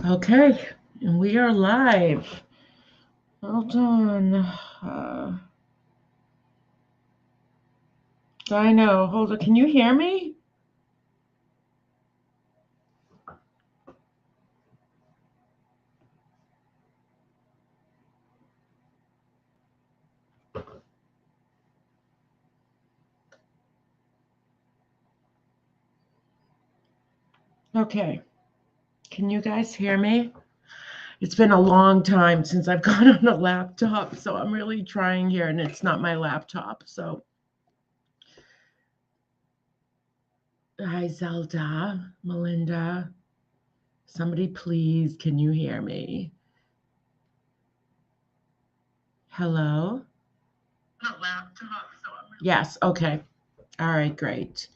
Okay, and we are live. Hold on. I know. Hold on. Can you hear me? Okay. Can you guys hear me? It's been a long time since I've gone on a laptop, so I'm really trying here, and it's not my laptop. So, hi, Zelda, Melinda. Somebody, please, can you hear me? Hello? Yes. Okay. All right. Great.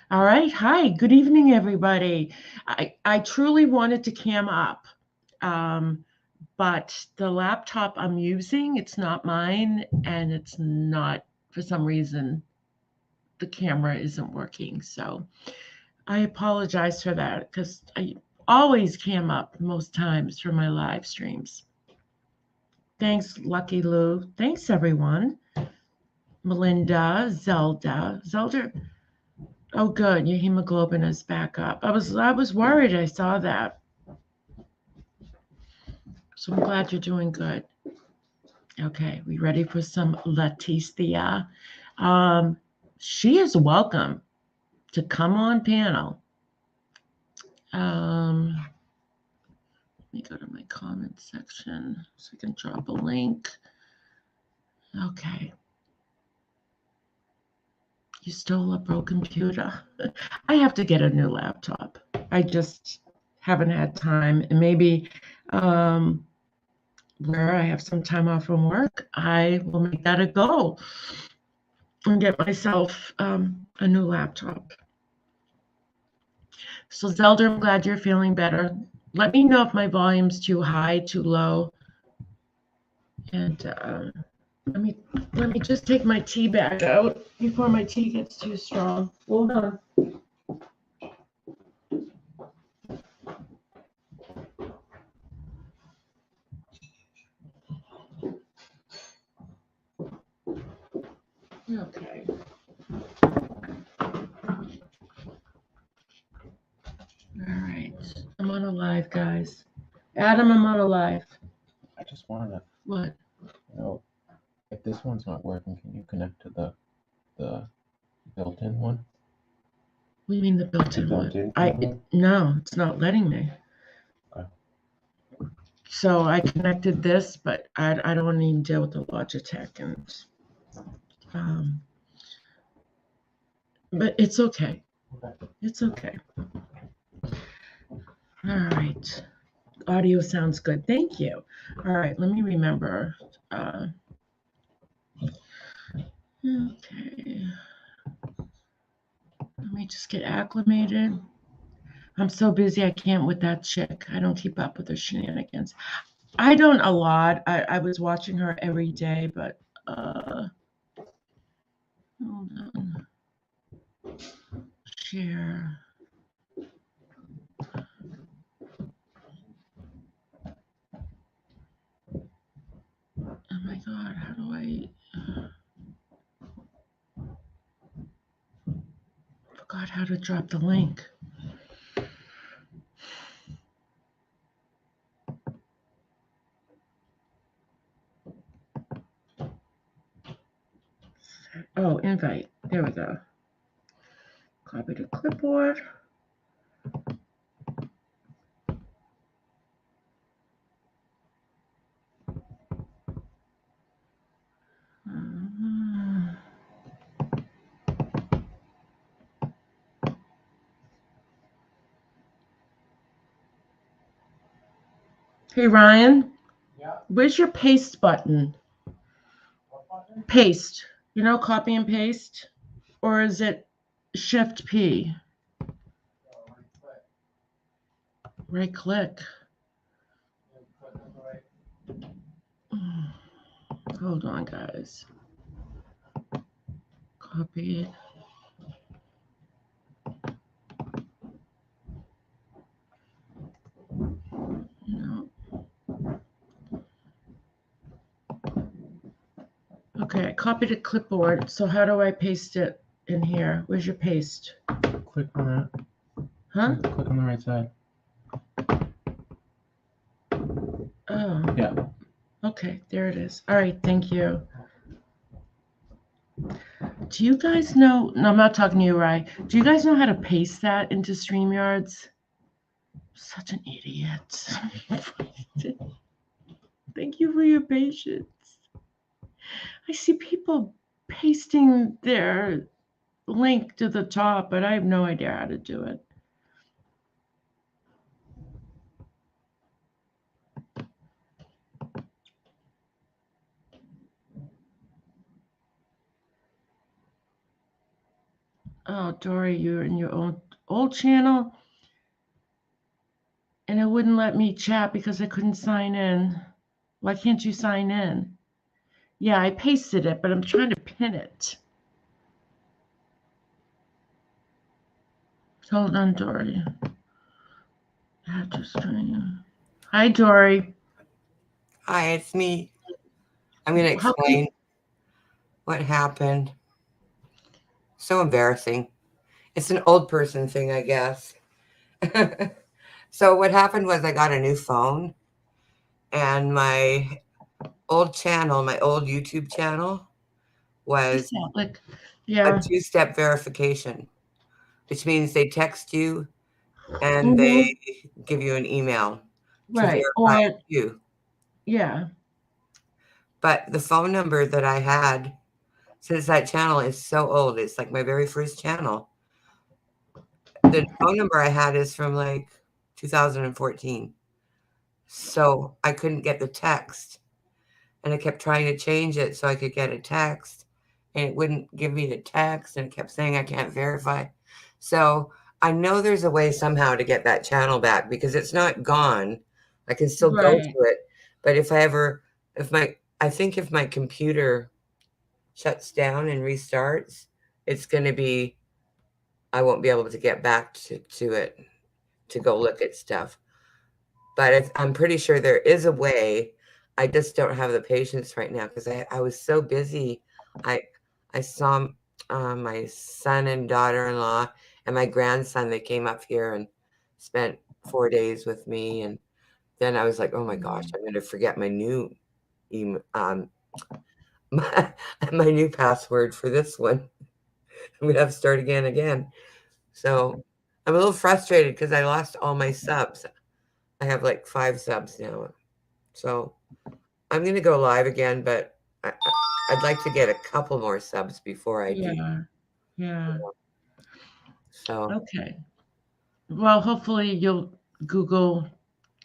All right. Hi. Good evening, everybody. I truly wanted to cam up. But the laptop I'm using, it's not mine, and it's not, for some reason, the camera isn't working. So I apologize for that because I always cam up most times for my live streams. Thanks, Lucky Lou. Thanks, everyone. Melinda, Zelda. Oh, good. Your hemoglobin is back up. I was worried. I saw that. So I'm glad you're doing good. Okay, we ready for some Leticia? She is welcome to come on panel. Let me go to my comment section so I can drop a link. Okay. You stole a broken computer. I have to get a new laptop. I just haven't had time. And maybe where I have some time off from work, I will make that a goal and get myself a new laptop. So Zelda, I'm glad you're feeling better. Let me know if my volume's too high, too low. And let me just take my tea bag out before my tea gets too strong. Hold on. Okay. All right. I'm on a live, guys. Adam, I'm on a live. I just wanted to, What? if this one's not working, can you connect to the built-in one? What do you mean the built-in one? No, it's not letting me. Okay. So I connected this, but I don't want to even deal with the Logitech, and but it's okay. It's okay. All right. Audio sounds good. Thank you. All right. Let me remember. Okay. Let me just get acclimated. I'm so busy. I can't with that chick. I don't keep up with her shenanigans. I don't a lot. I was watching her every day, but hold on. Share. Oh my God, how do I? Forgot how to drop the link. Oh, invite. There we go. Copy to clipboard. Hey, Ryan. Yeah. Where's your paste button? What button? Paste. You know, copy and paste? Or is it Shift P? Right click. Hold on, guys. Copy it. Okay, I copied a clipboard. So how do I paste it in here? Where's your paste? Click on that. Huh? Click on the right side. Oh. Yeah. Okay, there it is. All right, thank you. Do you guys know? No, I'm not talking to you, Rye. Do you guys know how to paste that into StreamYards? Such an idiot. Thank you for your patience. I see people pasting their link to the top, but I have no idea how to do it. Oh, Dory, you're in your old channel, and it wouldn't let me chat because I couldn't sign in. Why can't you sign in? Yeah, I pasted it, but I'm trying to pin it. Hold on, Dory. Add to stream. Hi, Dory. Hi, it's me. I'm going to explain what happened. So embarrassing. It's an old person thing, I guess. So what happened was I got a new phone, and my old channel, my old YouTube channel, was like, a two-step verification, which means they text you and Mhm. they give you an email to Right. verify Or you. yeah. But the phone number that I had, since that channel is so old, it's like my very first channel. The phone number I had is from like 2014. So I couldn't get the text. And I kept trying to change it so I could get a text. And it wouldn't give me the text. And it kept saying I can't verify. So I know there's a way somehow to get that channel back because it's not gone. I can still go to it. But I think if my computer shuts down and restarts, it's going to be, I won't be able to get back to it to go look at stuff. But I'm pretty sure there is a way. I just don't have the patience right now because I was so busy. I saw my son and daughter-in-law and my grandson. They came up here and spent 4 days with me. And then I was like, oh my gosh, I'm going to forget my new my new password for this one. I'm going to have to start again. So I'm a little frustrated because I lost all my subs. I have like 5 subs now. So I'm going to go live again, but I'd like to get a couple more subs before I do. Yeah. So okay. Well, hopefully you'll Google.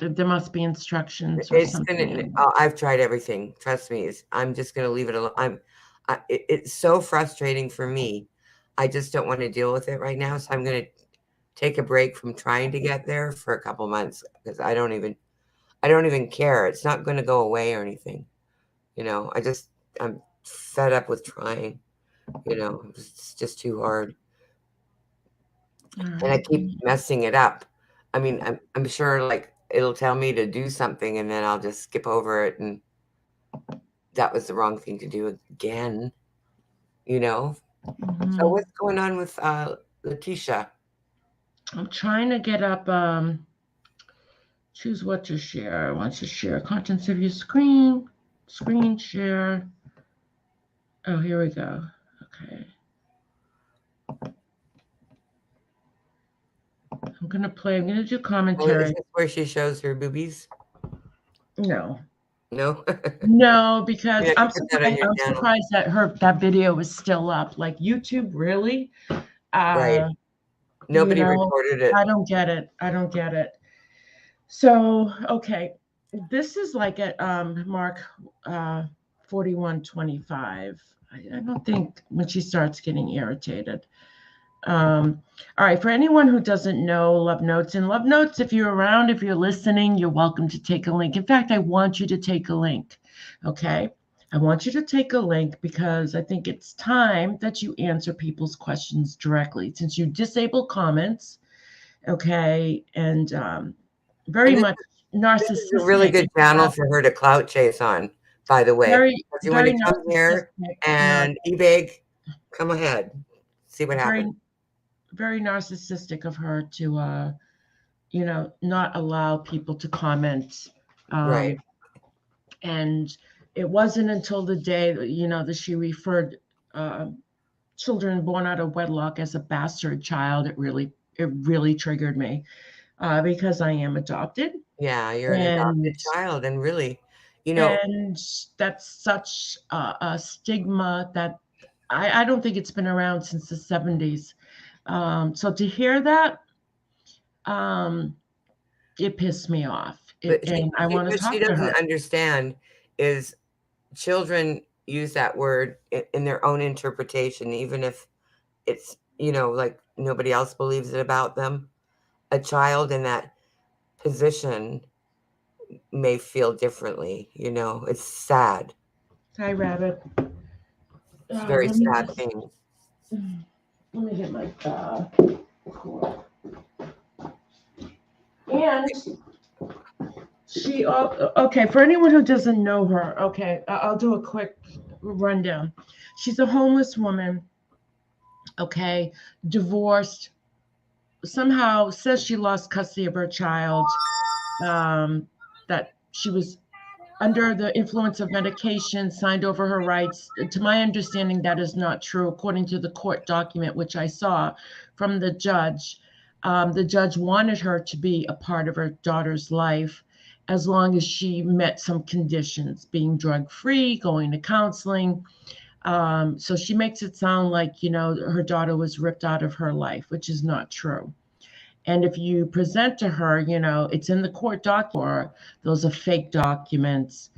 There must be instructions or something. I've tried everything. Trust me. I'm just going to leave it alone. It's so frustrating for me. I just don't want to deal with it right now. So I'm going to take a break from trying to get there for a couple months because I don't even care. It's not going to go away or anything. I'm fed up with trying. It's just too hard. And I keep messing it up. I mean, I'm sure like it'll tell me to do something and then I'll just skip over it. And that was the wrong thing to do again, So what's going on with Letitia? I'm trying to get up, choose what to share. I want to share contents of your screen share. Oh, here we go. Okay. I'm going to do commentary. Is this where she shows her boobies? No. No? No, because Yeah, I'm surprised that that video was still up. Like YouTube, really? Right. Nobody reported it. I don't get it. So, okay. This is like at mark 41:25. I don't think when she starts getting irritated. All right, for anyone who doesn't know Love Notes, if you're around, if you're listening, you're welcome to take a link. In fact, I want you to take a link, okay? I want you to take a link because I think it's time that you answer people's questions directly since you disable comments, okay? And very much narcissistic. This is a really good channel for her to clout chase on by the way. Very, If you want very to come here narcissistic. and e-bake, come ahead. See what Very, happens. very narcissistic of her to, not allow people to comment. Right. And it wasn't until the day that she referred children born out of wedlock as a bastard child, it really triggered me because I am adopted. Yeah, you're an adopted And child, and really, and that's such a stigma that I don't think it's been around since the 70s. So to hear that, it pissed me off. And I want to what she talk to her. doesn't understand is children use that word in their own interpretation, even if it's, like nobody else believes it about them. A child in that position may feel differently, it's sad. Hi, Rabbit. It's a very sad thing. Let me get my cord. And she, okay, for anyone who doesn't know her, okay, I'll do a quick rundown. She's a homeless woman, okay, divorced, somehow says she lost custody of her child, that she was under the influence of medication, signed over her rights. To my understanding, that is not true, according to the court document, which I saw from the judge. The judge wanted her to be a part of her daughter's life as long as she met some conditions, being drug-free, going to counseling. So she makes it sound like, her daughter was ripped out of her life, which is not true. And if you present to her, it's in the court document, those are fake documents.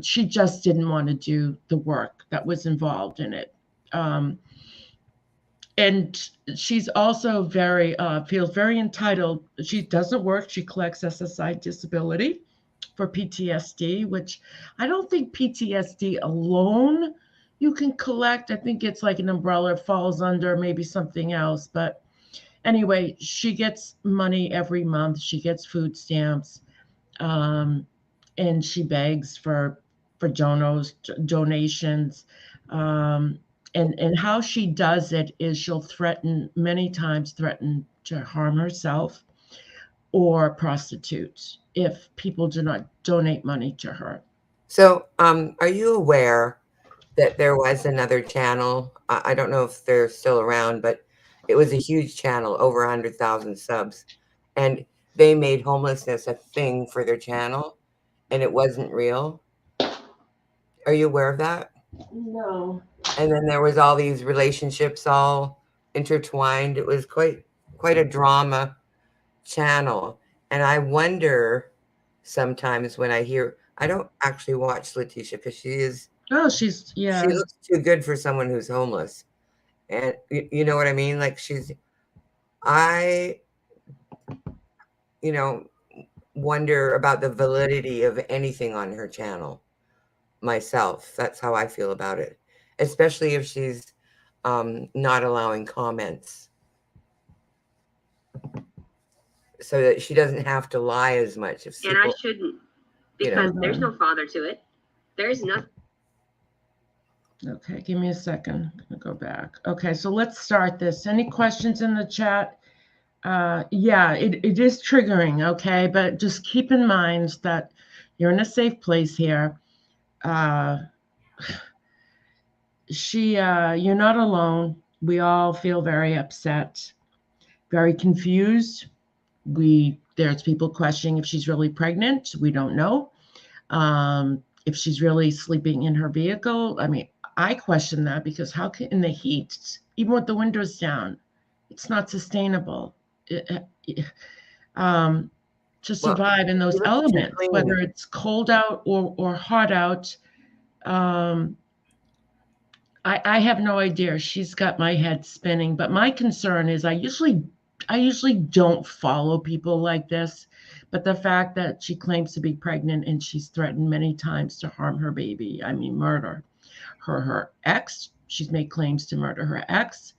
She just didn't want to do the work that was involved in it. And she's also feels very entitled. She doesn't work. She collects SSI disability for PTSD, which I don't think PTSD alone you can collect. I think it's like an umbrella, falls under maybe something else. But anyway, she gets money every month. She gets food stamps, and she begs for donations. And how she does it is she'll many times threaten to harm herself or prostitute if people do not donate money to her. So, are you aware that there was another channel? I don't know if they're still around, but it was a huge channel, over 100,000 subs. And they made homelessness a thing for their channel, and it wasn't real. Are you aware of that? No. And then there was all these relationships all intertwined. It was quite a drama channel. And I wonder sometimes when I don't actually watch Letitia because she looks too good for someone who's homeless. And you know what I mean? Like I wonder about the validity of anything on her channel myself. That's how I feel about it, especially if she's not allowing comments so that she doesn't have to lie as much. And I shouldn't, because there's no father to it. There's nothing. Okay, give me a second. I'm gonna go back. Okay, so let's start this. Any questions in the chat? Yeah, it is triggering, okay? But just keep in mind that you're in a safe place here. You're not alone. We all feel very upset, very confused. There's people questioning if she's really pregnant. We don't know. If she's really sleeping in her vehicle. I mean, I question that because how can, in the heat, even with the windows down, it's not sustainable. To survive in those elements, whether it's cold out or hot out. I have no idea. She's got my head spinning, but my concern is I usually don't follow people like this, but the fact that she claims to be pregnant and she's threatened many times to harm her baby, I mean, murder her ex. She's made claims to murder her ex.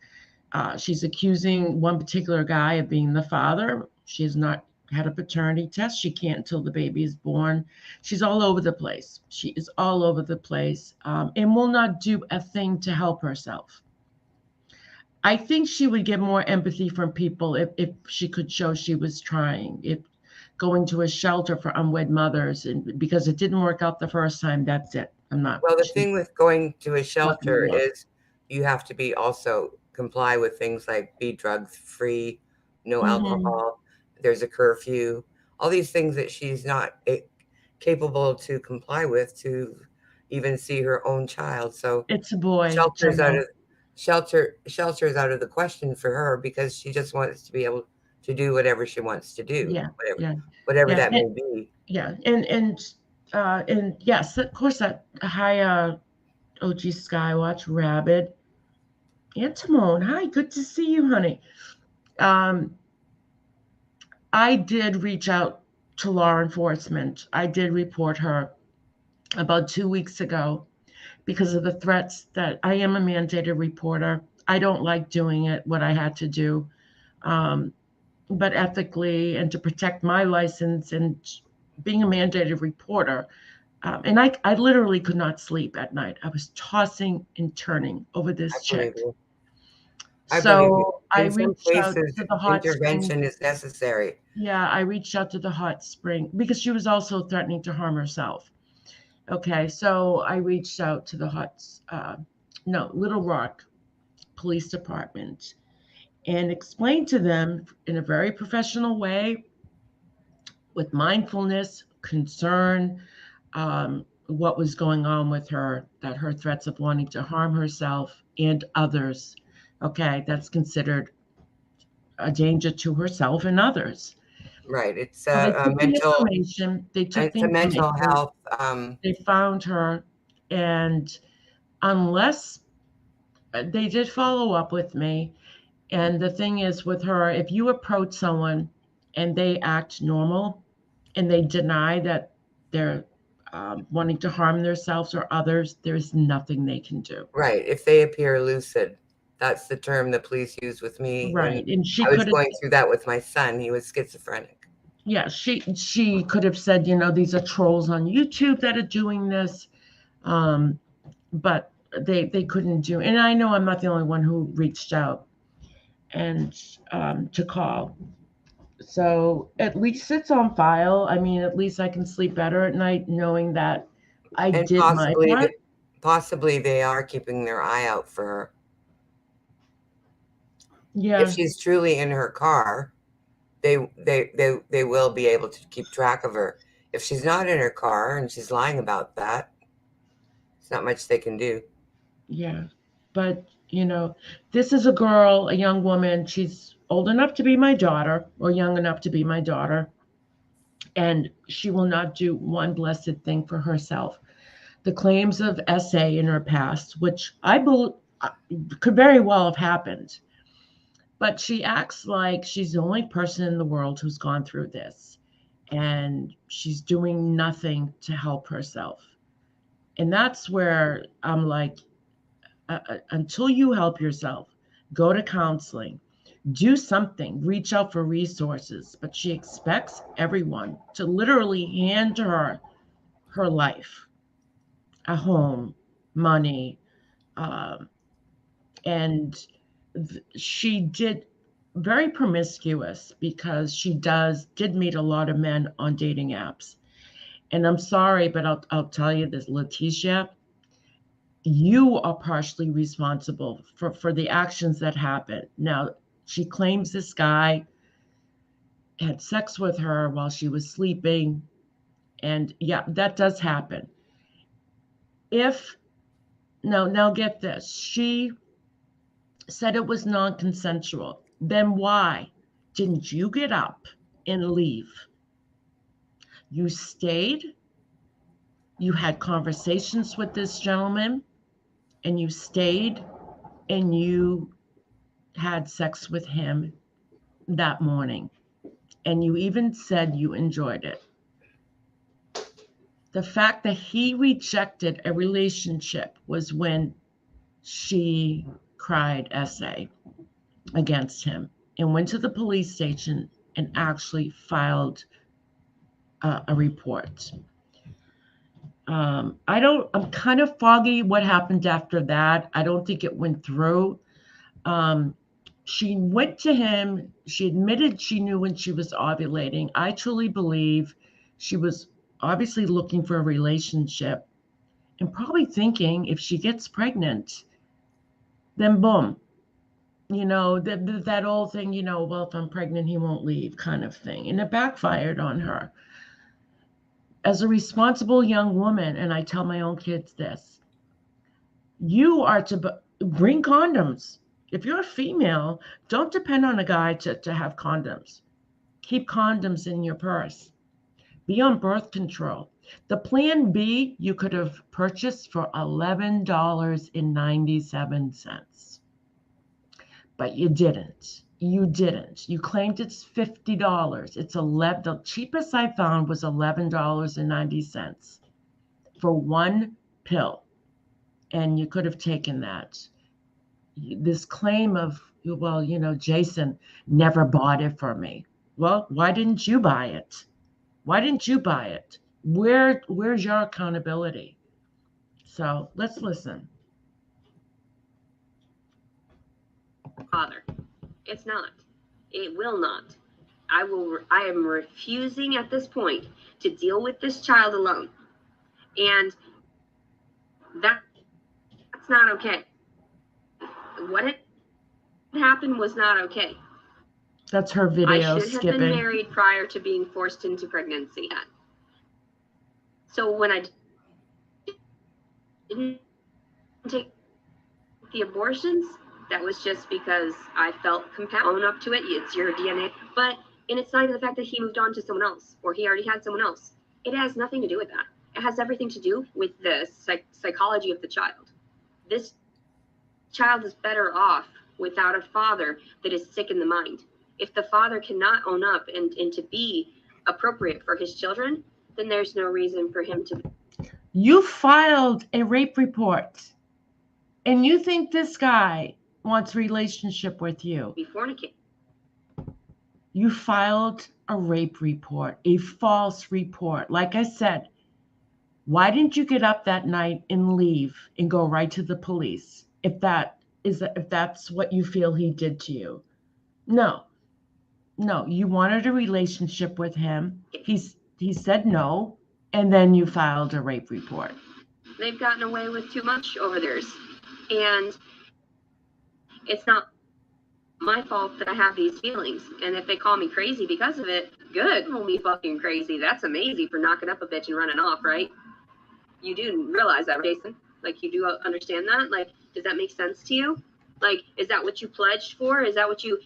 She's accusing one particular guy of being the father. She has not had a paternity test. She can't until the baby is born. She's all over the place. She is all over the place, and will not do a thing to help herself. I think she would get more empathy from people if she could show she was trying. If going to a shelter for unwed mothers, and because it didn't work out the first time, that's it. I'm not. Well, the thing with going to a shelter is you have to be also comply with things like be drug free, no alcohol. There's a curfew, all these things that she's not capable to comply with to even see her own child. So it's a boy. Shelter is out of the question for her because she just wants to be able to do whatever she wants to do. Whatever that may be. Yeah, and yes, of course that hi OG Skywatch Rabbit and Timon. Hi, good to see you, honey. I did reach out to law enforcement. I did report her about 2 weeks ago because of the threats that I am a mandated reporter. I don't like doing it, what I had to do. But ethically and to protect my license and being a mandated reporter. And I literally could not sleep at night. I was tossing and turning over this chick. So I reached out to the hot intervention is necessary. Yeah, I reached out to the hot spring because she was also threatening to harm herself. Okay, so I reached out to the Little Rock Police Department and explained to them in a very professional way, with mindfulness, concern, what was going on with her, that her threats of wanting to harm herself and others, okay, that's considered a danger to herself and others. Right. It's a mental health. They found her, and unless they did follow up with me, and the thing is with her, if you approach someone and they act normal and they deny that they're wanting to harm themselves or others, there's nothing they can do. Right. If they appear lucid, that's the term the police used with me. Right. And I was going through that with my son. He was schizophrenic. Yeah, she could have said, these are trolls on YouTube that are doing this, but they couldn't do. And I know I'm not the only one who reached out and to call. So at least it's on file. I mean, at least I can sleep better at night knowing that I did my part. Possibly they are keeping their eye out for her. Yeah. If she's truly in her car, they will be able to keep track of her. If she's not in her car and she's lying about that, there's not much they can do. Yeah. But, this is a girl, a young woman. She's old enough to be my daughter or young enough to be my daughter. And she will not do one blessed thing for herself. The claims of SA in her past, which I believe could very well have happened. But she acts like she's the only person in the world who's gone through this. And she's doing nothing to help herself. And that's where I'm like, until you help yourself, go to counseling, do something, reach out for resources. But she expects everyone to literally hand her life, a home, money, and she did very promiscuous because she did meet a lot of men on dating apps. And I'm sorry, but I'll tell you this, Leticia, you are partially responsible for the actions that happened. Now, she claims this guy had sex with her while she was sleeping. And yeah, that does happen. Now get this. She said it was non-consensual. Then why didn't you get up and leave? You stayed. You had conversations with this gentleman, and you stayed, and you had sex with him that morning. And you even said you enjoyed it. The fact that he rejected a relationship was when she cried SA against him and went to the police station and actually filed a report. I'm kind of foggy what happened after that. I don't think it went through. She went to him. She admitted she knew when she was ovulating. I truly believe she was obviously looking for a relationship and probably thinking if she gets pregnant, then boom, that old thing, well, if I'm pregnant, he won't leave kind of thing. And it backfired on her. As a responsible young woman, and I tell my own kids this, you are to bring condoms. If you're a female, don't depend on a guy to have condoms. Keep condoms in your purse. Be on birth control. The plan B you could have purchased for $11.97. But you didn't. You didn't. You claimed it's $50. It's the cheapest I found was $11.90 for one pill. And you could have taken that. This claim of, well, Jason never bought it for me. Well, why didn't you buy it? Why didn't you buy it? Where's your accountability? So let's listen. Father, it's not. It will not. I am refusing at this point to deal with this child alone. And that's not okay. What had happened was not okay. That's her video I should have been married prior to being forced into pregnancy. So when I didn't take the abortions, that was just because I felt compelled to own up to it. It's your DNA. But, and it's not even the fact that he moved on to someone else or he already had someone else. It has nothing to do with that. It has everything to do with the psychology of the child. This child is better off without a father that is sick in the mind. If the father cannot own up and to be appropriate for his children, then there's no reason for him to. You filed a rape report, and you think this guy wants a relationship with you. Be fornicating. You filed a rape report, a false report. Like I said, why didn't you get up that night and leave and go right to the police if that's what you feel he did to you? No, you wanted a relationship with him. He said no, and then you filed a rape report. They've gotten away with too much over theirs. And it's not my fault that I have these feelings. And if they call me crazy because of it, good. Call me fucking crazy. That's amazing for knocking up a bitch and running off, right? You do realize that, Jason? Like, you do understand that? Like, does that make sense to you? Like, is that what you pledged for? Is that what you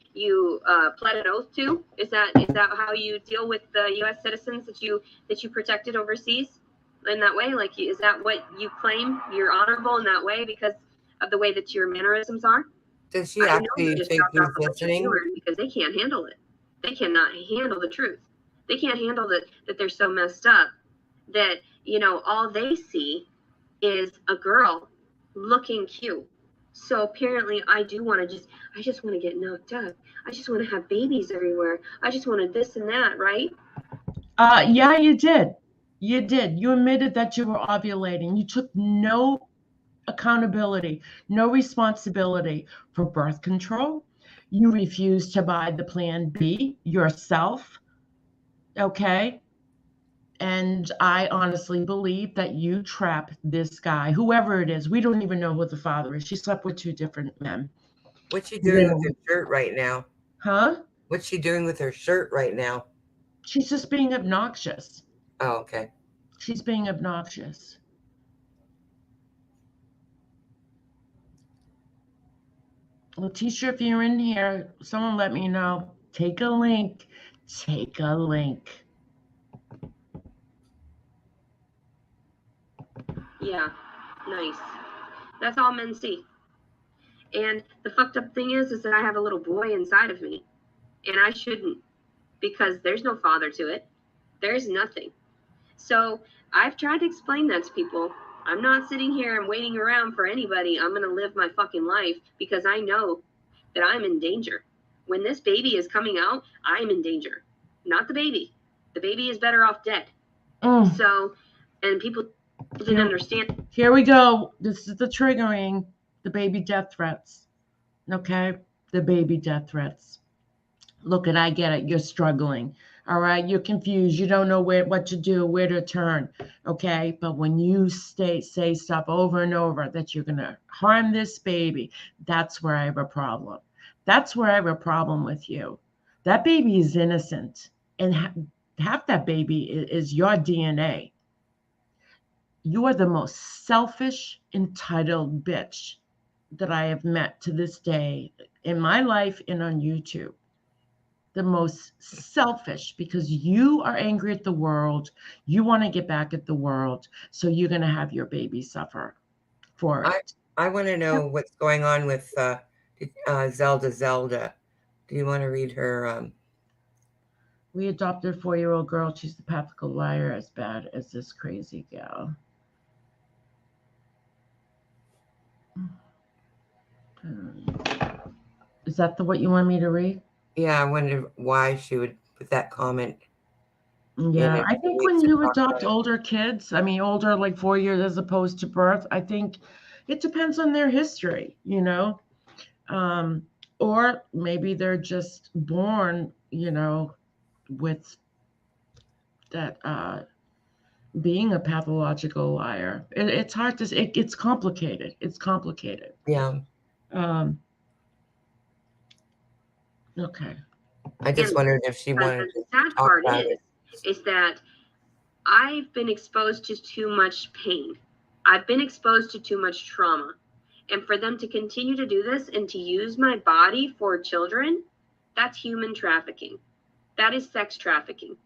pled an oath to? Is that how you deal with the U.S. citizens that you protected overseas in that way? Like, is that what you claim? You're honorable in that way because of the way that your mannerisms are? Does she actually think he's listening? Because they can't handle it. They cannot handle the truth. They can't handle that they're so messed up that, all they see is a girl looking cute. So apparently I just want to get knocked up. I just want to have babies everywhere. I just wanted this and that, right? Yeah, you did. You did. You admitted that you were ovulating. You took no accountability, no responsibility for birth control. You refused to buy the plan B yourself. Okay. And I honestly believe that you trapped this guy, whoever it is. We don't even know who the father is. She slept with two different men. What's she doing with her shirt right now? Huh? What's she doing with her shirt right now? She's just being obnoxious. Oh, okay. She's being obnoxious. Letitia, if you're in here, someone let me know. Take a link. Take a link. Yeah, nice. That's all men see. And the fucked up thing is that I have a little boy inside of me. And I shouldn't, because there's no father to it. There's nothing. So I've tried to explain that to people. I'm not sitting here and waiting around for anybody. I'm going to live my fucking life because I know that I'm in danger. when this baby is coming out, I am in danger, not the baby. The baby is better off dead. So, and people didn't understand. Here we go. This is the triggering, the baby death threats. Okay? The baby death threats. Look, I get it. You're struggling. All right? You're confused. You don't know what to do, where to turn. Okay? But when you say stuff over and over that you're going to harm this baby, that's where I have a problem. That's where I have a problem with you. That baby is innocent. And half that baby is your DNA. You are the most selfish, entitled bitch that I have met to this day in my life and on YouTube. The most selfish, because you are angry at the world. You want to get back at the world. So you're going to have your baby suffer for it. I want to know what's going on with Zelda. Do you want to read her? We adopted a 4-year-old girl. She's the pathological liar as bad as this crazy gal. Is that what you want me to read? Yeah, I wonder why she would put that comment. Yeah, I think when you adopt older kids, I mean, older like 4 years as opposed to birth, I think it depends on their history, you know, or maybe they're just born, you know, with that being a pathological liar. It's hard to say. It's complicated. It's complicated. Yeah. Okay. I just wondered if she wanted to sad talk part about it. is that I've been exposed to too much pain. I've been exposed to too much trauma. And for them to continue to do this and to use my body for children, that's human trafficking. That is sex trafficking.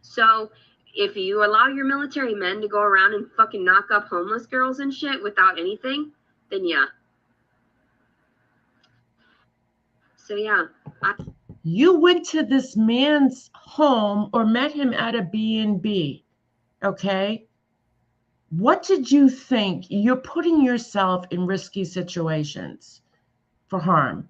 So if you allow your military men to go around and fucking knock up homeless girls and shit without anything, then yeah. So yeah. You went to this man's home or met him at a B&B, okay? What did you think? You're putting yourself in risky situations for harm.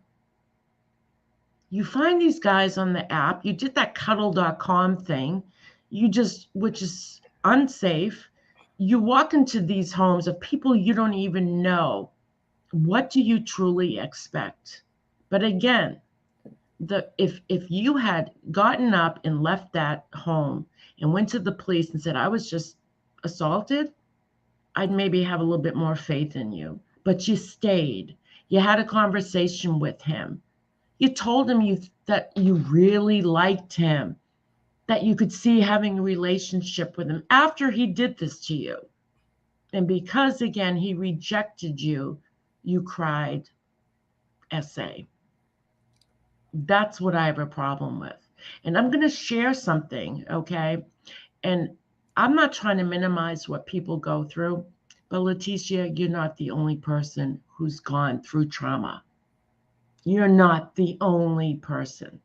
You find these guys on the app. You did that cuddle.com thing, which is unsafe. You walk into these homes of people you don't even know. What do you truly expect? But again, if you had gotten up and left that home and went to the police and said, I was just assaulted, I'd maybe have a little bit more faith in you. But you stayed. You had a conversation with him. You told him that you really liked him, that you could see having a relationship with him after he did this to you. And because, again, he rejected you, you cried, essay. That's what I have a problem with. And I'm going to share something, okay? And I'm not trying to minimize what people go through, but Leticia, you're not the only person who's gone through trauma. You're not the only person.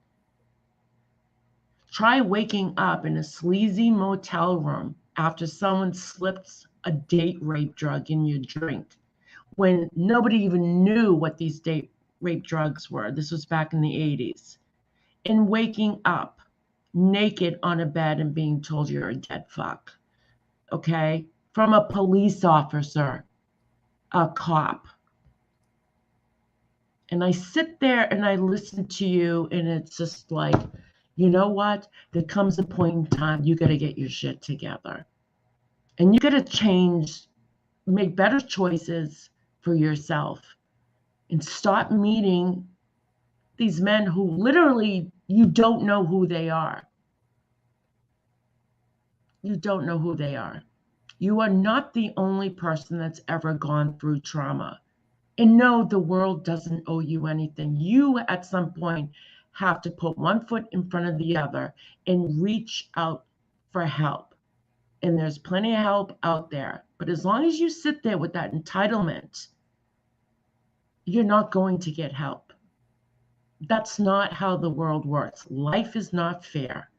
Try waking up in a sleazy motel room after someone slips a date rape drug in your drink when nobody even knew what these date rape drugs were. This was back in the 80s. And waking up naked on a bed and being told you're a dead fuck, okay? From a police officer, a cop. And I sit there and I listen to you and it's just like, you know what? There comes a point in time you got to get your shit together. And you got to change, make better choices for yourself and stop meeting these men who literally you don't know who they are. You don't know who they are. You are not the only person that's ever gone through trauma. And no, the world doesn't owe you anything. You, at some point, have to put one foot in front of the other and reach out for help. And there's plenty of help out there. But as long as you sit there with that entitlement, you're not going to get help. That's not how the world works. Life is not fair.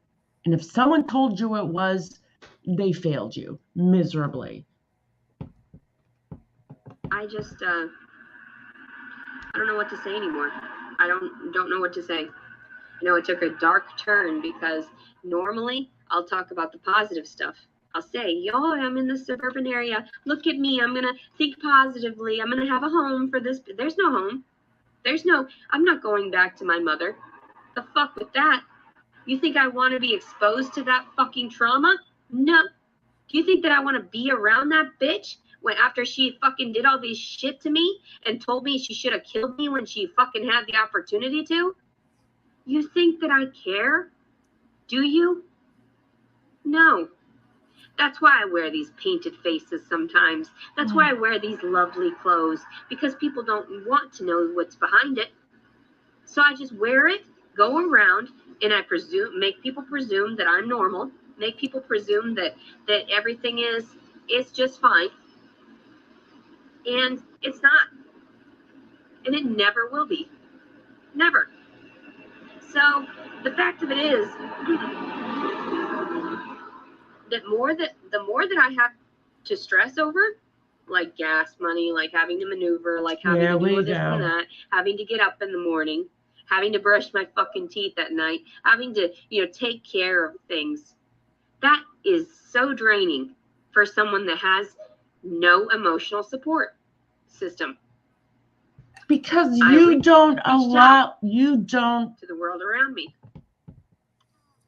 And if someone told you it was, they failed you miserably. I just, I don't know what to say anymore. I don't know what to say. It took a dark turn because normally I'll talk about the positive stuff. I'll say, yo, I'm in the suburban area. Look at me. I'm going to think positively. I'm going to have a home for this. There's no home. I'm not going back to my mother. The fuck with that? You think I want to be exposed to that fucking trauma? No. Do you think that I want to be around that bitch when after she fucking did all these shit to me and told me she should have killed me when she fucking had the opportunity to? You think that I care? Do you? No. That's why I wear these painted faces sometimes. That's why I wear these lovely clothes, because people don't want to know what's behind it. So I just wear it, go around, and I make people presume that I'm normal, make people presume that everything is just fine. And it's not. And it never will be. Never. So the fact of it is that the more that I have to stress over, like gas money, like having to maneuver, like having to do this and that, having to get up in the morning, having to brush my fucking teeth at night, having to, take care of things, that is so draining for someone that has no emotional support system. Because you don't allow, to the world around me.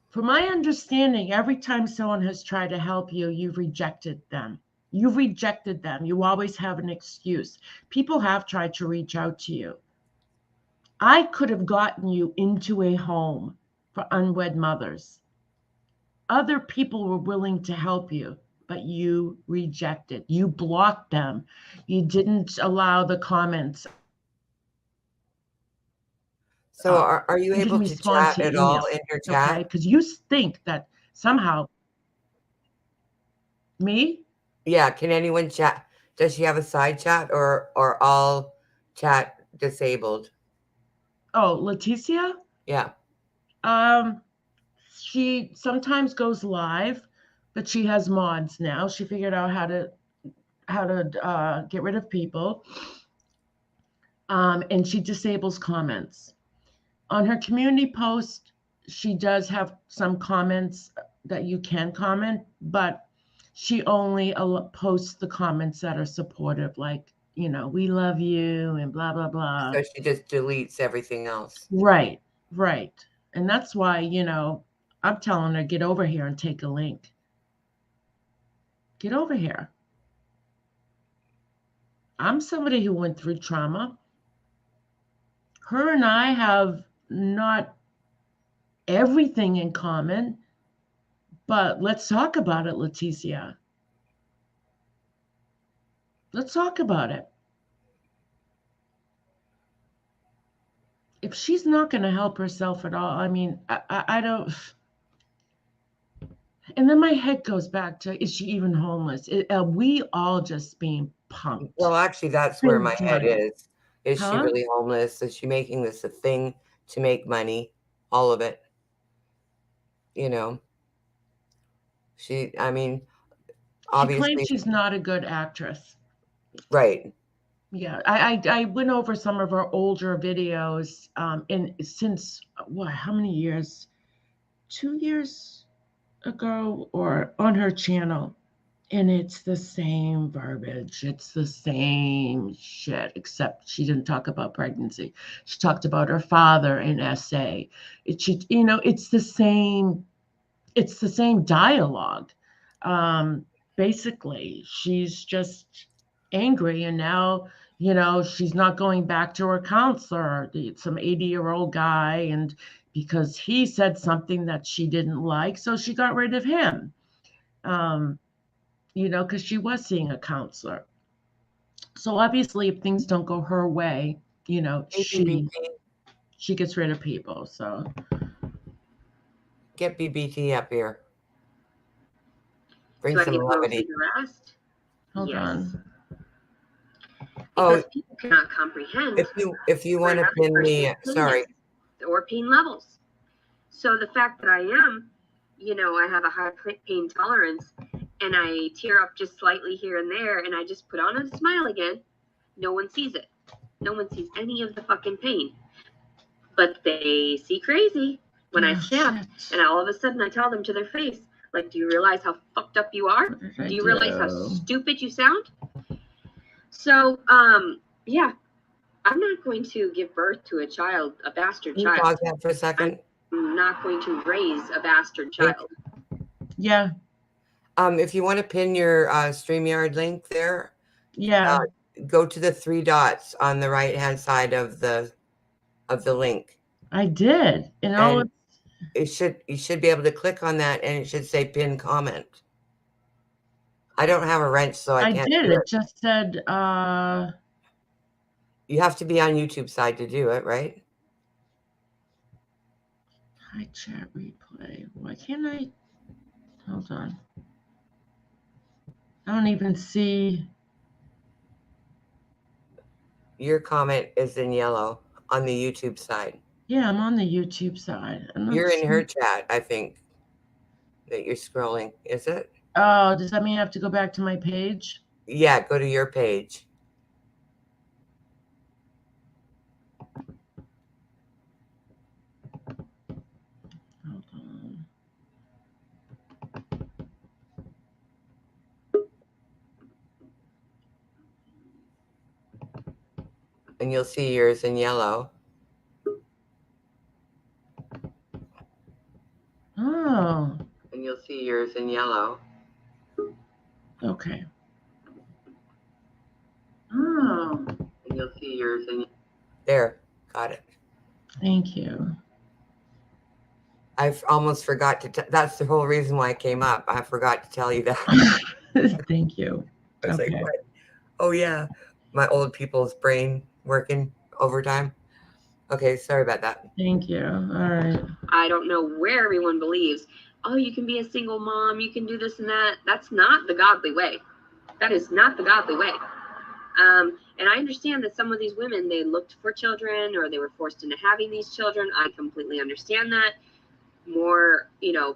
From my understanding, every time someone has tried to help you, you've rejected them. You've rejected them. You always have an excuse. People have tried to reach out to you. I could have gotten you into a home for unwed mothers. Other people were willing to help you, but you rejected. You blocked them. You didn't allow the comments. So are you able to chat at all in your chat? Okay, because you think that somehow. Me? Yeah, can anyone chat? Does she have a side chat or all chat disabled? Oh, Leticia? Yeah. She sometimes goes live, but she has mods now. She figured out how to get rid of people. And she disables comments. On her community post, she does have some comments that you can comment, but she only posts the comments that are supportive, like, we love you and blah, blah, blah. So she just deletes everything else. Right. And that's why, I'm telling her, get over here and take a link. Get over here. I'm somebody who went through trauma. Her and I have not everything in common, but let's talk about it, Leticia. Let's talk about it. If she's not going to help herself at all, I mean, I don't. And then my head goes back to, is she even homeless? Are we all just being punked? Well, actually, that's where my head is. Is she really homeless? Is she making this a thing to make money? All of it. Obviously. She claims she's not a good actress. Right. Yeah, I went over some of her older videos, and since how many years? 2 years ago, or on her channel, and it's the same verbiage. It's the same shit, except she didn't talk about pregnancy. She talked about her father in SA. It's the same. It's the same dialogue. Basically, she's just angry, and now she's not going back to her counselor, some 80-year-old guy, and because he said something that she didn't like, so she got rid of him. Because she was seeing a counselor. So obviously, if things don't go her way, she gets rid of people. So get BBT up here. Bring so some levity. Hold on. Because people cannot comprehend. If you want to pin me, sorry. Or pain levels. So the fact that I am, I have a high pain tolerance, and I tear up just slightly here and there, and I just put on a smile again. No one sees it. No one sees any of the fucking pain. but they see crazy when I Oh, snap, shit. and all of a sudden I tell them to their face, like, do you realize how fucked up you are? What did I Do you realize how do? stupid you sound? So, yeah, I'm not going to give birth to a child, a bastard Can you child. pause that for a second? I'm not going to raise a bastard child. Yeah. If you want to pin your StreamYard link there, Yeah. go to the 3 dots on the right-hand side of the link. I did. And all And you should be able to click on that, and it should say pin comment. I don't have a wrench, so I can't did. do It it. just said You have to be on YouTube side to do it, right? hi chat replay. Why can't I? Hold on. I don't even see. Your comment is in yellow on the YouTube side. Yeah, I'm on the YouTube side. You're in her chat, I think, that you're scrolling. Is it? Oh, does that mean I have to go back to my page? Yeah, go to your page. Hold on. And you'll see yours in yellow. Oh, And you'll see yours in yellow. okay. Oh, And you'll see yours in there. Got it. thank you. I almost forgot to. That's the whole reason why I came up. I forgot to tell you that. Thank you. I was Okay. like, what? Oh yeah, my old people's brain working overtime. Okay, sorry about that. Thank you. All right. I don't know where everyone believes, oh, you can be a single mom, you can do this and that. That's not the godly way. That is not the godly way. And I understand that some of these women, they looked for children or they were forced into having these children. I completely understand that. More,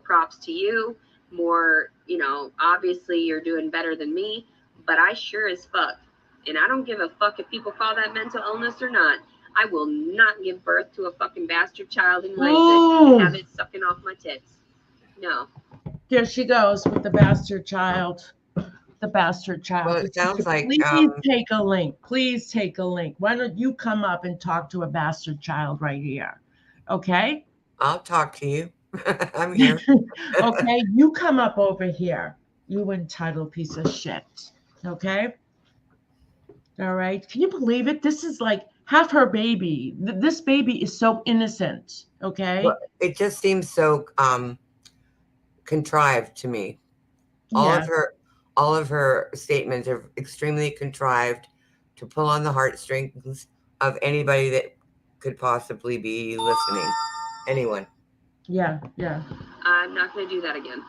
props to you. More, obviously you're doing better than me, but I sure as fuck, and I don't give a fuck if people call that mental illness or not, I will not give birth to a fucking bastard child and raise it and have it sucking off my tits. No. Here she goes with the bastard child. The bastard child. Well, it sounds like Please take a link. Please take a link. Why don't you come up and talk to a bastard child right here? Okay? I'll talk to you. I'm here. Okay, you come up over here. You entitled piece of shit. Okay? All right. Can you believe it? This is like half her baby. This baby is so innocent. Okay? Well, it just seems so contrived to me. All of her statements are extremely contrived to pull on the heartstrings of anybody that could possibly be listening. Anyone. Yeah. I'm not going to do that again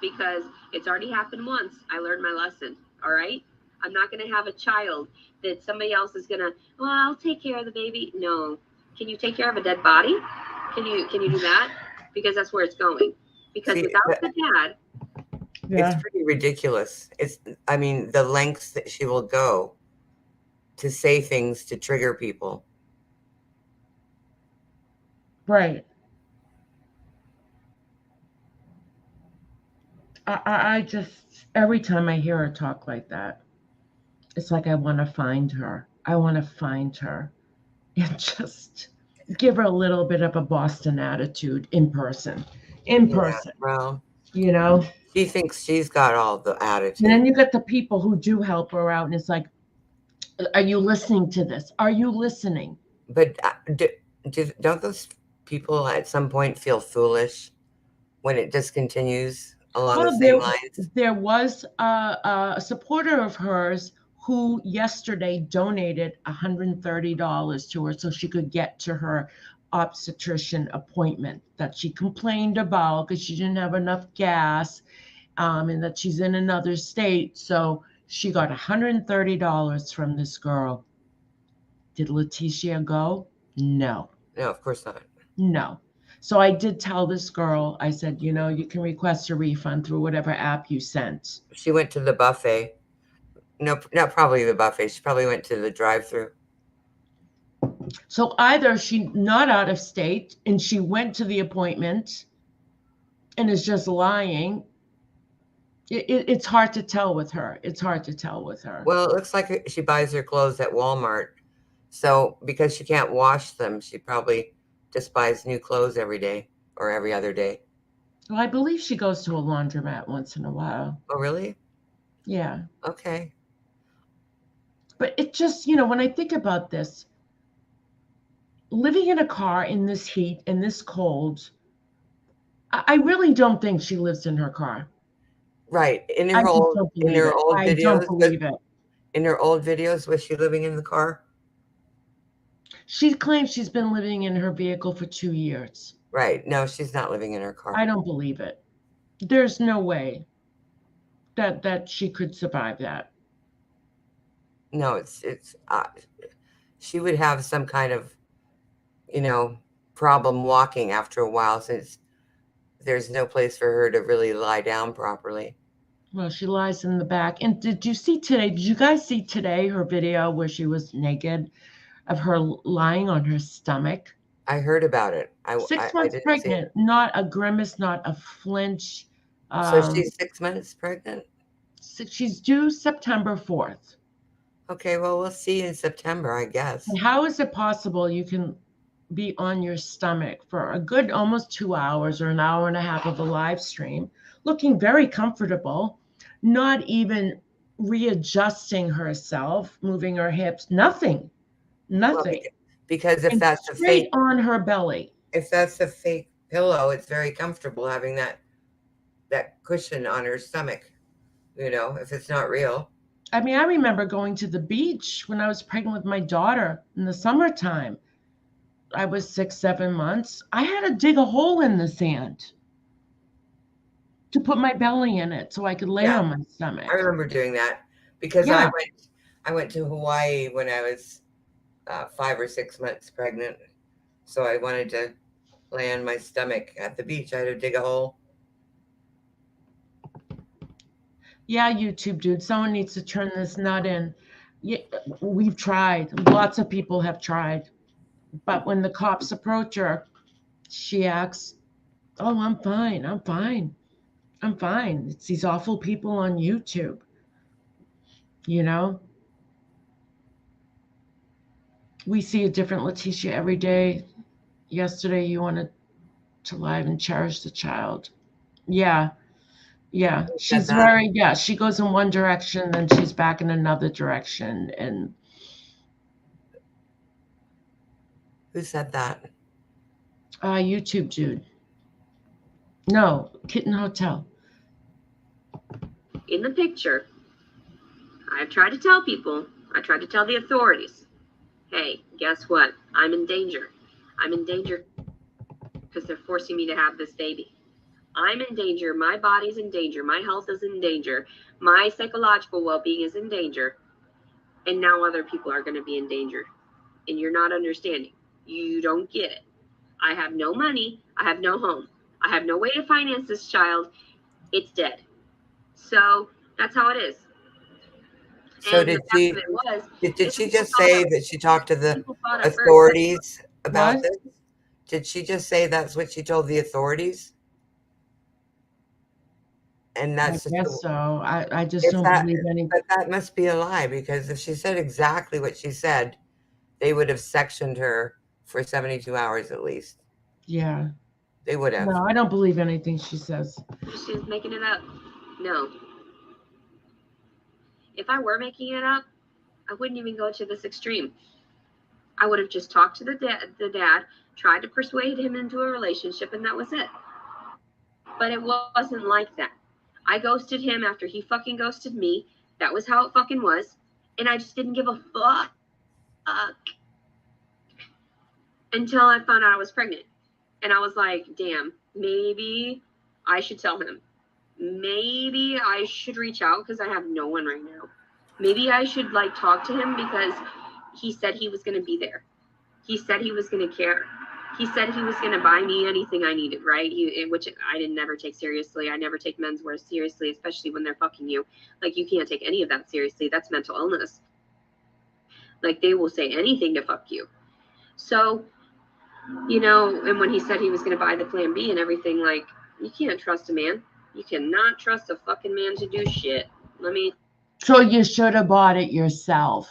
because it's already happened once. I learned my lesson. All right. I'm not going to have a child that somebody else is going to, well, I'll take care of the baby. No. Can you take care of a dead body? Can you do that? Because that's where it's going. Because without the dad, it's pretty ridiculous. I mean, the lengths that she will go to say things to trigger people. Right. I just, every time I hear her talk like that, it's like I want to find her. I want to find her and just give her a little bit of a Boston attitude in person. Well, she thinks she's got all the attitude. And then you get the people who do help her out, and it's like, are you listening to this? Are you listening? But don't those people at some point feel foolish when it just continues along the same lines? There was a supporter of hers who yesterday donated $130 to her so she could get to her obstetrician appointment that she complained about because she didn't have enough gas, and that she's in another state. So she got $130 from this girl. Did Leticia go? No. No, of course not. No. So I did tell this girl, I said, you can request a refund through whatever app you sent. She went to the buffet. No, not probably the buffet. She probably went to the drive-through. So either she's not out of state and she went to the appointment and is just lying. It's hard to tell with her. It's hard to tell with her. Well, it looks like she buys her clothes at Walmart. So because she can't wash them, she probably just buys new clothes every day or every other day. Well, I believe she goes to a laundromat once in a while. Oh, really? Yeah. Okay. But it just, when I think about this, living in a car in this heat and this cold, I really don't think she lives in her car. Right. In I her just old don't believe it. old I videos, don't believe it. in her old videos, was she living in the car? She claims she's been living in her vehicle for 2 years. Right. No, she's not living in her car. I don't believe it. There's no way that she could survive that. No, it's she would have some kind of, problem walking after a while, since there's no place for her to really lie down properly. Well, she lies in the back. And did you guys see today her video where she was naked of her lying on her stomach? I heard about it. 6 I months didn't see pregnant, it. not a grimace, not a flinch. So she's 6 months pregnant? She's due September 4th. Okay, well, we'll see in September, I guess. And how is it possible you can be on your stomach for a good almost 2 hours or an hour and a half of a live stream, looking very comfortable, not even readjusting herself, moving her hips, nothing. Well, because if And that's a straight fake, on her belly. if that's a fake pillow, it's very comfortable having that cushion on her stomach. If it's not real. I mean, I remember going to the beach when I was pregnant with my daughter in the summertime. I was 6, 7 months. I had to dig a hole in the sand to put my belly in it so I could lay on my stomach. I remember doing that because Yeah. I went to Hawaii when I was 5 or 6 months pregnant. So I wanted to lay on my stomach at the beach. I had to dig a hole. Yeah, YouTube dude, someone needs to turn this nut in. Yeah, we've tried. Lots of people have tried. But when the cops approach her, she acts, oh, I'm fine. I'm fine. I'm fine. It's these awful people on YouTube. We see a different Letitia every day. Yesterday, you wanted to live and cherish the child. Yeah. She's she goes in one direction, then she's back in another direction. And Who said that? YouTube dude. No, Kitten Hotel. In the picture, I've tried to tell people, I tried to tell the authorities, hey, guess what? I'm in danger. I'm in danger because they're forcing me to have this baby. I'm in danger. My body's in danger. My health is in danger. My psychological well-being is in danger. And now other people are going to be in danger. And you're not understanding. You don't get it. I have no money. I have no home. I have no way to finance this child. It's dead. So that's how it is. So did she just say that she talked to the authorities about this? Did she just say that's what she told the authorities? And that's I guess so. I just don't believe anything. But that must be a lie, because if she said exactly what she said, they would have sectioned her for 72 hours at least. Yeah. They would have. No, I don't believe anything she says. She's making it up. No. If I were making it up, I wouldn't even go to this extreme. I would have just talked to the dad, tried to persuade him into a relationship, and that was it. But it wasn't like that. I ghosted him after he fucking ghosted me. That was how it fucking was. And I just didn't give a fuck until I found out I was pregnant. And I was like, damn, maybe I should tell him. Maybe I should reach out because I have no one right now. Maybe I should talk to him because he said he was going to be there. He said he was going to care. He said he was going to buy me anything I needed, right? Which I didn't never take seriously. I never take menswear seriously, especially when they're fucking you. You can't take any of that seriously. That's mental illness. They will say anything to fuck you. So, and when he said he was going to buy the Plan B and everything, like, you can't trust a man. You cannot trust a fucking man to do shit. So you should have bought it yourself.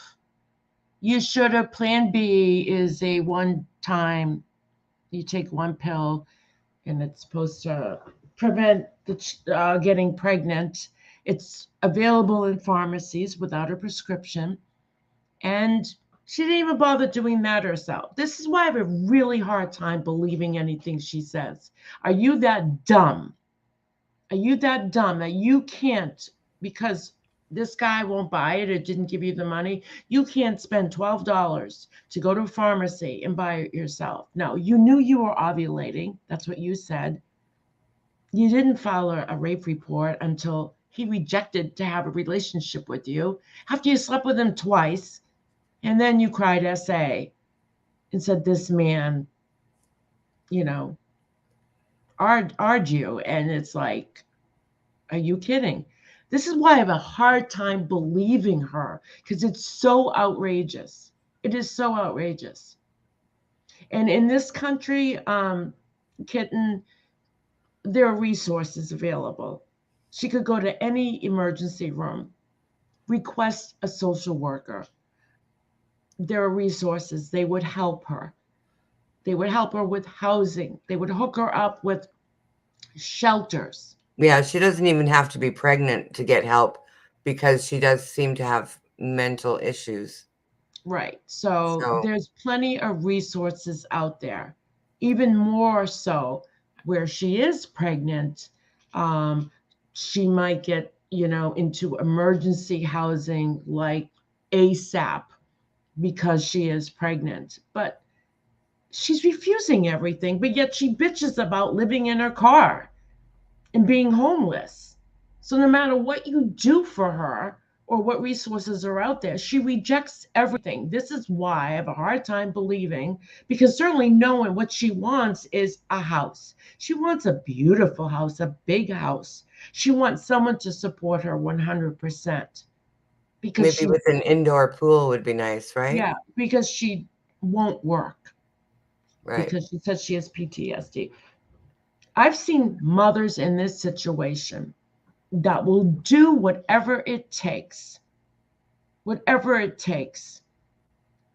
You should have. Plan B is a one-time, you take one pill and it's supposed to prevent the getting pregnant. It's available in pharmacies without a prescription. And she didn't even bother doing that herself. This is why I have a really hard time believing anything she says. Are you that dumb? Are you that dumb that you can't, because this guy won't buy it or didn't give you the money, you can't spend $12 to go to a pharmacy and buy it yourself? No, you knew you were ovulating. That's what you said. You didn't file a rape report until he rejected to have a relationship with you after you slept with him twice. And then you cried SA and said, this man, argue. And it's like, are you kidding? This is why I have a hard time believing her, because it's so outrageous. It is so outrageous. And in this country, Kitten, there are resources available. She could go to any emergency room, request a social worker. There are resources. They would help her. They would help her with housing. They would hook her up with shelters. Yeah, she doesn't even have to be pregnant to get help, because she does seem to have mental issues. Right. So there's plenty of resources out there, even more so where she is pregnant. She might get, into emergency housing like ASAP because she is pregnant. But she's refusing everything, but yet she bitches about living in her car and being homeless. So no matter what you do for her or what resources are out there, she rejects everything. This is why I have a hard time believing, because certainly knowing what she wants is a house. She wants a beautiful house, a big house. She wants someone to support her 100%. Because maybe with an indoor pool would be nice, right? Yeah, because she won't work. Right. Because she says she has PTSD. I've seen mothers in this situation that will do whatever it takes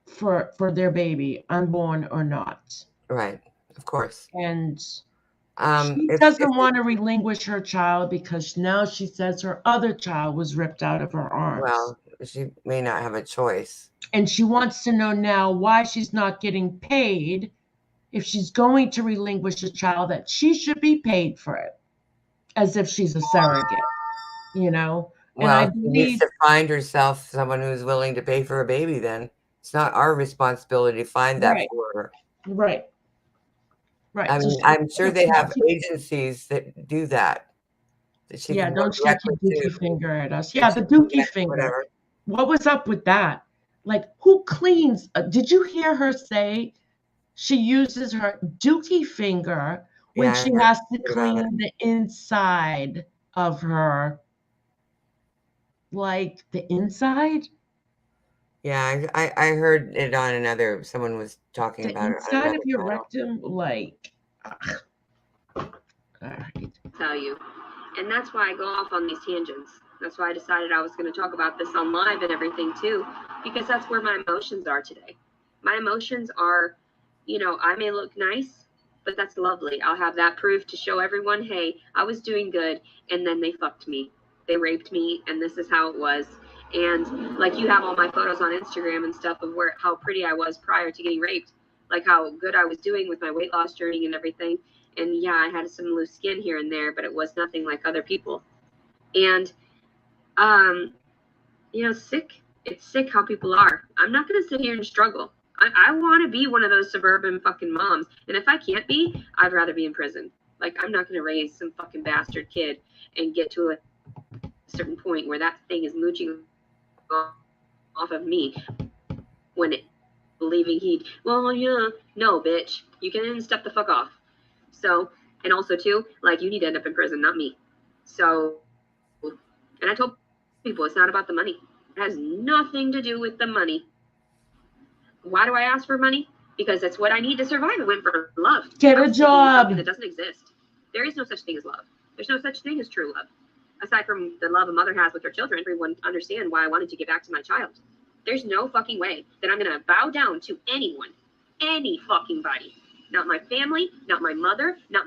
for their baby, unborn or not. Right, of course. And she doesn't want to relinquish her child because now she says her other child was ripped out of her arms. Well, she may not have a choice. And she wants to know now why she's not getting paid. If she's going to relinquish a child, that she should be paid for it, as if she's a surrogate, Well, and I she needs to find herself someone who's willing to pay for a baby. Then it's not our responsibility to find that for her. Right. I mean, I'm sure they have agencies that do that. She can don't shake your dookie finger at us. Yeah, the dookie finger. Whatever. What was up with that? Like, who cleans? Did you hear her say she uses her dookie finger when she has to clean the inside of her? Like the inside? Yeah, I heard it on another. Someone was talking about it. The inside of your rectum, like. All right. Tell you, and that's why I go off on these tangents. That's why I decided I was going to talk about this on live and everything too, because that's where my emotions are today. My emotions are, I may look nice, but that's lovely. I'll have that proof to show everyone, hey, I was doing good, and then they fucked me. They raped me, and this is how it was. And like, you have all my photos on Instagram and stuff of how pretty I was prior to getting raped, like how good I was doing with my weight loss journey and everything. And yeah, I had some loose skin here and there, but it was nothing like other people. And sick. It's sick how people are. I'm not going to sit here and struggle. I want to be one of those suburban fucking moms. And if I can't be, I'd rather be in prison. Like, I'm not going to raise some fucking bastard kid and get to a certain point where that thing is mooching off of me when it believing no, bitch, you can step the fuck off. So, and also too, like, you need to end up in prison, not me. So, and I told people it's not about the money. It has nothing to do with the money. Why do I ask for money? because that's what I need to survive. I went for love. Get I'm a seeking job. something that doesn't exist. There is no such thing as love. There's no such thing as true love. Aside from the love a mother has with her children, everyone understand why I wanted to get back to my child. There's no fucking way that I'm gonna bow down to anyone, any fucking body. Not my family, not my mother, not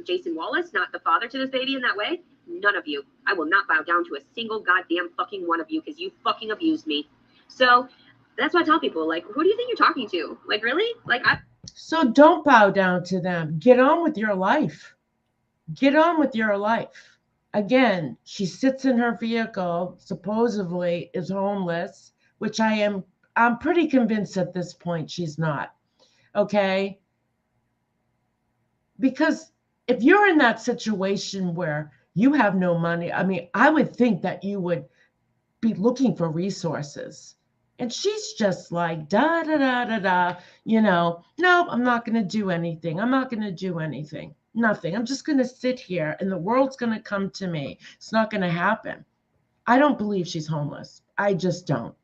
Jason Wallace, not the father to this baby in that way. None of you. I will not bow down to a single goddamn fucking one of you because you fucking abused me. So that's why I tell people, like, who do you think you're talking to? Like, really? So don't bow down to them. Get on with your life. Get on with your life. Again, she sits in her vehicle, supposedly is homeless, which I'm pretty convinced at this point she's not. Okay? Because if you're in that situation where you have no money, I mean, I would think that you would be looking for resources. And she's just like, da, da, da, da, da, no, I'm not going to do anything. I'm not going to do anything. Nothing. I'm just going to sit here and the world's going to come to me. It's not going to happen. I don't believe she's homeless. I just don't.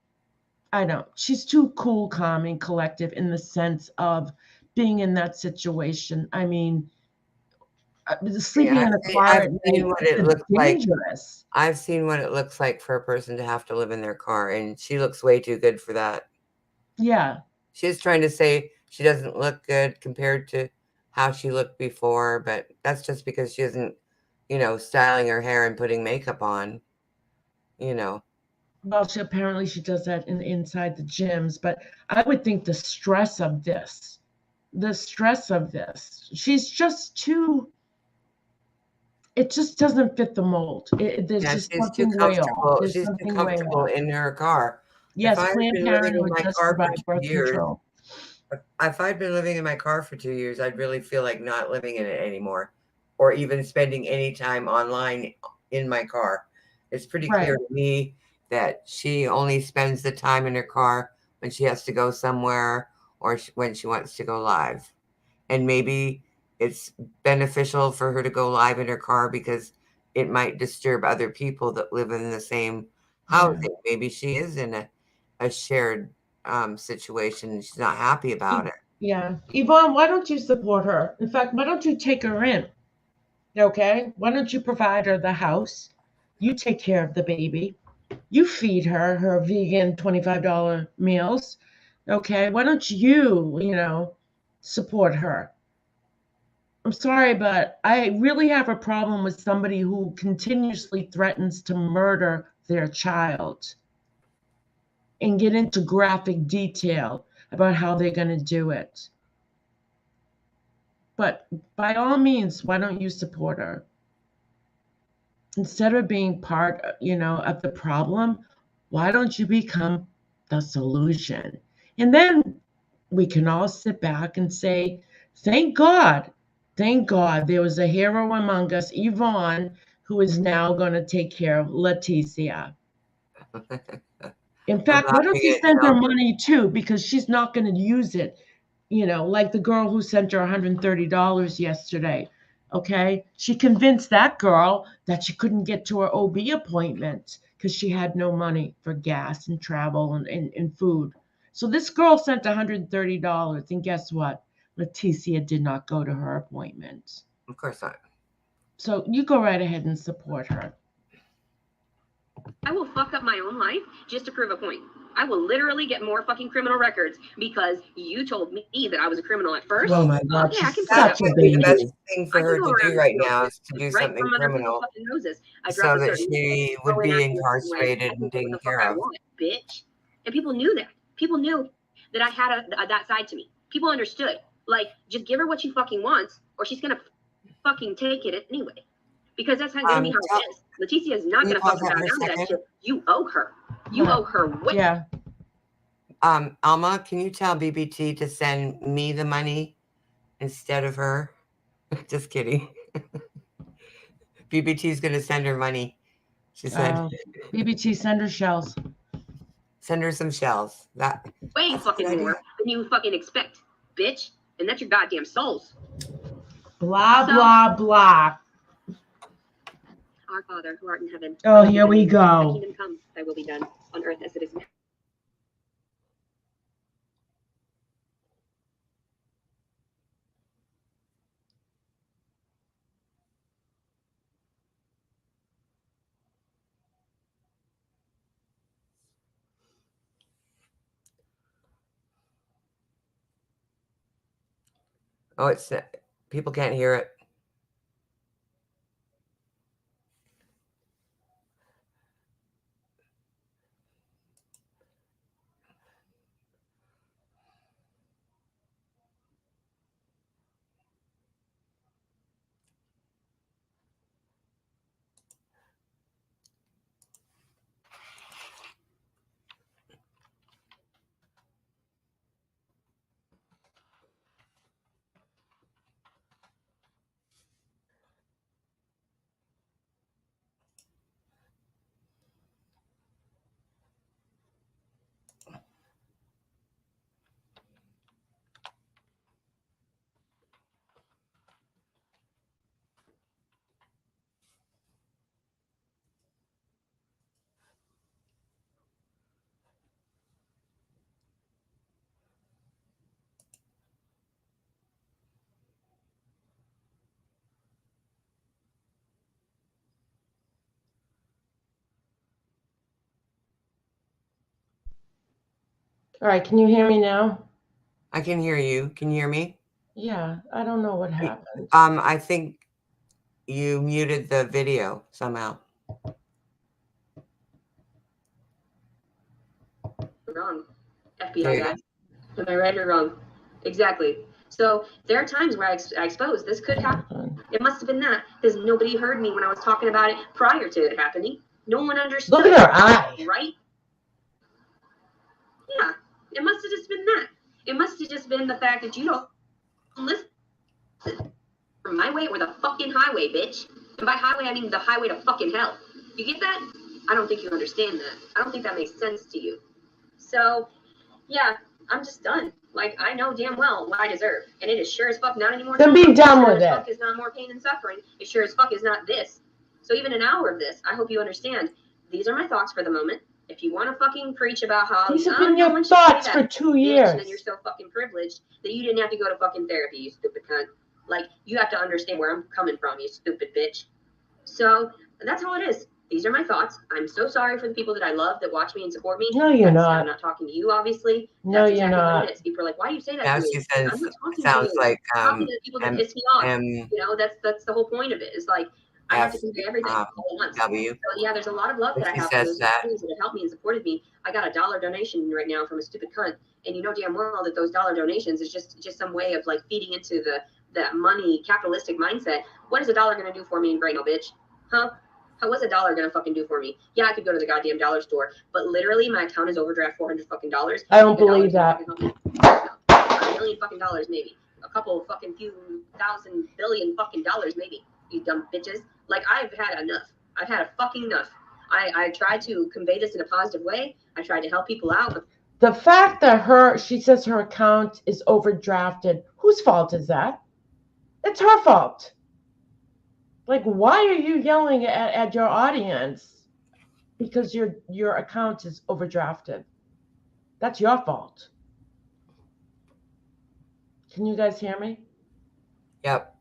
I don't. She's too cool, calm, and collective in the sense of being in that situation. I mean, sleeping in a car I've seen what it looks dangerous. like. I've seen what it looks like for a person to have to live in their car, and she looks way too good for that. Yeah. She's trying to say she doesn't look good compared to how she looked before, but that's just because she isn't, styling her hair and putting makeup on, Well, apparently she does that inside the gyms, but I would think the stress of this, she's just too, it just doesn't fit the mold. There's just she's too something way off. comfortable. There's She's too something way comfortable off. in her car. Yes, If I had Planned been living in Parenthood my does car provide for 2 birth years, control. if I'd been living in my car for 2 years, I'd really feel like not living in it anymore, or even spending any time online in my car. It's pretty clear to me that she only spends the time in her car when she has to go somewhere or when she wants to go live. And maybe it's beneficial for her to go live in her car because it might disturb other people that live in the same housing. Yeah. Maybe she is in a shared situation and she's not happy about it. Yeah. Yvonne, why don't you support her? In fact, why don't you take her in? Okay? Why don't you provide her the house? You take care of the baby. You feed her vegan $25 meals. Okay? Why don't you, support her? I'm sorry, but I really have a problem with somebody who continuously threatens to murder their child and get into graphic detail about how they're going to do it. But by all means, why don't you support her? Instead of being part, of the problem, why don't you become the solution? And then we can all sit back and say, thank God there was a hero among us, Yvonne, who is now going to take care of Leticia. In fact, why don't you send her money too? Because she's not going to use it, like the girl who sent her $130 yesterday. Okay. She convinced that girl that she couldn't get to her OB appointment because she had no money for gas and travel and food. So this girl sent $130. And guess what? Leticia did not go to her appointment. Of course not. So you go right ahead and support her. I will fuck up my own life just to prove a point. I will literally get more fucking criminal records because you told me that I was a criminal at first. Oh my God, yeah, I can such a baby. The best thing for her to do right now is to do something criminal so that she would be incarcerated and taken care of. Bitch. And people knew that. People knew that I had that side to me. People understood. Like, just give her what she fucking wants or she's going to fucking take it anyway. Because that's going to be how it is. Leticia is not going to fucking bow down to that shit. You owe her. You owe her what? Yeah. Alma, can you tell BBT to send me the money instead of her? Just kidding. BBT's going to send her money. She said. BBT, send her shells. Send her some shells. Way fucking more than you fucking expect, bitch. And that's your goddamn souls. Blah, blah, blah. Our Father, who art in heaven. Oh, here we go. Thy kingdom come, thy will be done on earth as it is in heaven. Oh, it's people can't hear it. All right, can you hear me now? I can hear you. Can you hear me? Yeah, I don't know what happened. I think you muted the video somehow. Wrong, There FBI you guy. Am I right or wrong? Exactly. So there are times where I expose this could happen. It must have been that because nobody heard me when I was talking about it prior to it happening. No one understood. Look at her eye. Right? Yeah. It must have just been that. It must have just been the fact that you don't listen from my way or the fucking highway, bitch. And by highway, I mean the highway to fucking hell. You get that? I don't think you understand that. I don't think that makes sense to you. So, yeah, I'm just done. Like, I know damn well what I deserve. And it is sure as fuck not anymore. Then be done with it. it. Fuck is not more pain and suffering. It sure as fuck is not this. So even an hour of this, I hope you understand. These are my thoughts for the moment. If you want to fucking preach about how These have been your thoughts for 2 years. Then you're so fucking privileged that you didn't have to go to fucking therapy, you stupid cunt. Like, you have to understand where I'm coming from, you stupid bitch. So that's how it is. These are my thoughts. I'm so sorry for the people that I love that watch me and support me. No, you're not. I'm not talking to you, obviously. No, That's you're exactly not. what it is. People are like, why do you say that Now to me? she says, I'm not talking sounds to you. like I'm talking to the people that piss me off. You know, that's the whole point of it. It's like, I have to convey everything all at once. W. So, yeah, there's a lot of love that I have for those people that have helped me and supported me. I got a $1 donation right now from a stupid cunt. And you know damn well that those $1 donations is just some way of like feeding into that money capitalistic mindset. What is $1 going to do for me in Braino, bitch? Huh? What's $1 gonna fucking do for me? Yeah, I could go to the goddamn dollar store, but literally my account is overdraft $400 fucking dollars. I don't believe that. No, $1 million fucking dollars maybe. A couple fucking few thousand billion fucking dollars maybe. You dumb bitches. Like, I've had enough. I've had a fucking enough. I tried to convey this in a positive way. I tried to help people out. But the fact that she says her account is overdrafted, whose fault is that? It's her fault. Like, why are you yelling at your audience because your account is overdrafted? That's your fault. Can you guys hear me? Yep.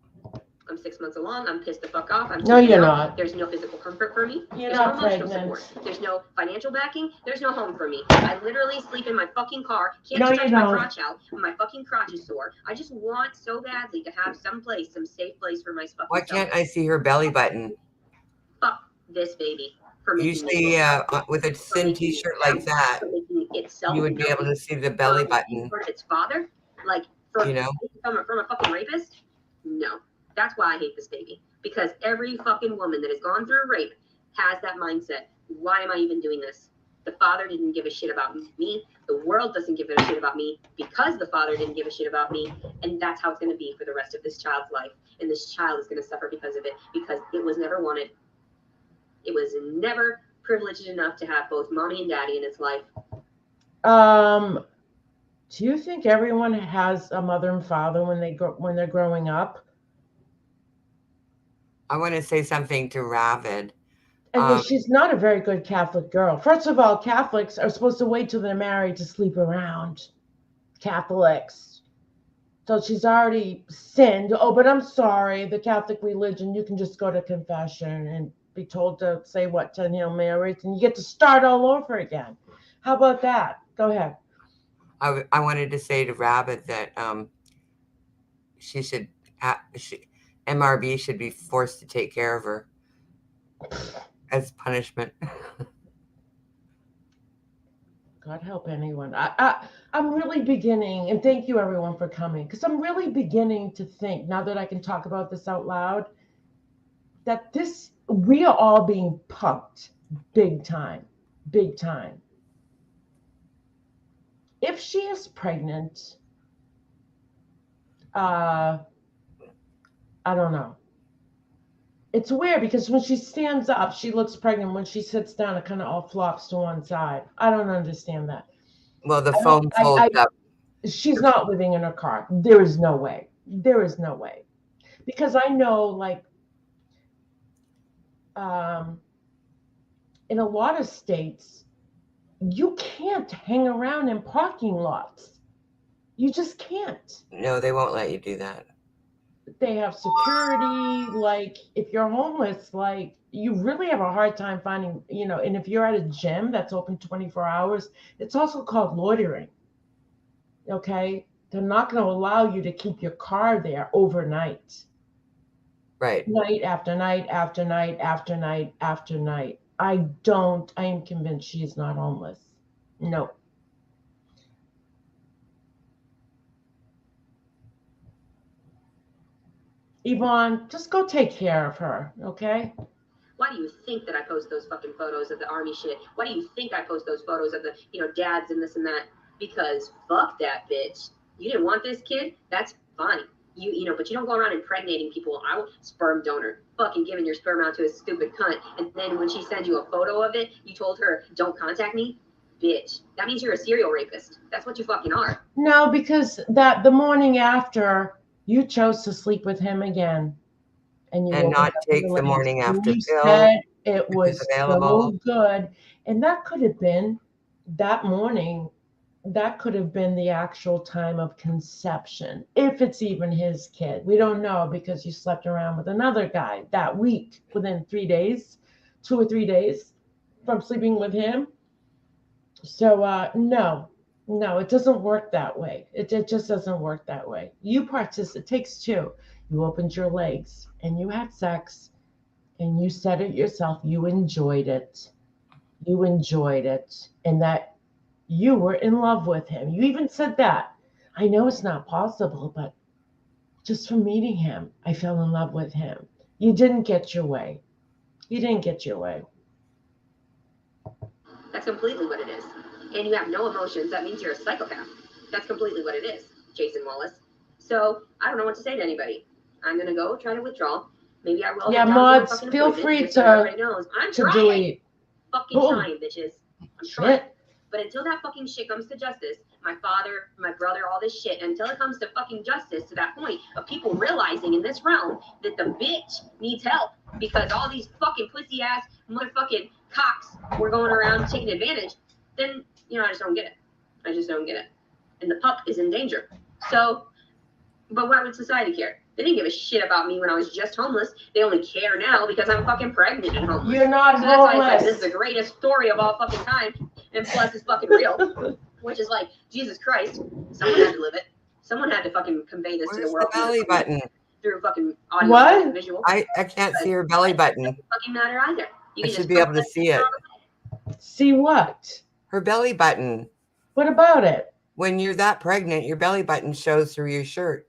I'm 6 months along. I'm pissed the fuck off. No, you're not. There's no physical comfort for me. You're There's not no emotional pregnant. support. There's no financial backing. There's no home for me. I literally sleep in my fucking car. Can't stretch my crotch out. My fucking crotch is sore. I just want so badly to have some safe place for my fucking Why can't I see her belly button? Fuck this baby. Usually, with a thin T-shirt like that, you would be able to see the belly button. For its father, like, from a fucking rapist. No. That's why I hate this baby. Because every fucking woman that has gone through rape has that mindset. Why am I even doing this? The father didn't give a shit about me. The world doesn't give a shit about me because the father didn't give a shit about me. And that's how it's going to be for the rest of this child's life. And this child is going to suffer because of it, because it was never wanted. It was never privileged enough to have both mommy and daddy in its life. Do you think everyone has a mother and father when they're growing up? I want to say something to Ravid. And she's not a very good Catholic girl. First of all, Catholics are supposed to wait till they're married to sleep around. Catholics. So she's already sinned. Oh, but I'm sorry, the Catholic religion, you can just go to confession and be told to say 10 Hail Marys, and you get to start all over again. How about that? Go ahead. I wanted to say to Rabbit that she should. MRB should be forced to take care of her as punishment. God help anyone. I'm really beginning, and thank you everyone for coming, because I'm really beginning to think, now that I can talk about this out loud, that we are all being punked big time, big time. If she is pregnant, I don't know. It's weird because when she stands up, she looks pregnant. When she sits down, it kind of all flops to one side. I don't understand that. Well, the foam folds up. She's not living in her car. There is no way. There is no way. Because I know, like, in a lot of states, you can't hang around in parking lots. You just can't. No, they won't let you do that. They have security. Like, if you're homeless, like, you really have a hard time finding, and if you're at a gym that's open 24 hours, it's also called loitering. Okay? They're not going to allow you to keep your car there overnight. Right. Night after night after night after night after night. I am convinced she is not homeless. No. Yvonne, just go take care of her, okay? Why do you think that I post those fucking photos of the army shit? Why do you think I post those photos of the, dads and this and that? Because fuck that bitch. You didn't want this kid? That's fine. But you don't go around impregnating people. Sperm donor, fucking giving your sperm out to a stupid cunt. And then when she sends you a photo of it, you told her, don't contact me? Bitch. That means you're a serial rapist. That's what you fucking are. No, because the morning after, you chose to sleep with him again. And not take the morning after you pill. Said it was so good. And that could have been that morning. That could have been the actual time of conception, if it's even his kid. We don't know, because you slept around with another guy that week within 3 days, 2 or 3 days from sleeping with him. So no, it doesn't work that way. It just doesn't work that way. You it takes two. You opened your legs and you had sex, and you said it yourself. You enjoyed it. You enjoyed it. And that you were in love with him. You even said that. I know it's not possible, but just from meeting him, I fell in love with him. You didn't get your way. You didn't get your way. That's completely what it is. And you have no emotions. That means you're a psychopath. That's completely what it is, Jason Wallace. So I don't know what to say to anybody. I'm going to go try to withdraw. Maybe I will. Yeah, mods, feel free to delete. Fucking trying, bitches. I'm trying. But until that fucking shit comes to justice, my father, my brother, all this shit, until it comes to fucking justice, to that point of people realizing in this realm that the bitch needs help because all these fucking pussy ass motherfucking cocks were going around taking advantage, then, I just don't get it. I just don't get it. And the pup is in danger. So, but why would society care? They didn't give a shit about me when I was just homeless. They only care now because I'm fucking pregnant and homeless. You're not homeless. That's why I said this is the greatest story of all fucking time. And plus it's fucking real. Which is like, Jesus Christ. Someone had to live it. Someone had to fucking convey this to the world. The belly button? Through fucking audio and visual. I can't see her belly button. It doesn't fucking matter either. I should be able to see it. See what? Her belly button. What about it? When you're that pregnant, your belly button shows through your shirt.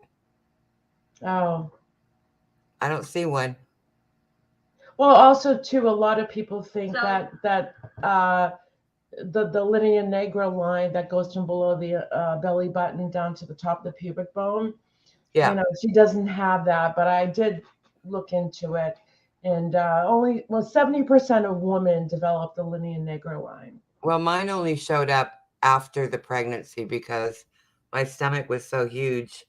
Oh. I don't see one. Well, also too, a lot of people think that the linea negra line that goes from below the belly button down to the top of the pubic bone. Yeah. She doesn't have that, but I did look into it, and 70% of women develop the linea negra line. Well, mine only showed up after the pregnancy because my stomach was so huge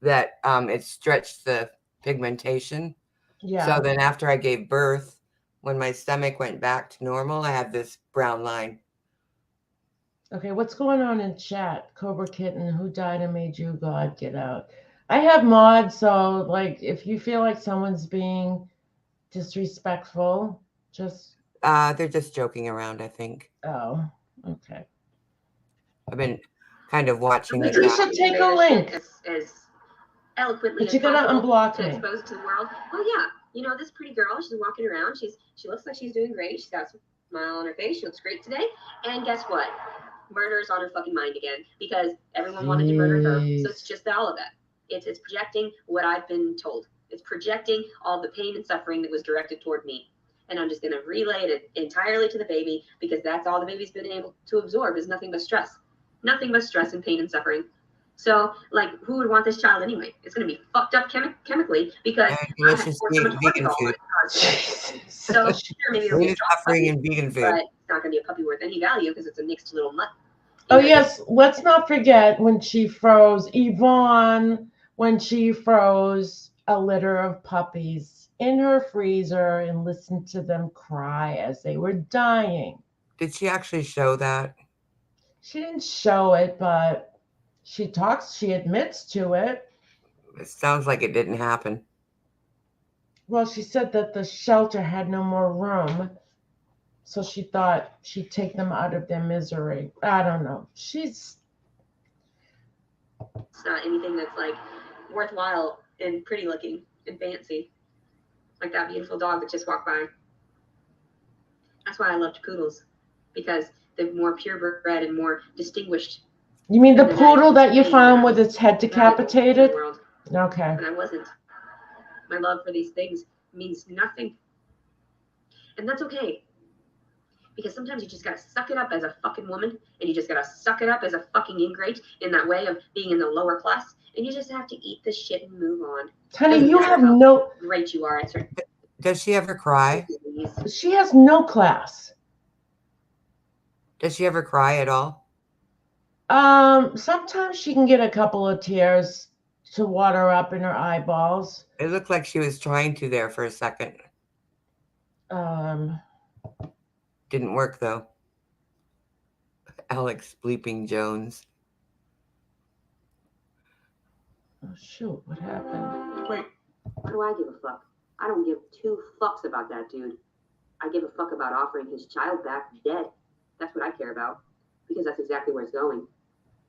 that it stretched the pigmentation. Yeah. So then after I gave birth, when my stomach went back to normal, I had this brown line. Okay, what's going on in chat? Cobra Kitten, who died and made you God? Get out. I have mods, so like if you feel like someone's being disrespectful, just they're just joking around, I think. Oh, okay. I've been kind of watching the You should take a link. eloquently But as you gotta possible unblock to me. expose to the world. Oh yeah, you know, this pretty girl, she's walking around, she looks like she's doing great, she's got a smile on her face, she looks great today, and guess what? Murder's on her fucking mind again because everyone wanted to murder her. So it's just all of that. It's projecting what I've been told. It's projecting all the pain and suffering that was directed toward me. And I'm just going to relay it entirely to the baby because that's all the baby's been able to absorb is nothing but stress. Nothing but stress and pain and suffering. So, like, who would want this child anyway? It's going to be fucked up chemically because I have delicious poured so much vegan cortisol on food. it. So, sure, maybe it'll be a Food, drop suffering, puppy, and vegan food. but it's not going to be a puppy worth any value because it's a mixed little mutt. Oh, yes. Let's not forget when she froze Yvonne, when she froze a litter of puppies in her freezer and listened to them cry as they were dying. Did she actually show that? She didn't show it, but she admits to it. It sounds like it didn't happen. Well, she said that the shelter had no more room. So she thought she'd take them out of their misery. I don't know. It's not anything that's like worthwhile and pretty looking and fancy. Like that beautiful dog that just walked by. That's why I loved poodles. Because they're more purebred and more distinguished. You mean the poodle that you found with its head decapitated? Okay. But I wasn't. My love for these things means nothing. And that's okay. Because sometimes you just gotta suck it up as a fucking woman, and you just gotta suck it up as a fucking ingrate in that way of being in the lower class, and you just have to eat this shit and move on. Honey, you have no. Great you are at certain. Does she ever cry? She has no class. Does she ever cry at all? Sometimes she can get a couple of tears to water up in her eyeballs. It looked like she was trying to there for a second. Didn't work though. Alex bleeping Jones. Oh shoot, what happened? Wait, what do I give a fuck? I don't give two fucks about that dude. I give a fuck about offering his child back dead. That's what I care about. Because that's exactly where it's going.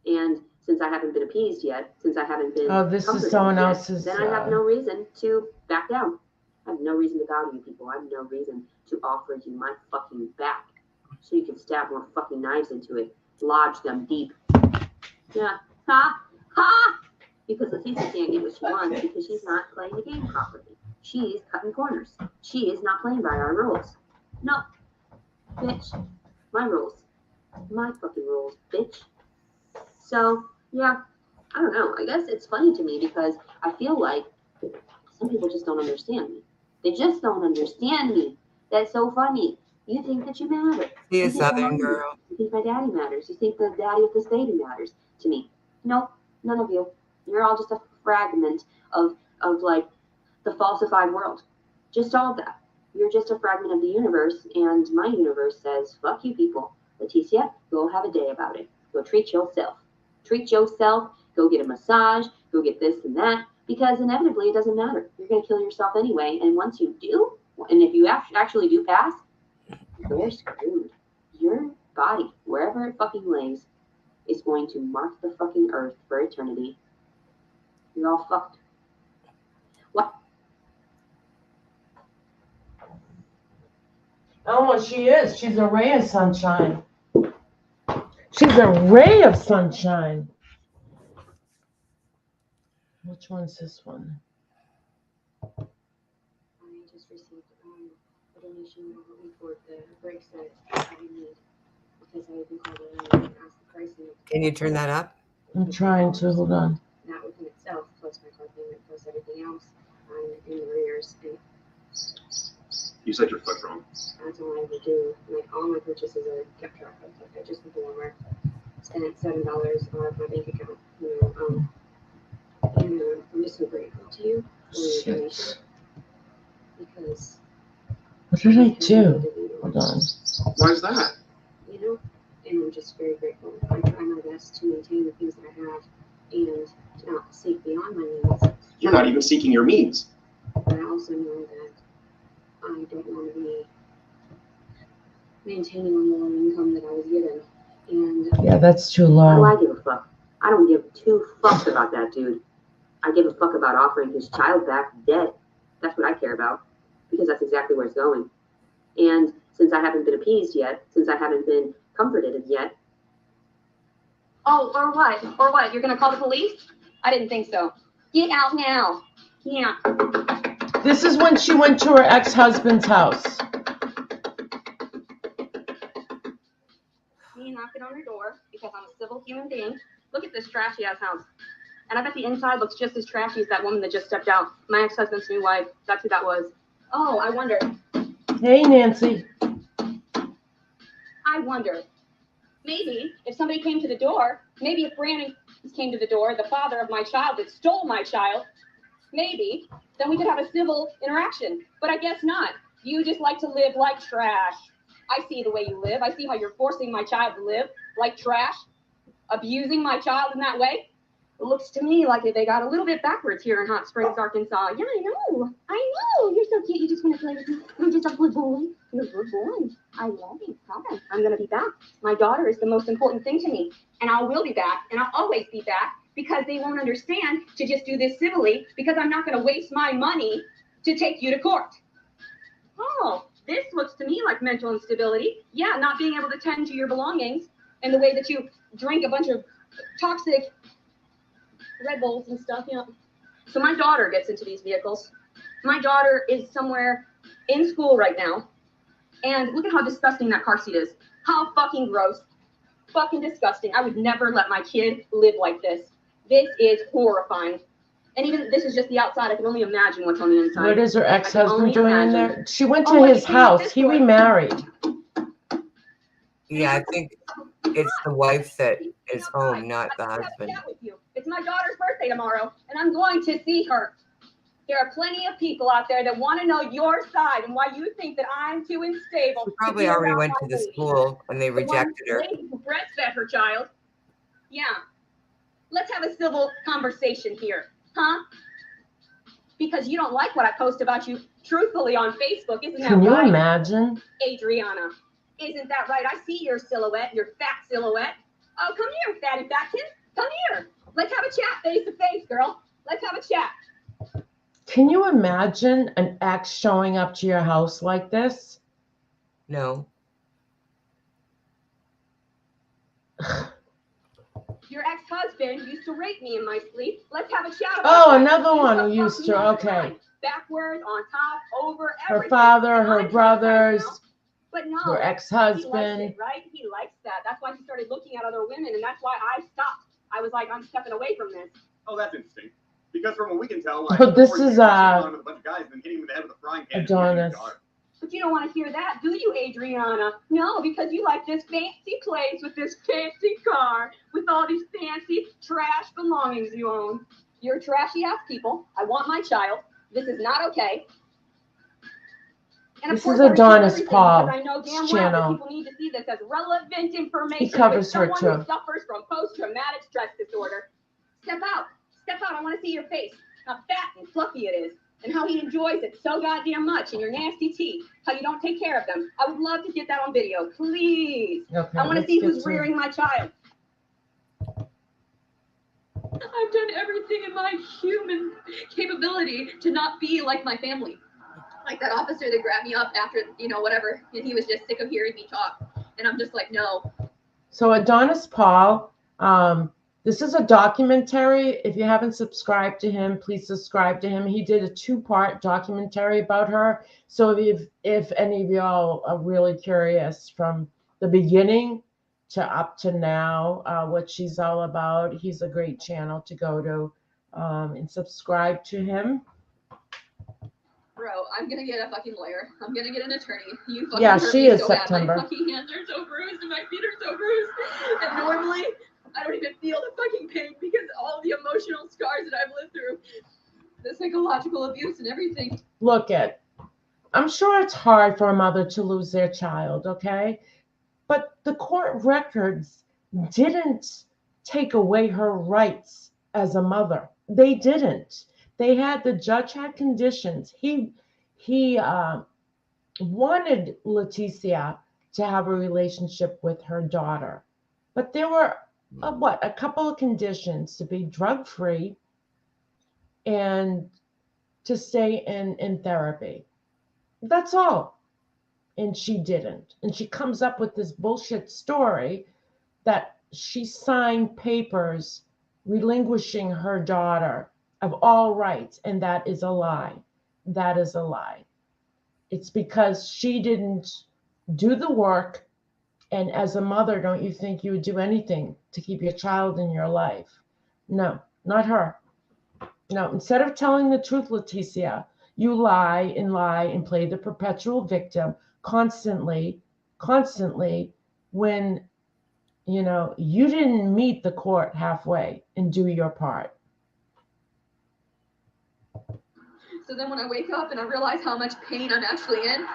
And since I haven't been appeased yet, since I haven't been this is someone else's. Then I have no reason to back down. I have no reason to bow to you people. I have no reason to offer you my fucking back. So you can stab more fucking knives into it. Lodge them deep. Yeah. Ha! Ha! Because Leticia can't get what she wants because she's not playing the game properly. She's cutting corners. She is not playing by our rules. No. Bitch. My rules. My fucking rules, bitch. So, yeah. I don't know. I guess it's funny to me because I feel like some people just don't understand me. They just don't understand me. That's so funny. You think that you matter. She a Southern girl. You think my daddy matters. You think the daddy of this baby matters to me. Nope, none of you. You're all just a fragment of like the falsified world. Just all of that. You're just a fragment of the universe, and my universe says, fuck you people. Leticia, go have a day about it. Go treat yourself. Treat yourself. Go get a massage. Go get this and that. Because inevitably, it doesn't matter. You're going to kill yourself anyway. And once you do, and if you actually do pass, you're screwed. Your body, wherever it fucking lays, is going to mark the fucking earth for eternity. You're all fucked. What? Oh, well, she is. She's a ray of sunshine. She's a ray of sunshine. Which one's this one? I just received a donation for the brakes that I need because I even called it and asked the price. Can you turn that up? I'm trying to. Hold on. That within itself, plus my car payment, plus everything else, I'm in arrears. And you said you're fucked wrong. that's all I ever do. Like all my purchases are kept track of. Like I just went to Walmart, spent $7 out of my bank account. And I'm just so grateful to you for your donation because. What did I do? Hold on. Why is that? And I'm just very grateful. I try my best to maintain the things that I have and to not seek beyond my means. You're not even seeking your means. But I also know that I don't want to be maintaining on the low income that I was given. And yeah, that's too how do low. I give a fuck? I don't give two fucks about that dude. I give a fuck about offering his child back dead. That's what I care about, because that's exactly where it's going. And since I haven't been appeased yet, since I haven't been comforted yet. Oh, or what? Or what? You're gonna call the police? I didn't think so. Get out now. Yeah. This is when she went to her ex-husband's house. Me knocking on her door because I'm a civil human being. Look at this trashy ass house. And I bet the inside looks just as trashy as that woman that just stepped out. My ex-husband's new wife. That's who that was. Oh, I wonder. Hey, Nancy. I wonder. Maybe if somebody came to the door, maybe if Brandon came to the door, the father of my child that stole my child, maybe, then we could have a civil interaction. But I guess not. You just like to live like trash. I see the way you live. I see how you're forcing my child to live like trash, abusing my child in that way. It looks to me like they got a little bit backwards here in Hot Springs, Arkansas. Yeah, I know. You're so cute. You just want to play with me. You're just a good boy. You're a good boy. I love you. Okay. I'm going to be back. My daughter is the most important thing to me. And I will be back. And I'll always be back, because they won't understand to just do this civilly, because I'm not going to waste my money to take you to court. Oh, this looks to me like mental instability. Yeah, not being able to tend to your belongings and the way that you drink a bunch of toxic Red Bulls and stuff, you know. So my daughter gets into these vehicles. My daughter is somewhere in school right now. And look at how disgusting that car seat is. How fucking gross. Fucking disgusting. I would never let my kid live like this. This is horrifying. And even this is just the outside. I can only imagine what's on the inside. What is her ex-husband doing in there? She went to Oh, his house. He remarried. Yeah, I think it's the wife that is home, not the husband. It's my daughter's birthday tomorrow, and I'm going to see her. There are plenty of people out there that want to know your side and why you think that I'm too unstable. She probably already went to the school and they rejected her. Who breastfed her child. Yeah. Let's have a civil conversation here, huh? Because you don't like what I post about you truthfully on Facebook, isn't that right? Can you imagine? Adriana, isn't that right? I see your silhouette, your fat silhouette. Oh, come here, fatty fatkin. Come here. Let's have a chat face to face, girl. Let's have a chat. Can you imagine an ex showing up to your house like this? No. Your ex-husband used to rape me in my sleep. Let's have a chat about Oh, that. another one So who fuck used me to, all the okay. time. Backwards, on top, over, Her everything. father, And her I'm brothers, now. But no, her he likes ex-husband. it, right? He likes that. That's why he started looking at other women, and that's why I stopped. I was like, I'm stepping away from this. Oh, that's interesting. Because from what we can tell, Oh, this is, with a bunch of guys and then hitting him in the head with a frying pan. Adonis. But you don't want to hear that, do you, Adriana? No, because you like this fancy place with this fancy car, with all these fancy trash belongings you own. You're trashy ass people. I want my child. This is not okay. And This is Adonis Paul I know damn well channel. that people need to see this as relevant information. He covers her someone too. who suffers from post-traumatic stress disorder. Step out. Step out. I want to see your face. How fat and fluffy it is. And how he enjoys it so goddamn much. And your nasty teeth. How you don't take care of them. I would love to get that on video. Please. Okay, I want to let's see get who's to- rearing my child. I've done everything in my human capability to not be like my family. Like that officer that grabbed me up after, whatever, and he was just sick of hearing me talk. And I'm just like, no. So Adonis Paul, this is a documentary. If you haven't subscribed to him, please subscribe to him. He did a 2-part documentary about her. So if any of y'all are really curious from the beginning to up to now, what she's all about, he's a great channel to go to and subscribe to him. Bro, I'm gonna get a fucking lawyer. I'm gonna get an attorney. You fucking Yeah, hurt she me is so September. bad. My fucking hands are so bruised and my feet are so bruised. And normally, I don't even feel the fucking pain because all the emotional scars that I've lived through, the psychological abuse and everything. Look at, I'm sure it's hard for a mother to lose their child, okay? But the court records didn't take away her rights as a mother. They didn't. The judge had conditions. He wanted Leticia to have a relationship with her daughter. But there were, a couple of conditions: to be drug-free, and to stay in therapy. That's all. And she didn't. And she comes up with this bullshit story that she signed papers relinquishing her daughter of all rights. And that is a lie. That is a lie. It's because she didn't do the work. And as a mother, don't you think you would do anything to keep your child in your life? No, not her. No, instead of telling the truth, Leticia, you lie and play the perpetual victim constantly, when, you didn't meet the court halfway and do your part. So then when I wake up and I realize how much pain I'm actually in,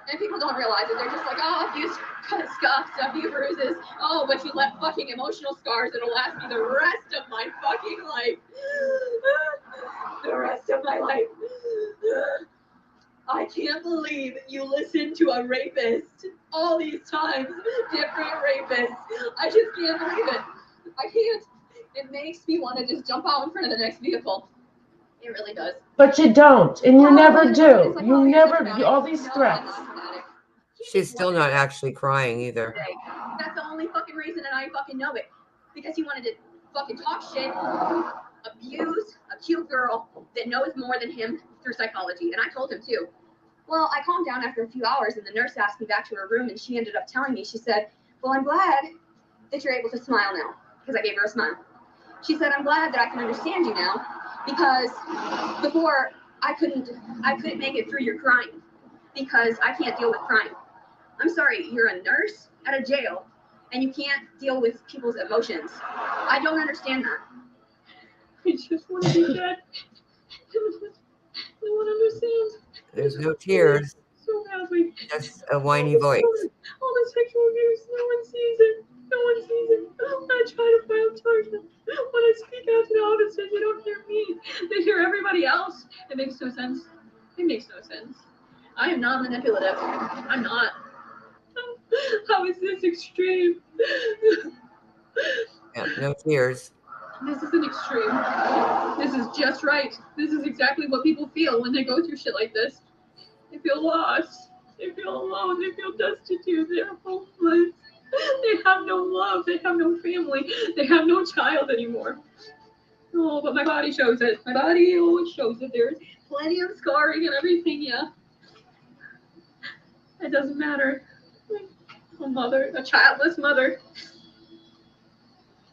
and people don't realize it, they're just like, oh, a few scuffs, a few bruises. Oh, but you left fucking emotional scars that'll last me the rest of my fucking life. The rest of my life. I can't believe you listened to a rapist all these times, different rapists. I just can't believe it. I can't. It makes me want to just jump out in front of the next vehicle. It really does. But you don't, and you never do. Like, You oh, never, you're all these no, threats. I'm not dramatic. She's still not actually crying either. That's the only fucking reason, and I fucking know it. Because he wanted to fucking talk shit, abuse a cute girl that knows more than him through psychology. And I told him too. Well, I calmed down after a few hours, and the nurse asked me back to her room, and she ended up telling me, she said, well, I'm glad that you're able to smile now, because I gave her a smile. She said, I'm glad that I can understand you now, because before I couldn't make it through your crying, because I can't deal with crying. I'm sorry, you're a nurse at a jail, and you can't deal with people's emotions. I don't understand that. I just want to be dead. No one understands. There's no tears, So badly. just a whiny voice. All the sexual abuse, no one sees it. No one sees it. I try to file charges. When I speak out to the officers, they don't hear me. They hear everybody else. It makes no sense. It makes no sense. I am not manipulative. I'm not. How is this extreme? Yeah, no tears. This is an extreme. This is just right. This is exactly what people feel when they go through shit like this. They feel lost. They feel alone. They feel destitute. They're homeless. They have no love. They have no family. They have no child anymore. Oh, but my body shows it. My body, it shows it. There's plenty of scarring and everything, yeah. It doesn't matter. A mother, a childless mother.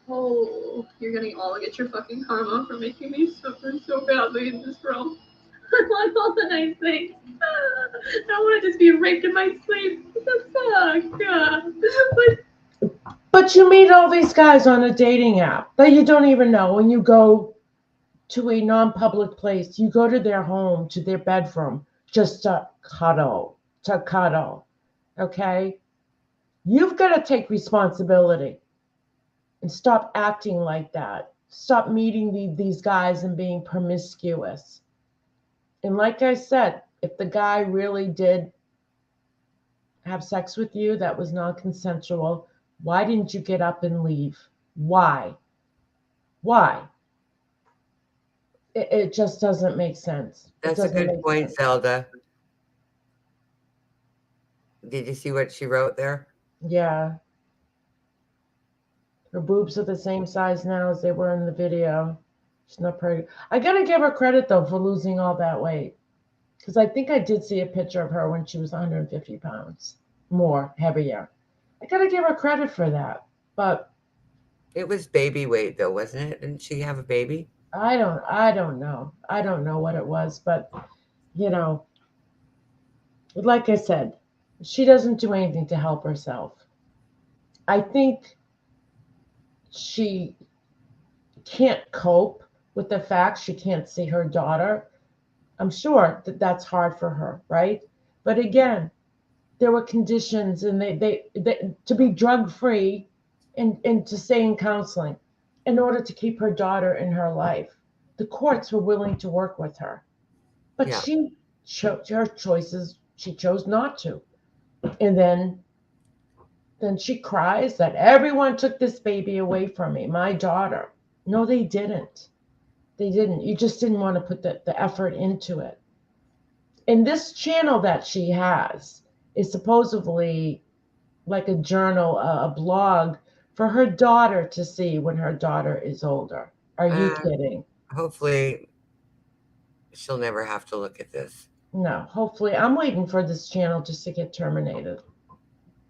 Oh, you're gonna all get your fucking karma for making me suffer so badly in this realm. I want all the nice things. I want to just be raped in my sleep. But you meet all these guys on a dating app that you don't even know. When you go to a non-public place, you go to their home, to their bedroom, just to cuddle. Okay? You've got to take responsibility and stop acting like that. Stop meeting these guys and being promiscuous. And like I said, if the guy really did have sex with you that was non-consensual, why didn't you get up and leave? Why? It just doesn't make sense. That's a good point, Zelda. Did you see what she wrote there? Yeah. Her boobs are the same size now as they were in the video. She's not pregnant. I gotta give her credit though for losing all that weight, because I think I did see a picture of her when she was 150 pounds more heavier. I gotta give her credit for that. But it was baby weight though, wasn't it? Didn't she have a baby? I don't know. I don't know what it was, but like I said, she doesn't do anything to help herself. I think she can't cope with the fact she can't see her daughter. I'm sure that's hard for her, right? But again, there were conditions, and they to be drug free and to stay in counseling in order to keep her daughter in her life. The courts were willing to work with her, but Yeah. she chose her choices. She chose not to, and then she cries that everyone took this baby away from me, my daughter. No, they didn't. They didn't. You just didn't want to put the effort into it. And this channel that she has is supposedly like a journal, a blog for her daughter to see when her daughter is older. Are you kidding? Hopefully she'll never have to look at this. No, hopefully. I'm waiting for this channel just to get terminated.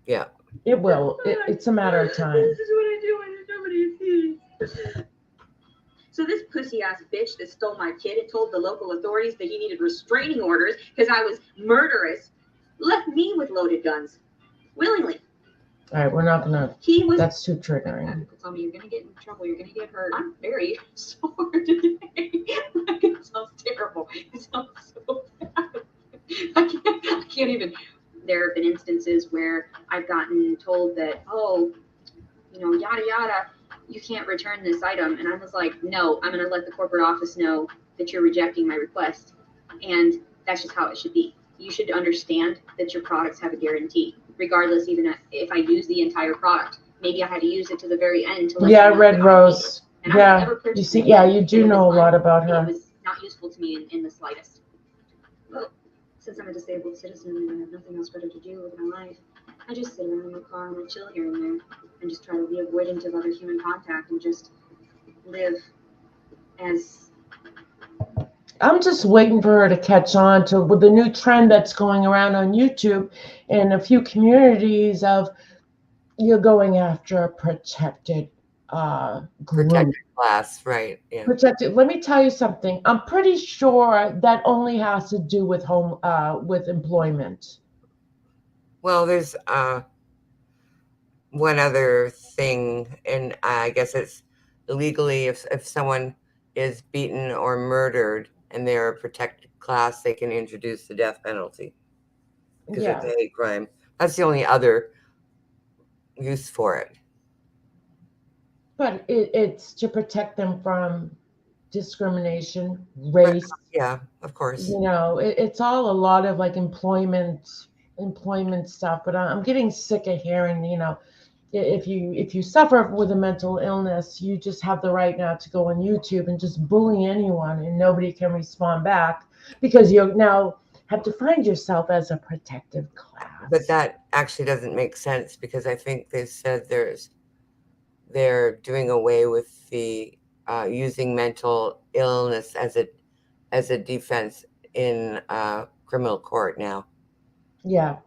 Yeah. It will. It's a matter of time. This is what I do when nobody sees. So this pussy ass bitch that stole my kid and told the local authorities that he needed restraining orders because I was murderous left me with loaded guns willingly. All right, we're not gonna. He was. That's too triggering. Tell me you're gonna get in trouble. You're gonna get hurt. I'm very sore today. Like, it sounds terrible. It sounds so bad. I can't even. There have been instances where I've gotten told that, oh, you know, yada yada, you can't return this item, and I was like, no, I'm gonna let the corporate office know that you're rejecting my request, and that's just how it should be. You should understand that your products have a guarantee, regardless, even if I use the entire product. Maybe I had to use it to the very end. To Yeah, Red Rose. Yeah, you see, yeah, you do know a lot about her. It was not useful to me in the slightest. Well, since I'm a disabled citizen and I have nothing else better to do with my life, I just sit around in my car and I chill here and there and just try to be avoidant of other human contact and just live as... I'm just waiting for her to catch on to with the new trend that's going around on YouTube in a few communities of you're going after a protected group. Protected class, right? Yeah. Protected. Let me tell you something. I'm pretty sure that only has to do with with employment. Well, there's one other thing, and I guess it's illegally if someone is beaten or murdered and they're a protected class, they can introduce the death penalty because it's a hate crime. That's the only other use for it. But it's to protect them from discrimination, race. Yeah, of course. You know, it's all a lot of like employment stuff. But I'm getting sick of hearing, you know, if you suffer with a mental illness, you just have the right now to go on YouTube and just bully anyone and nobody can respond back because you now have to find yourself as a protected class. But that actually doesn't make sense because I think they said they're doing away with the using mental illness as a defense in criminal court now. Yeah.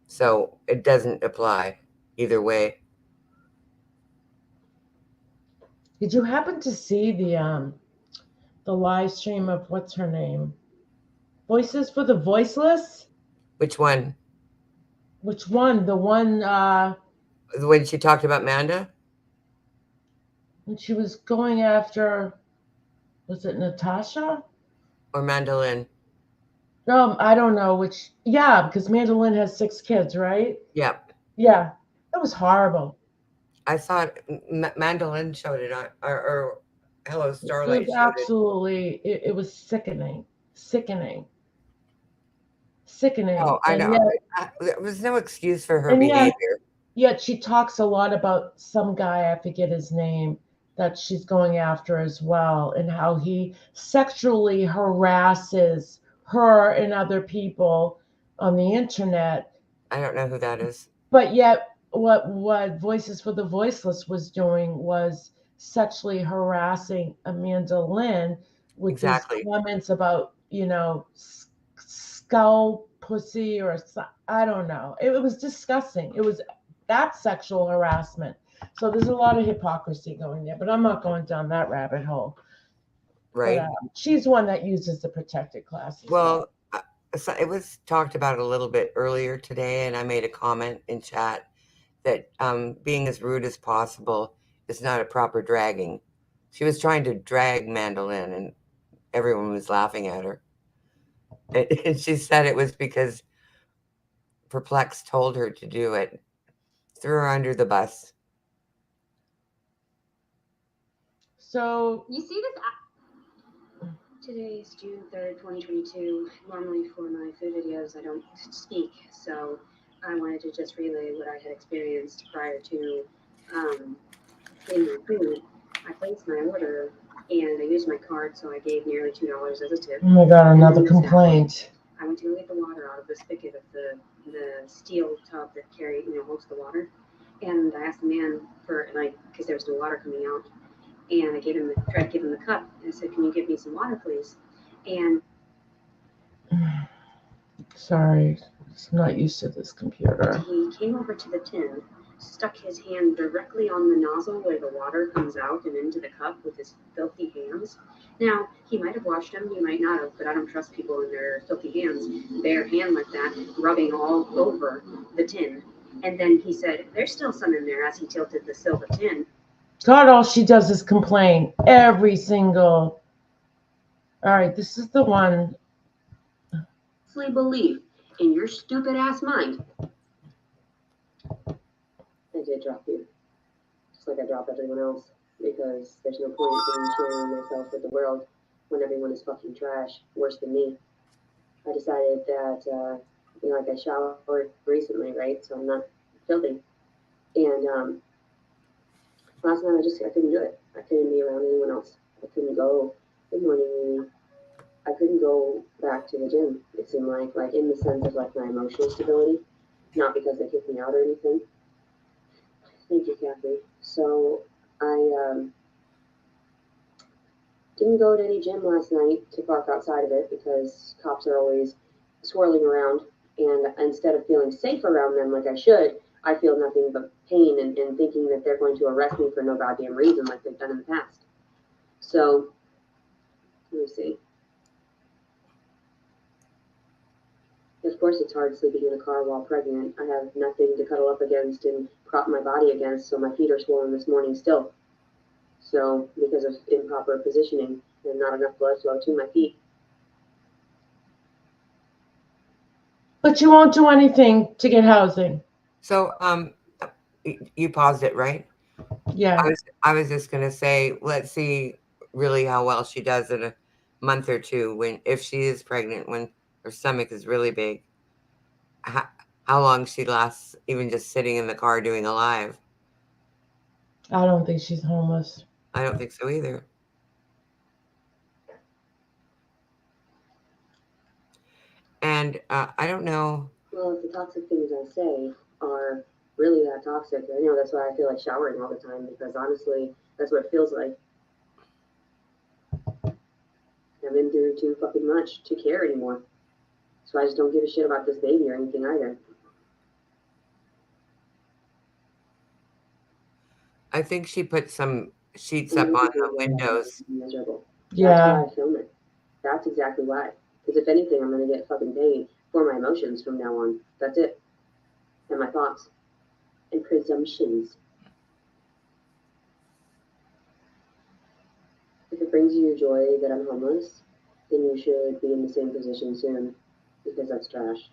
So it doesn't apply either way. Did you happen to see the live stream of what's her name? Voices for the Voiceless? Which one? Which one? The one when she talked about Manda? When she was going after, was it Natasha? Or Mandolin? No, I don't know which. Yeah, because Mandolin has 6 kids, right? Yep. Yeah, that was horrible. I thought Mandolin showed it on, or Hello Starlight. It was absolutely, it was sickening. Oh, I know. There was no excuse for her behavior. Yet she talks a lot about some guy, I forget his name, that she's going after as well, and how he sexually harasses her and other people on the internet. I don't know who that is. But yet what Voices for the Voiceless was doing was sexually harassing Amanda Lynn with these comments about, you know, skull pussy or I don't know. It was disgusting. That's sexual harassment. So there's a lot of hypocrisy going there, but I'm not going down that rabbit hole. Right. But, she's one that uses the protected class. Well, so it was talked about a little bit earlier today, and I made a comment in chat that being as rude as possible is not a proper dragging. She was trying to drag Mandolin, and everyone was laughing at her. And she said it was because Perplex told her to do it. Threw her under the bus. So you see this? Today is June 3rd, 2022. Normally for my food videos, I don't speak, so I wanted to just relay what I had experienced prior to getting my food. I placed my order and I used my card, so I gave nearly $2 as a tip. Oh my God, another And then complaint. I went to go get the water out of the spigot of the steel tub that holds the water. And I asked the man because there was no water coming out. And I tried to give him the cup. And I said, "Can you give me some water, please?" And Sorry, I'm not used to this computer. he came over to the tin, stuck his hand directly on the nozzle where the water comes out and into the cup with his filthy hands. Now, he might have washed them, he might not have, but I don't trust people in their filthy hands, bare hand like that, rubbing all over the tin. And then he said, "There's still some in there," as he tilted the silver tin. God, all she does is complain. Every single. All right, this is the one. Believe in your stupid ass mind. I did drop you, just like I drop everyone else, because there's no point in sharing myself with the world when everyone is fucking trash, worse than me. I decided that, I showered recently, right? So I'm not filthy. And last night I couldn't do it. I couldn't be around anyone else. I couldn't go. Good morning, Amy. I couldn't go back to the gym. It seemed like in the sense of my emotional stability, not because they kicked me out or anything. Thank you, Kathy. So I didn't go to any gym last night to park outside of it because cops are always swirling around, and instead of feeling safe around them like I should, I feel nothing but pain and thinking that they're going to arrest me for no goddamn reason like they've done in the past. So, let me see. Of course, it's hard sleeping in a car while pregnant. I have nothing to cuddle up against and prop my body against, so my feet are swollen this morning still. So, because of improper positioning and not enough blood flow to my feet. But you won't do anything to get housing. So, you paused it, right? Yeah. I was just gonna say, let's see really how well she does in a month or two if she is pregnant, when her stomach is really big. How long she lasts, even just sitting in the car doing a live. I don't think she's homeless. I don't think so either. And I don't know. Well, if the toxic things I say are really that toxic, that's why I feel like showering all the time, because honestly, that's what it feels like. I've been through too fucking much to care anymore. So I just don't give a shit about this baby or anything either. I think she put some sheets up on the windows. Miserable. Yeah. That's why I film it. That's exactly why. Because if anything, I'm going to get fucking paid for my emotions from now on. That's it. And my thoughts. And presumptions. If it brings you joy that I'm homeless, then you should be in the same position soon. Because that's trash.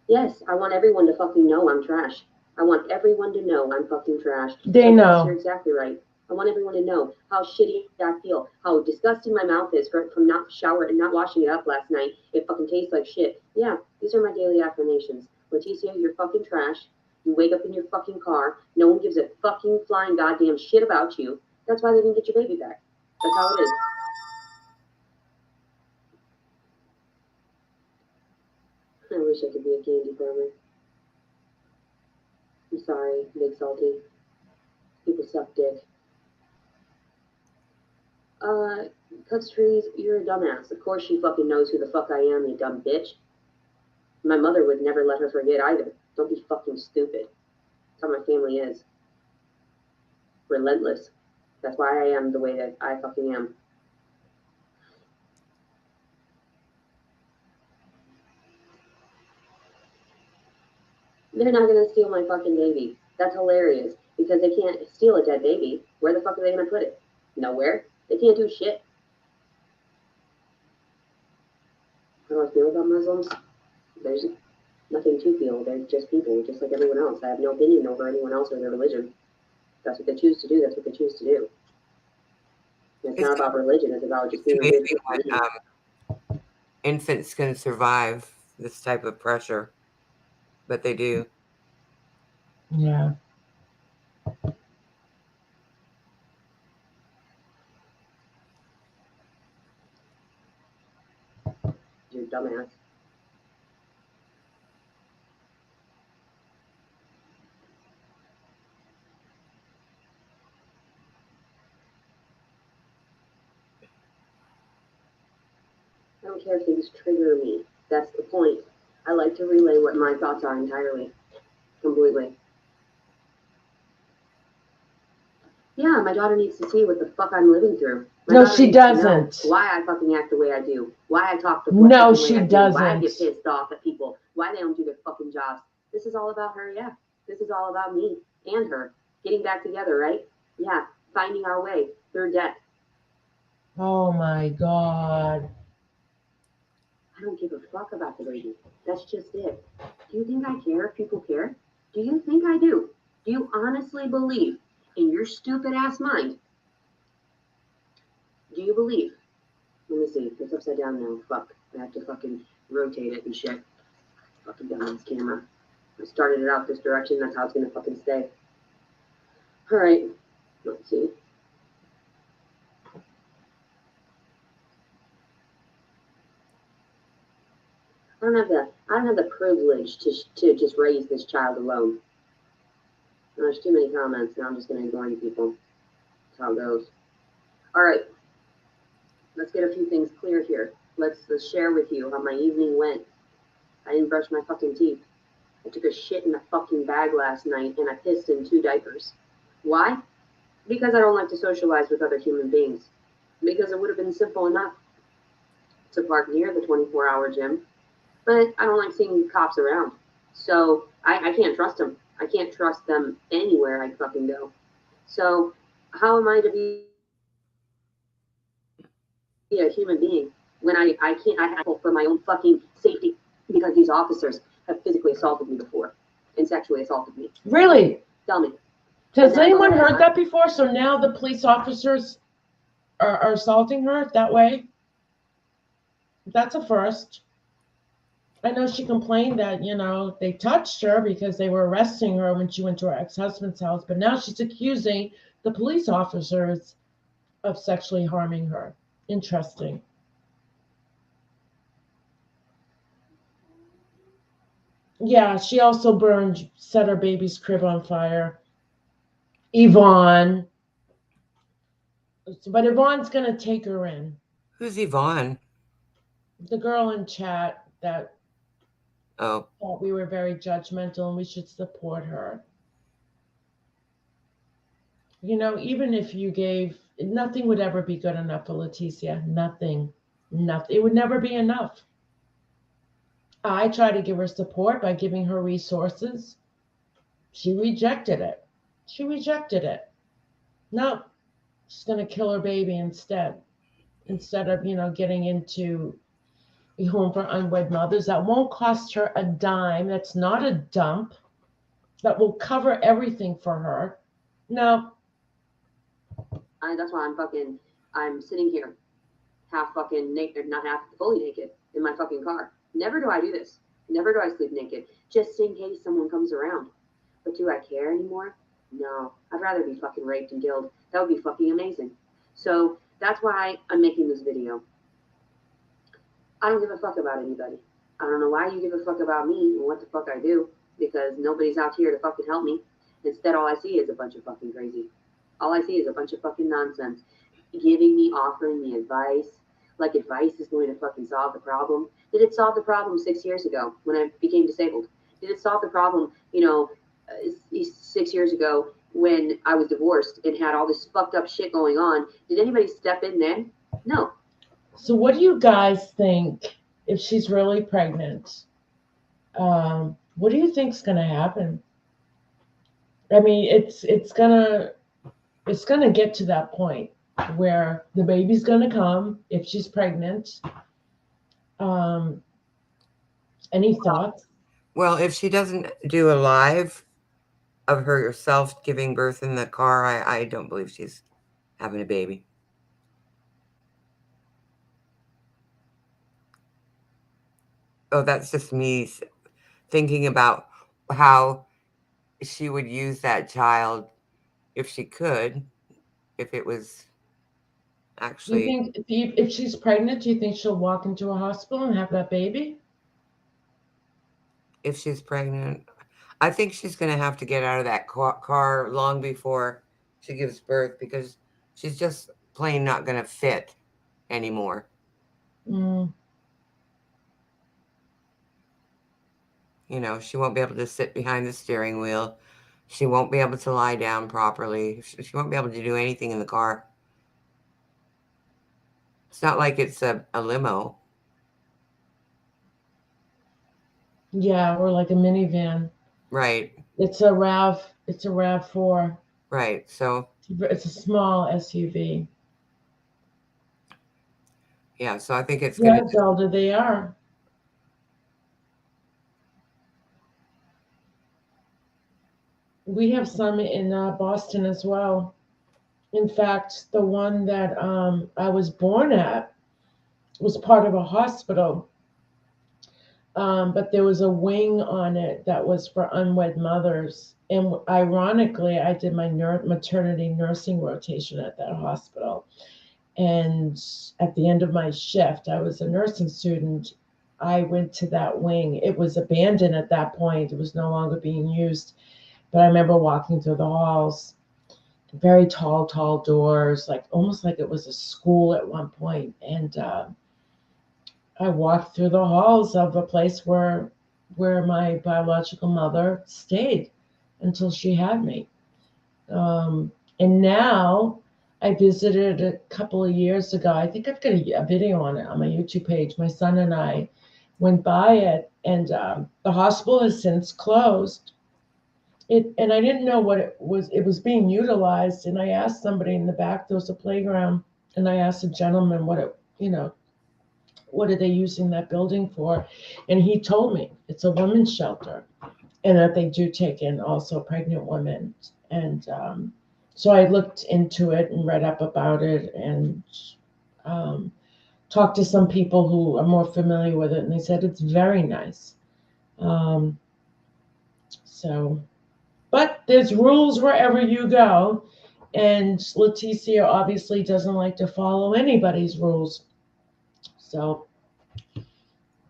Yes, I want everyone to fucking know I'm trash. I want everyone to know I'm fucking trash. They know. Yes, you're exactly right. I want everyone to know how shitty I feel, how disgusting my mouth is from not showering and not washing it up last night. It fucking tastes like shit. Yeah, these are my daily affirmations. Leticia, you're fucking trash. You wake up in your fucking car. No one gives a fucking flying goddamn shit about you. That's why they didn't get your baby back. That's how it is. I wish I could be a candy farmer. I'm sorry, Big Salty. People suck dick. Cuts trees, you're a dumbass. Of course she fucking knows who the fuck I am, you dumb bitch. My mother would never let her forget either. Don't be fucking stupid. That's how my family is. Relentless. That's why I am the way that I fucking am. They're not gonna steal my fucking baby. That's hilarious. Because they can't steal a dead baby. Where the fuck are they gonna put it? Nowhere. They can't do shit. How do I feel about Muslims? There's nothing to feel. They're just people, just like everyone else. I have no opinion over anyone else or their religion. That's what they choose to do. That's what they choose to do. And it's not about religion. It's about just being a good what infants can survive this type of pressure, but they do. Yeah. dumbass. I don't care if things trigger me. That's the point. I like to relay what my thoughts are entirely. Completely. Yeah, my daughter needs to see what the fuck I'm living through. My No, daughter she needs to know doesn't. why I fucking act the way I do. Why I talk the No, fucking way she I do. Why I get doesn't. pissed off at people. Why they don't do their fucking jobs. This is all about her, yeah. This is all about me and her. Getting back together, right? Yeah. Finding our way through death. Oh my God. I don't give a fuck about the baby. That's just it. Do you think I care if people care? Do you think I do? Do you honestly believe in your stupid ass mind? Do you believe? Let me see. It's upside down now. Fuck. I have to fucking rotate it and shit. Fucking down this camera. I started it out this direction. That's how it's gonna fucking stay. Alright. Let's see. I don't have the privilege to just raise this child alone. There's too many comments, and I'm just gonna ignore you people. That's how it goes. Alright. Let's get a few things clear here. Let's share with you how my evening went. I didn't brush my fucking teeth. I took a shit in a fucking bag last night, and I pissed in 2 diapers. Why? Because I don't like to socialize with other human beings. Because it would have been simple enough to park near the 24-hour gym, but I don't like seeing cops around. So I can't trust them. I can't trust them anywhere I fucking go. So how am I to be a human being when I can't I have for my own fucking safety because these officers have physically assaulted me before and sexually assaulted me? Really? Tell me. Has anyone heard that before? So now the police officers are assaulting her that way? That's a first. I know she complained that, they touched her because they were arresting her when she went to her ex-husband's house, but now she's accusing the police officers of sexually harming her. Interesting. Yeah, she also set her baby's crib on fire. Yvonne. But Yvonne's going to take her in. Who's Yvonne? The girl in chat that Oh, thought we were very judgmental and we should support her. Even if you gave, nothing would ever be good enough for Leticia. Nothing. It would never be enough. I tried to give her support by giving her resources. She rejected it. No, she's going to kill her baby instead of, getting into a home for unwed mothers that won't cost her a dime. That's not a dump. That will cover everything for her. No. That's why I'm sitting here half fucking naked, not half, fully naked in my fucking car. Never do I do this. Never do I sleep naked, just in case someone comes around. But do I care anymore? No. I'd rather be fucking raped and killed. That would be fucking amazing. So that's why I'm making this video. I don't give a fuck about anybody. I don't know why you give a fuck about me and what the fuck I do, because nobody's out here to fucking help me. Instead, all I see is a bunch of fucking crazy. All I see is a bunch of fucking nonsense. Offering me advice. Like advice is going to fucking solve the problem. Did it solve the problem 6 years ago when I became disabled? Did it solve the problem, 6 years ago when I was divorced and had all this fucked up shit going on? Did anybody step in then? No. So what do you guys think if she's really pregnant? What do you think's going to happen? I mean, it's gonna get to that point where the baby's gonna come if she's pregnant. Any thoughts? well, if she doesn't do a live of herself giving birth in the car, I don't believe she's having a baby. Oh, that's just me thinking about how she would use that child if she could, if it was Do you actually, think if she's pregnant, do you think she'll walk into a hospital and have that baby? if she's pregnant, I think she's going to have to get out of that car long before she gives birth because she's just plain not going to fit anymore. Mm. You know, she won't be able to sit behind the steering wheel. She won't be able to lie down properly. She won't be able to do anything in the car. It's not like it's a limo. Yeah, or like a minivan. Right, It's a RAV4. right. So, It's a small SUV. yeah, so I think it's Yeah, going to. Zelda, they are. We have some in Boston as well. In fact, the one that I was born at was part of a hospital, but there was a wing on it that was for unwed mothers. And ironically, I did my maternity nursing rotation at that hospital. And at the end of my shift, I was a nursing student. I went to that wing. It was abandoned at that point, it was no longer being used. But I remember walking through the halls, very tall doors, like almost like it was a school at one point. And I walked through the halls of a place where my biological mother stayed until she had me. And now I visited a couple of years ago. I think I've got a video on it on my YouTube page. My son and I went by it, and the hospital has since closed. And I didn't know what it was. It was being utilized, and I asked somebody in the back. There was a playground, and I asked a gentleman what are they using that building for, and he told me it's a women's shelter, and that they do take in also pregnant women. And so I looked into it and read up about it, and talked to some people who are more familiar with it, and they said it's very nice. So, but there's rules wherever you go, and Leticia obviously doesn't like to follow anybody's rules. So,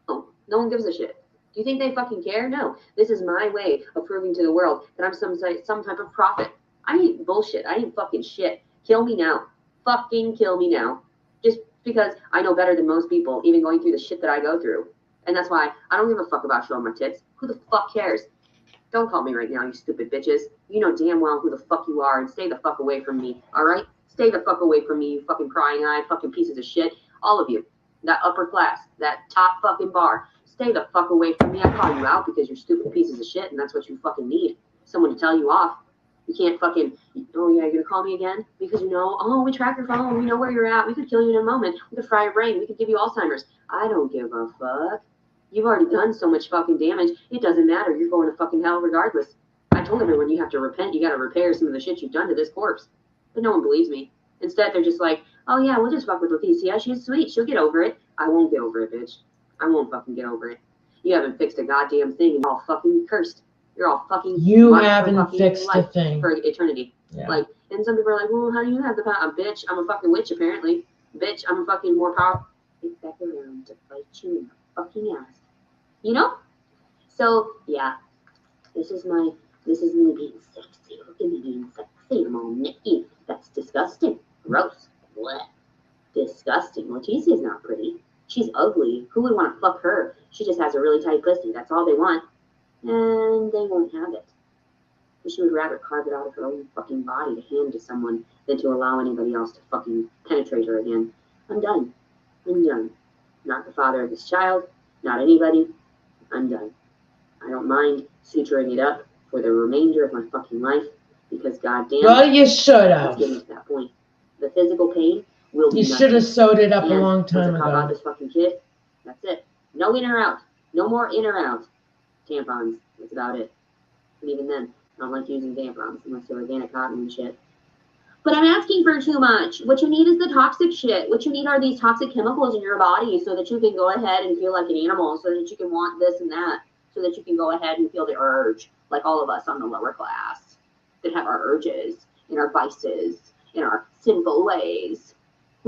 no one gives a shit. Do you think they fucking care? No. This is my way of proving to the world that I'm some type of prophet. I ain't bullshit. I ain't fucking shit. Kill me now. Fucking kill me now. Just because I know better than most people, even going through the shit that I go through. And that's why I don't give a fuck about showing my tits. Who the fuck cares? Don't call me right now, you stupid bitches. You know damn well who the fuck you are, and stay the fuck away from me, alright? Stay the fuck away from me, you fucking prying-eyed fucking pieces of shit. All of you. That upper class. That top fucking bar. Stay the fuck away from me. I call you out because you're stupid pieces of shit, and that's what you fucking need. Someone to tell you off. You can't fucking, oh yeah, you're gonna call me again? Because you know, oh, we track your phone, we know where you're at, we could kill you in a moment, we could fry your brain, we could give you Alzheimer's. I don't give a fuck. You've already done so much fucking damage, it doesn't matter, you're going to fucking hell regardless. I told everyone you have to repent, you gotta repair some of the shit you've done to this corpse. But no one believes me. Instead, they're just like, oh yeah, we'll just fuck with Leticia, she's sweet, she'll get over it. I won't get over it, bitch. I won't fucking get over it. You haven't fixed a goddamn thing, and you're all fucking cursed. You're all fucking. You haven't fixed a thing for eternity. Yeah. Like, and some people are like, well, how do you have the power? Bitch, I'm a fucking witch apparently. Bitch, I'm a fucking more powerful. Get back around to fight you in the fucking ass. You know? So yeah, this is me being sexy. Look at me being sexy. I'm all nicky. That's disgusting. Gross. What? Disgusting. Leticia's not pretty. She's ugly. Who would want to fuck her? She just has a really tight pussy. That's all they want. And they won't have it. But she would rather carve it out of her own fucking body to hand to someone than to allow anybody else to fucking penetrate her again. I'm done. I'm done. Not the father of this child. Not anybody. I'm done. I don't mind suturing it up for the remainder of my fucking life because goddamn. Well, you should have. It's getting to that point. The physical pain will be You should have sewed it up a long time ago. About ago. this fucking kid, that's it. No in or out. No more in or out. Tampons. That's about it. And even then, I don't like using tampons unless they're organic cotton and shit. But I'm asking for too much. What you need is the toxic shit. What you need are these toxic chemicals in your body so that you can go ahead and feel like an animal, so that you can want this and that, so that you can go ahead and feel the urge, like all of us on the lower class that have our urges and our vices and our sinful ways.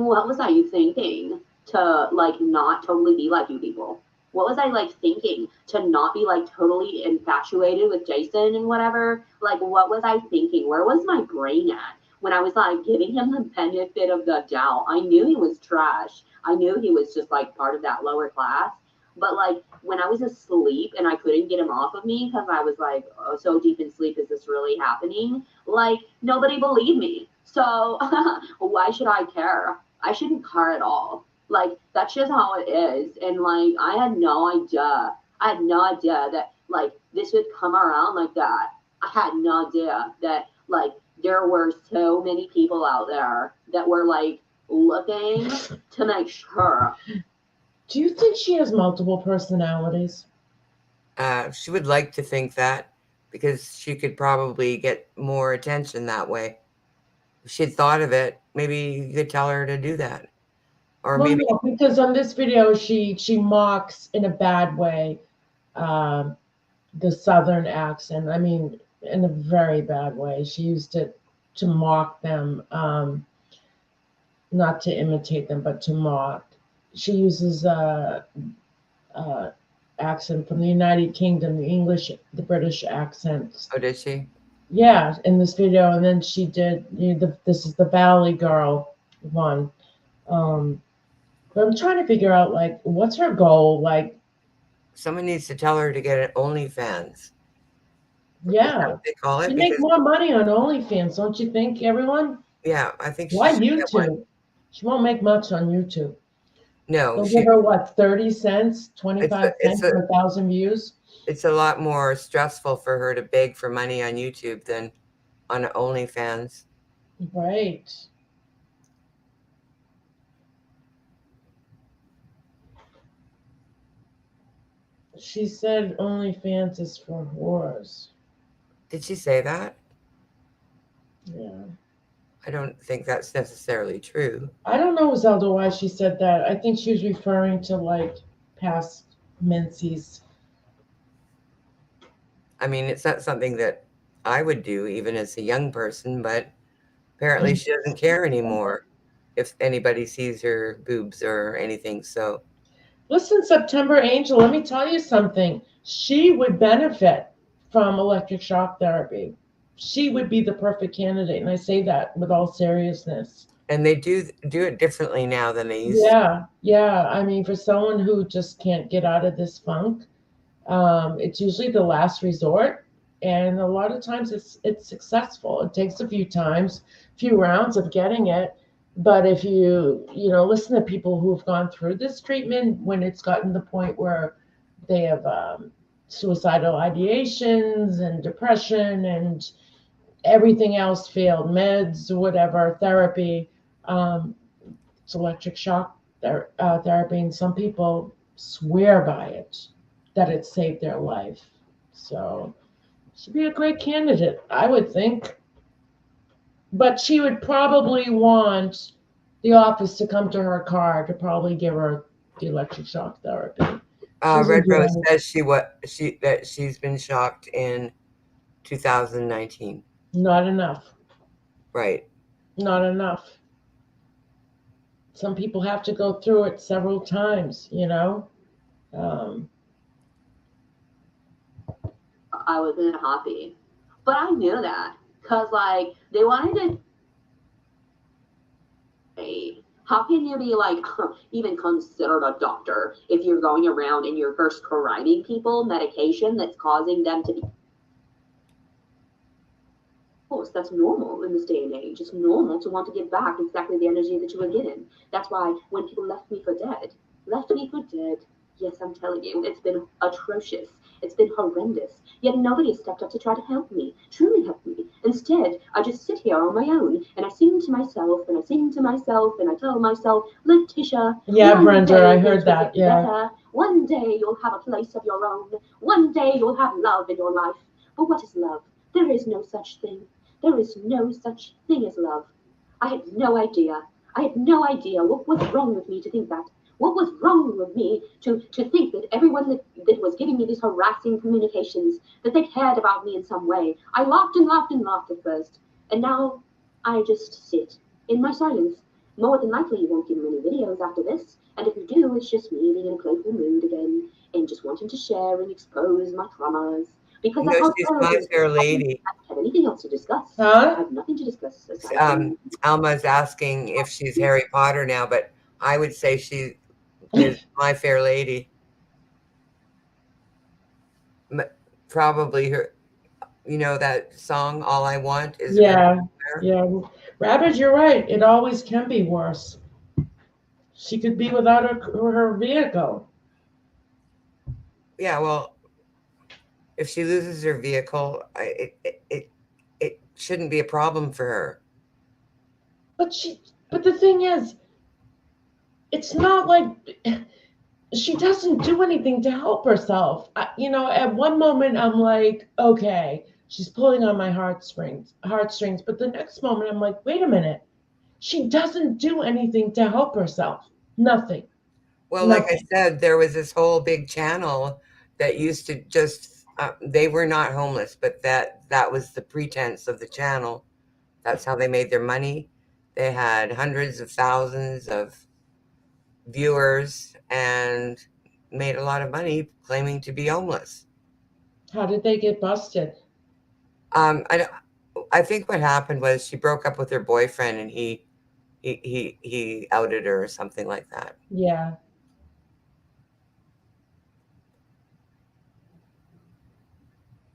what was I thinking to like not totally be like you people? What was I like thinking to not be like totally infatuated with Jason and whatever? Like, what was I thinking? Where was my brain at when I was like giving him the benefit of the doubt? I knew he was trash. I knew he was just like part of that lower class. But like when I was asleep and I couldn't get him off of me because I was like, oh, so deep in sleep, is this really happening? Like, nobody believed me. So why should I care? I shouldn't care at all. Like, that's just how it is. And like, I had no idea. I had no idea that like this would come around like that. I had no idea that like there were so many people out there that were like looking to make sure. Do you think she has multiple personalities? She would like to think that because she could probably get more attention that way. If she'd thought of it, maybe you could tell her to do that. Or Well, maybe no, because on this video she mocks in a bad way the Southern accent. I mean, in a very bad way. She used it to mock them, not to imitate them, but to mock. She uses accent from the United Kingdom, the English, the British accents. oh, did she? Yeah, in this video, and then she did. This is the Valley Girl one. But I'm trying to figure out like what's her goal. Like, Someone needs to tell her to get an OnlyFans. yeah, Is that what they call it? you make Because, more money on OnlyFans, don't you think, everyone? yeah, I think she Why should get one. YouTube? She won't make much on YouTube. No, They'll give her what, 30 cents, 25 It's cents for 1,000 views? it's a lot more stressful for her to beg for money on YouTube than on OnlyFans. Right. She said OnlyFans is for whores. Did she say that? Yeah. I don't think that's necessarily true. I don't know, Zelda, why she said that. I think she was referring to like past menses. I mean, it's not something that I would do even as a young person, but apparently she doesn't care anymore if anybody sees her boobs or anything. So, Listen, September Angel, let me tell you something. She would benefit from electric shock therapy. She would be the perfect candidate, and I say that with all seriousness. and they do it differently now than they used to. Yeah. I mean, for someone who just can't get out of this funk, it's usually the last resort, and a lot of times it's successful. It takes a few rounds of getting it, but if you listen to people who've gone through this treatment, when it's gotten to the point where they have suicidal ideations and depression and everything else failed, meds, whatever, therapy, it's electric shock therapy, and some people swear by it, that it saved their life. So she'd be a great candidate, I would think. But she would probably want the office to come to her car to probably give her the electric shock therapy. Red Rose says that she's been shocked in 2019. Not enough. Right. Not enough. Some people have to go through it several times, I wasn't happy. But I knew that because, like, they wanted to. Hey, how can you be, like, even considered a doctor if you're going around and you're prescribing people medication that's causing them to be. Of course, that's normal in this day and age. It's normal to want to give back exactly the energy that you were given. That's why when people left me for dead, yes, I'm telling you, it's been atrocious. It's been horrendous. Yet nobody has stepped up to try to help me, truly help me. Instead, I just sit here on my own, and I sing to myself, and I sing to myself, and I tell myself, Letitia. Yeah, Brenda, I heard that. Yeah. Better. One day you'll have a place of your own. One day you'll have love in your life. But what is love? There is no such thing. There is no such thing as love. I had no idea. I had no idea what was wrong with me to think that. What was wrong with me to think that everyone that was giving me these harassing communications, that they cared about me in some way? I laughed and laughed and laughed at first. And now I just sit in my silence More than likely, you won't give him any videos after this, and if you do, it's just me being in a playful mood again and just wanting to share and expose my traumas. Because You that's know, how she's it my goes. fair I lady. don't have anything else to discuss. I Huh? have nothing to discuss aside from Alma's asking if she's Harry Potter now, but I would say she is my fair lady. Probably her, you know, that song, All I Want is Yeah. Everywhere. Yeah. Rabbit, you're right. It always can be worse. She could be without her vehicle. Yeah, well, if she loses her vehicle, it shouldn't be a problem for her. But the thing is, it's not like she doesn't do anything to help herself. At one moment I'm like, okay, she's pulling on my heartstrings, but the next moment I'm like, wait a minute, she doesn't do anything to help herself. Nothing. Well, like I Nothing. said, there was this whole big channel that used to just, they were not homeless, but that was the pretense of the channel. That's how they made their money. They had hundreds of thousands of viewers and made a lot of money claiming to be homeless. How did they get busted? I think what happened was she broke up with her boyfriend and he outed her or something like that. Yeah.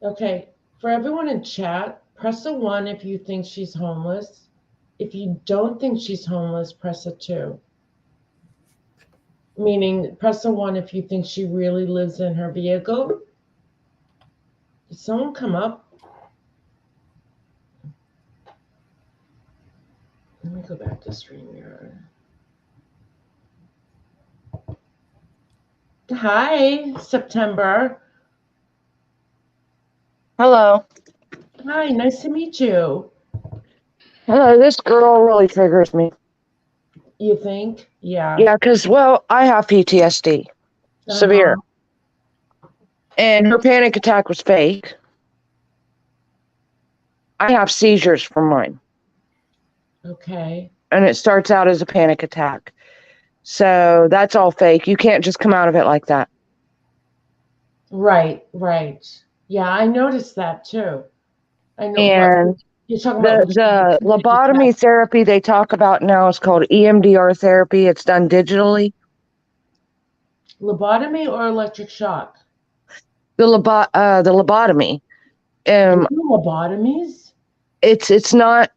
Okay, for everyone in chat, press a 1 if you think she's homeless. If you don't think she's homeless, press a 2. Meaning, press a 1 if you think she really lives in her vehicle. Did someone come up? Let me go back to StreamYard. Hi, September. Hello. Hi, nice to meet you. Hello, this girl really triggers me. You think? Yeah. Yeah, because, well, I have PTSD. Severe. And her panic attack was fake. I have seizures from mine. Okay. And it starts out as a panic attack. So that's all fake. You can't just come out of it like that. Right. Yeah, I noticed that too. I know. And you're talking about the lobotomy therapy they talk about now is called EMDR therapy. It's done digitally. Lobotomy or electric shock? The lobotomy. Lobotomies? It's not,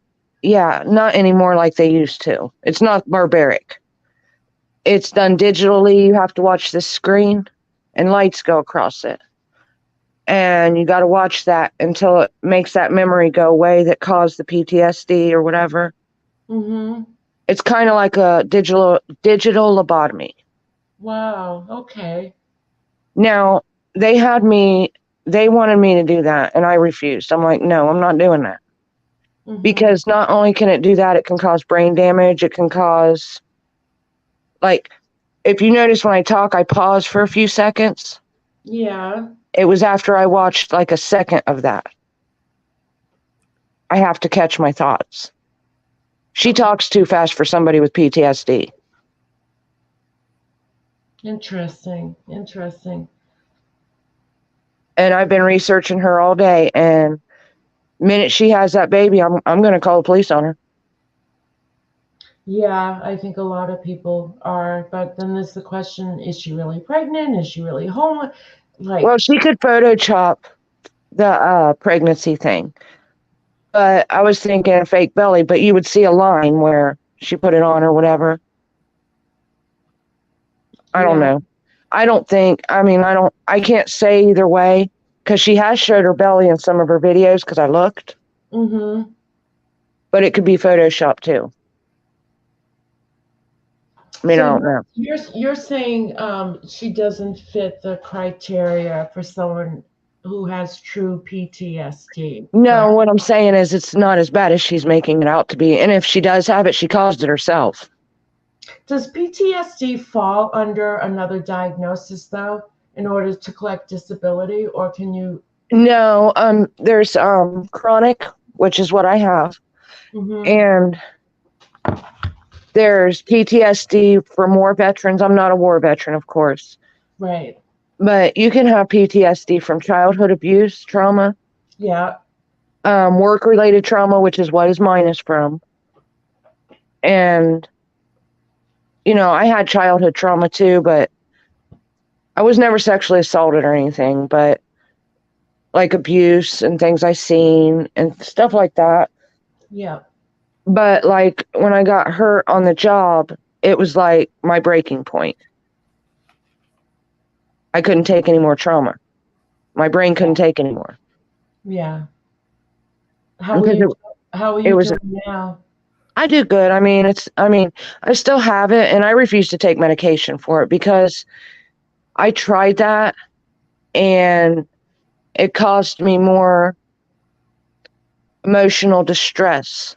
not anymore like they used to. It's not barbaric. It's done digitally. You have to watch the screen and lights go across it. And you got to watch that until it makes that memory go away that caused the PTSD or whatever. Mm-hmm. It's kind of like a digital lobotomy. Wow. Okay. Now, they wanted me to do that, and I refused. I'm like, no, I'm not doing that. Mm-hmm. Because not only can it do that, it can cause brain damage. It can cause, like, if you notice when I talk, I pause for a few seconds. Yeah. It was after I watched like a second of that. I have to catch my thoughts. She talks too fast for somebody with PTSD. Interesting. And I've been researching her all day, and the minute she has that baby, I'm going to call the police on her. Yeah, I think a lot of people are, but then there's the question, is she really pregnant? Is she really homeless? Well, she could Photoshop the pregnancy thing. But I was thinking a fake belly, but you would see a line where she put it on or whatever. I don't know. I can't say either way, because she has showed her belly in some of her videos because I looked. Mm-hmm. But it could be Photoshopped too. I don't know. You're saying she doesn't fit the criteria for someone who has true PTSD. No, what I'm saying is it's not as bad as she's making it out to be. And if she does have it, she caused it herself. Does PTSD fall under another diagnosis, though, in order to collect disability, or can you? No, there's chronic, which is what I have. Mm-hmm. And There's PTSD for war veterans. I'm not a war veteran, of course, Right. but you can have PTSD from childhood abuse, trauma, Yeah. work-related trauma, which is what mine is from. And, I had childhood trauma too, but I was never sexually assaulted or anything, but like abuse and things I seen and stuff like that. Yeah. But like when I got hurt on the job, it was like my breaking point. I couldn't take any more trauma. My brain couldn't take anymore. Yeah. How are Because you? How are it you was- doing now? I do good. I mean, I still have it and I refuse to take medication for it because I tried that and it caused me more emotional distress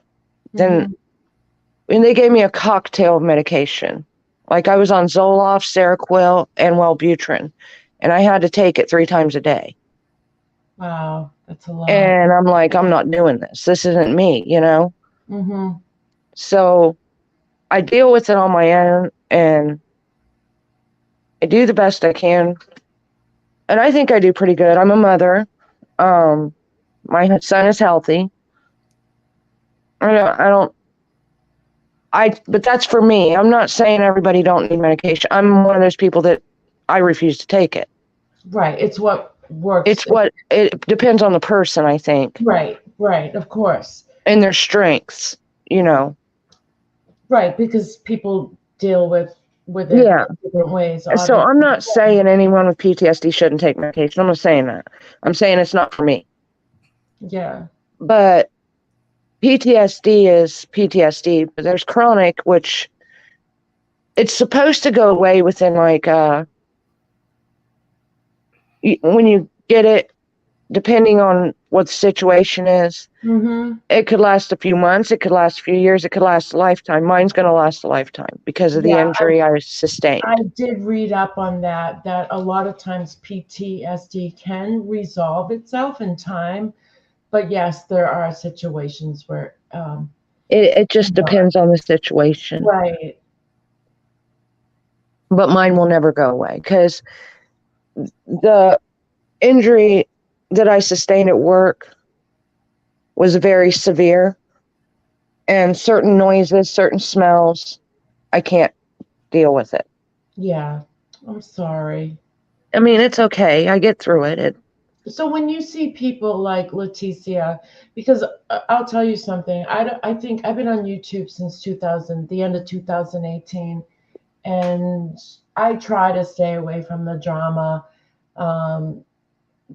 than Mhm. and they gave me a cocktail of medication. Like I was on Zoloft, Seroquel, and Wellbutrin, and I had to take it 3 times a day. Wow, that's a lot. And I'm like, I'm not doing this. This isn't me, Mm-hmm. So I deal with it on my own and I do the best I can. And I think I do pretty good. I'm a mother. My son is healthy. But that's for me. I'm not saying everybody don't need medication. I'm one of those people that I refuse to take it. Right. It's what works. It depends on the person, I think, Right. Right. Of course. and their strengths, Right. Because people deal with it Yeah. in different ways. So obviously. I'm not saying anyone with PTSD shouldn't take medication. I'm not saying that. I'm saying it's not for me. Yeah. But PTSD is PTSD, but there's chronic, which it's supposed to go away within like when you get it, depending on what the situation is, Mm-hmm. it could last a few months, it could last a few years, it could last a lifetime. Mine's going to last a lifetime because of the Yeah, injury I sustained. I did read up on that a lot of times PTSD can resolve itself in time. But yes, there are situations where It just depends on the situation. right. But mine will never go away because the injury that I sustained at work was very severe, and certain noises, certain smells, I can't deal with it. Yeah. I'm sorry. I mean, it's okay. I get through it. So when you see people like Leticia, because I'll tell you something, I think I've been on YouTube since the end of 2018, and I try to stay away from the drama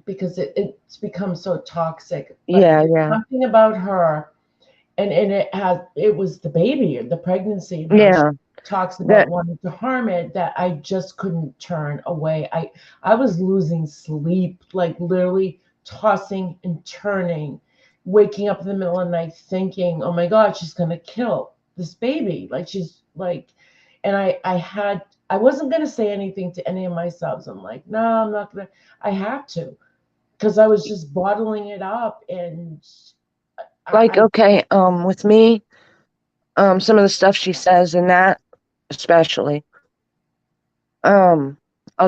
because it's become so toxic. But Yeah. something about her, and it was the baby, the pregnancy. Yeah. Talks about wanting to harm it, that I just couldn't turn away. I was losing sleep, like literally tossing and turning, waking up in the middle of the night thinking, oh my God, she's gonna kill this baby. Like she's like, and I wasn't gonna say anything to any of my subs. I'm like, no, I'm not gonna. I had to, because I was just bottling it up and okay, with me, some of the stuff she says in that especially, I'll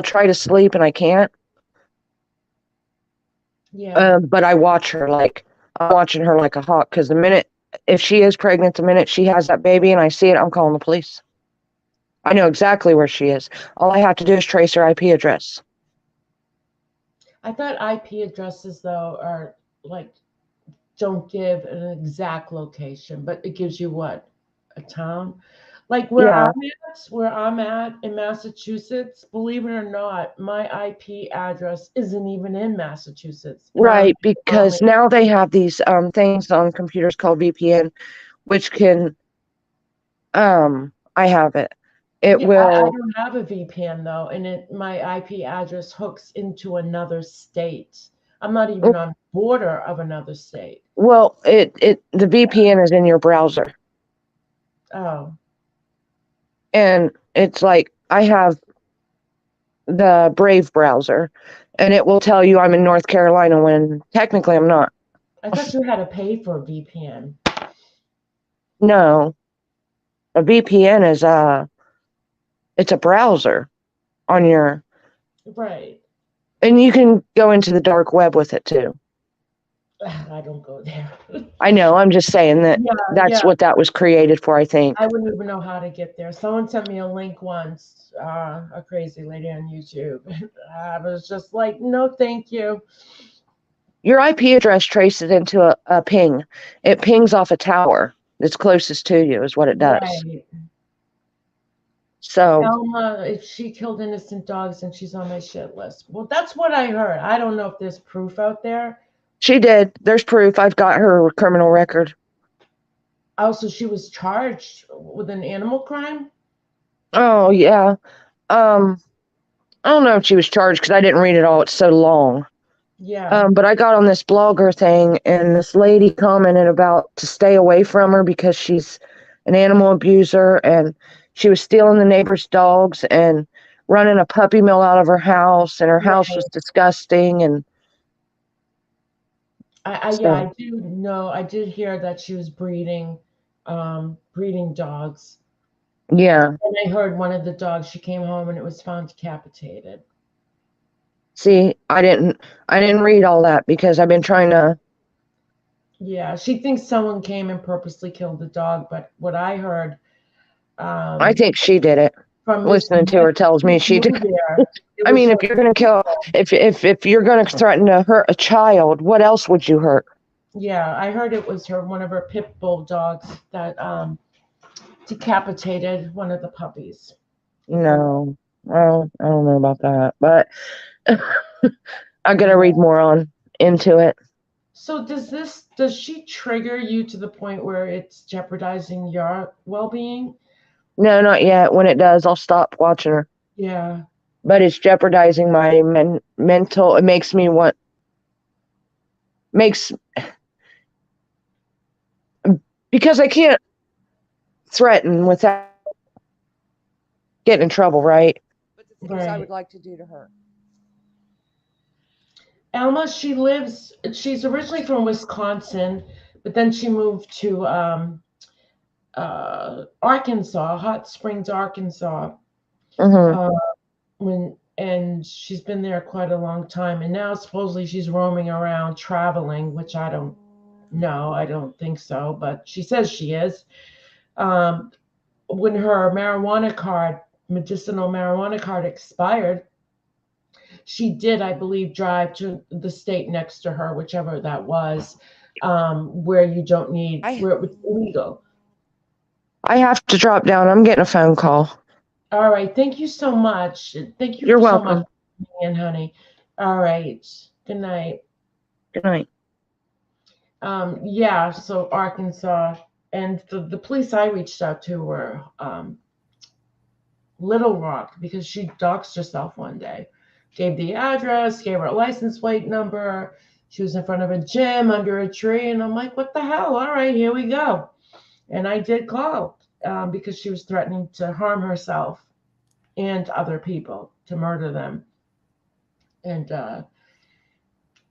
try to sleep and I can't. Yeah. But I watch her like I'm watching her like a hawk because if she is pregnant, the minute she has that baby and I see it, I'm calling the police. I know exactly where she is. All I have to do is trace her IP address. I thought IP addresses though are like don't give an exact location, but it gives you what? A town? Like where I'm at in Massachusetts, believe it or not, my IP address isn't even in Massachusetts. Right, because now they have these things on computers called VPN, which can I have it. It will. I don't have a VPN though, and my IP address hooks into another state. I'm not even on the border of another state. Well, the VPN is in your browser. Oh. And it's like I have the Brave browser, and it will tell you I'm in North Carolina when technically I'm not. I thought you had to pay for a VPN. No. A VPN is it's a browser on your, Right. and you can go into the dark web with it too. I don't go there. I know. I'm just saying that Yeah, that's yeah. what that was created for, I think. I wouldn't even know how to get there. Someone sent me a link once, a crazy lady on YouTube. I was just like, no, thank you. Your IP address traces into a ping. It pings off a tower that's closest to you, is what it does. Right. So, Elma, if she killed innocent dogs and she's on my shit list. Well, that's what I heard. I don't know if there's proof out there. she did. There's proof. I've got her criminal record. Also, she was charged with an animal crime. Oh, yeah. I don't know if she was charged because I didn't read it all. It's so long. Yeah. But I got on this blogger thing, and this lady commented about to stay away from her because she's an animal abuser, and she was stealing the neighbor's dogs and running a puppy mill out of her house, and her house was disgusting. And Yeah, I do know. I did hear that she was breeding dogs. Yeah. And I heard one of the dogs, she came home and it was found decapitated. See, I didn't read all that because I've been trying to. Yeah, she thinks someone came and purposely killed the dog, but what I heard, I think she did it. from Listening to her tells me she did. I mean, if you're gonna kill, if you're gonna threaten to hurt a child, what else would you hurt? Yeah, I heard it was one of her pit bull dogs that decapitated one of the puppies. No, well, I don't know about that, but I gotta read more into it. So does she trigger you to the point where it's jeopardizing your well-being? No, not yet. When it does, I'll stop watching her. Yeah. But it's jeopardizing my mental. It makes me because I can't threaten without getting in trouble, right? But the things I would like to do to her. Alma, she's originally from Wisconsin, but then she moved to Arkansas, Hot Springs, Arkansas. And she's been there quite a long time. And now supposedly she's roaming around traveling, which I don't know. I don't think so, but she says she is. When her medicinal marijuana card expired, she did, I believe, drive to the state next to her, whichever that was, where you don't need, where it was illegal. I have to drop down. I'm getting a phone call. All right. Thank you so much. Thank you You're so welcome. much, and honey. All right. Good night. Good night. Yeah, so Arkansas, and the police I reached out to were Little Rock, because she doxed herself one day. Gave the address, gave her a license plate number. She was in front of a gym under a tree, and I'm like, what the hell? All right, here we go. And I did call because she was threatening to harm herself and other people, to murder them. And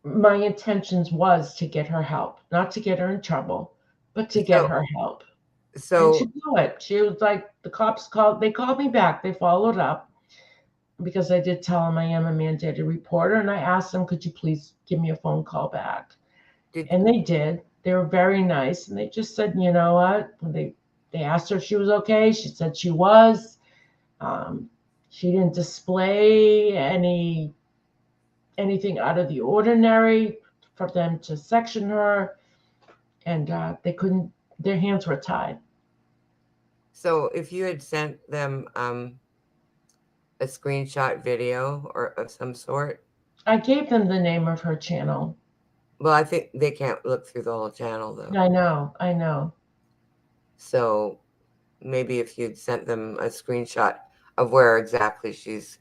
my intentions was to get her help, not to get her in trouble, but to get her help. So and she knew it. She was like, the cops called me back. They followed up because I did tell them I am a mandated reporter. And I asked them, could you please give me a phone call back? And they did. They were very nice. And they just said, you know what? They asked her if she was okay. She said she was. She didn't display anything out of the ordinary for them to section her. And they couldn't, their hands were tied. So if you had sent them a screenshot video or of some sort. I gave them the name of her channel. Well, I think they can't look through the whole channel though. I know. So maybe if you'd sent them a screenshot of where exactly she's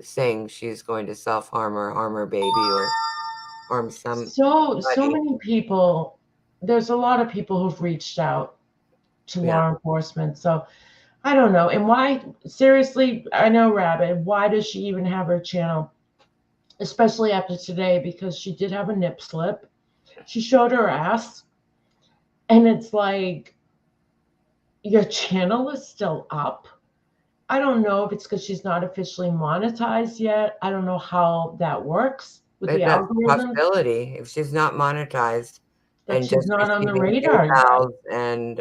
saying she's going to self-harm or harm her baby or harm some. So many people, there's a lot of people who've reached out to law enforcement. So I don't know. And why, seriously, I know Rabbit, why does she even have her channel? Especially after today, because she did have a nip slip. She showed her ass. And it's like, your channel is still up. I don't know if it's because she's not officially monetized yet. I don't know how that works with the That's a algorithm, possibility. If she's not monetized that and she's just not on the receiving radar yet. PayPals and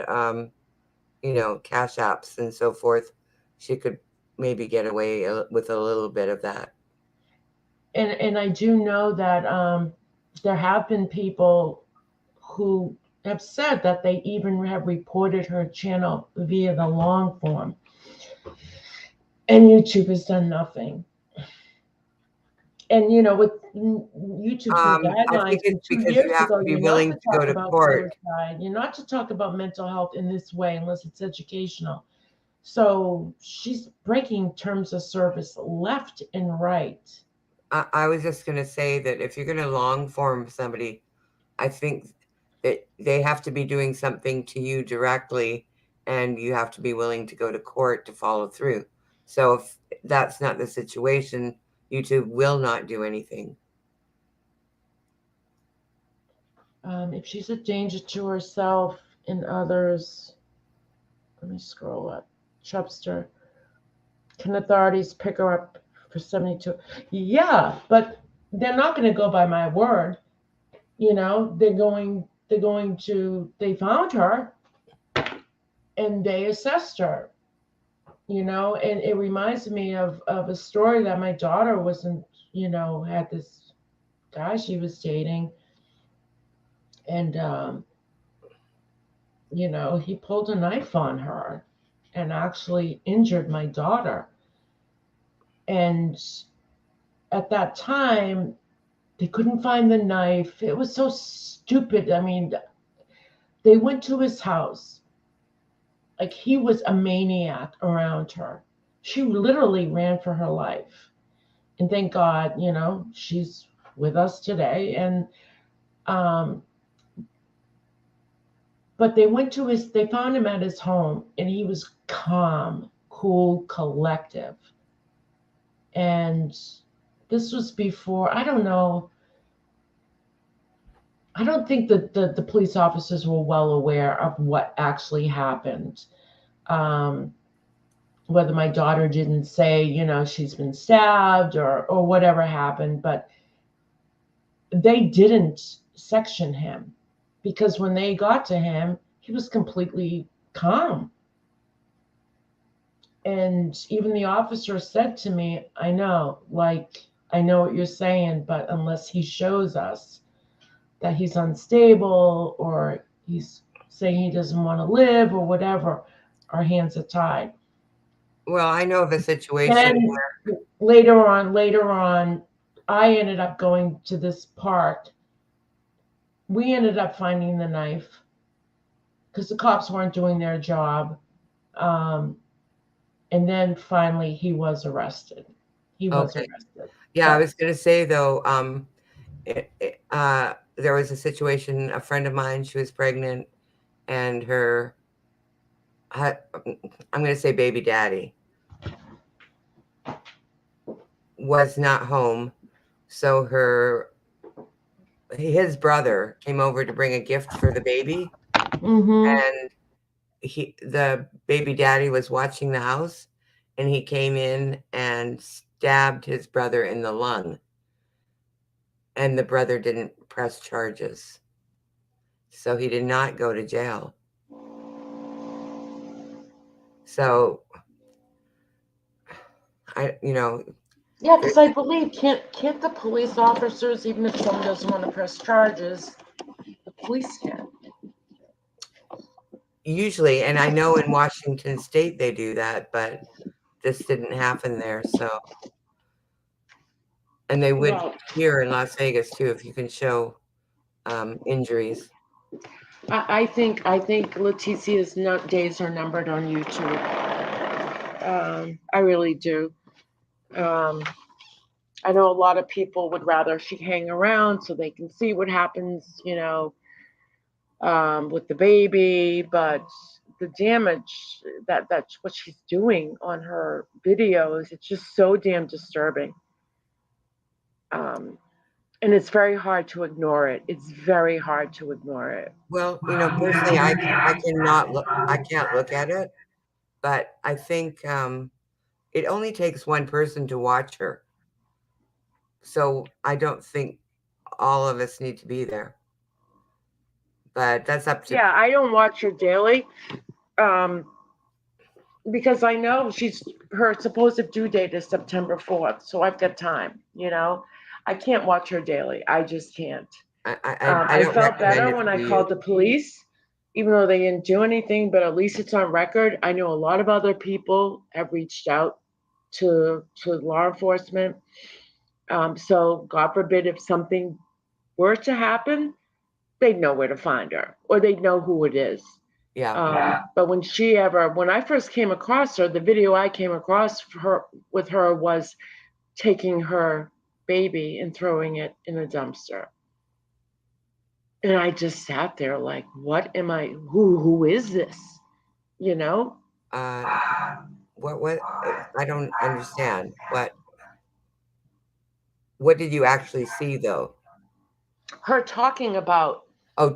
cash apps and so forth, she could maybe get away with a little bit of that. And I do know that there have been people who have said that they even have reported her channel via the long form, and YouTube has done nothing. And with YouTube's new I guidelines think from it's 2 because years you have ago, to be you're willing not to to go talk to about court. suicide. You're not to talk about mental health in this way unless it's educational. So she's breaking terms of service left and right. I was just going to say that if you're going to long form somebody, I think that they have to be doing something to you directly, and you have to be willing to go to court to follow through. So if that's not the situation, YouTube will not do anything. If she's a danger to herself and others, let me scroll up. Chubster, can authorities pick her up for 72? Yeah, but they're not going to go by my word. They're going to, they found her and they assessed her, and it reminds me of a story that my daughter wasn't, had this guy she was dating, and he pulled a knife on her and actually injured my daughter. And at that time, they couldn't find the knife. It was so stupid. I mean, they went to his house. Like, he was a maniac around her. She literally ran for her life. And thank God, she's with us today. And, but they found him at his home, and he was calm, cool, collective. And this was before, I don't know. I don't think that the police officers were well aware of what actually happened. Whether my daughter didn't say, she's been stabbed or whatever happened, but they didn't section him, because when they got to him, he was completely calm. And even the officer said to me, I know what you're saying, but unless he shows us that he's unstable or he's saying he doesn't want to live or whatever, our hands are tied. Well, I know of a situation And where later on, I ended up going to this park. We ended up finding the knife because the cops weren't doing their job. And then finally he was arrested. Okay. arrested. Yeah, I was going to say though, there was a situation, a friend of mine, she was pregnant, and her, I'm going to say baby daddy, was not home. So his brother came over to bring a gift for the baby. Mm-hmm. And the baby daddy was watching the house, and he came in and stabbed his brother in the lung. And the brother didn't press charges. So he did not go to jail. So Yeah, because I believe can't the police officers, even if someone doesn't want to press charges, the police can. Usually, and I know in Washington State they do that, but this didn't happen there. So, and they would here in Las Vegas too, if you can show injuries. I think Leticia's days are numbered on YouTube. I really do. I know a lot of people would rather she hang around so they can see what happens, with the baby, but the damage that's what she's doing on her videos, it's just so damn disturbing. And And it's very hard to ignore it. It's very hard to ignore it. Well, personally, I can't look at it, but I think it only takes one person to watch her. So I don't think all of us need to be there. But that's up to. Yeah, I don't watch her daily. Because I know her supposed due date is September 4th, so I've got time, I can't watch her daily. I just can't. I don't felt better recommend it when for I you. called the police, even though they didn't do anything, but at least it's on record. I know a lot of other people have reached out to law enforcement. So God forbid if something were to happen, they'd know where to find her, or they'd know who it is. Yeah. But when I first came across her, the video I came across with her was taking her baby and throwing it in a dumpster. And I just sat there like, what am I, who is this? What I don't understand. What did you actually see though? Her talking about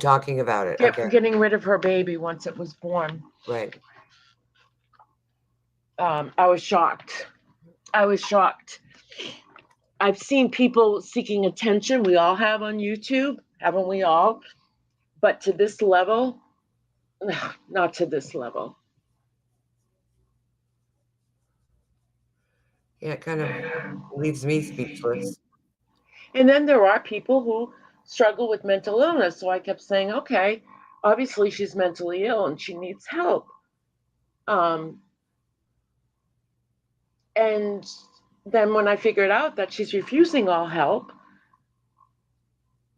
talking about it. Okay. Getting rid of her baby once it was born. Right. I was shocked. I've seen people seeking attention. We all have on YouTube, haven't we all? But to this level, not to this level. Yeah, it kind of leaves me speechless. And then there are people who struggle with mental illness. So I kept saying, okay, obviously she's mentally ill and she needs help. And then when I figured out that she's refusing all help,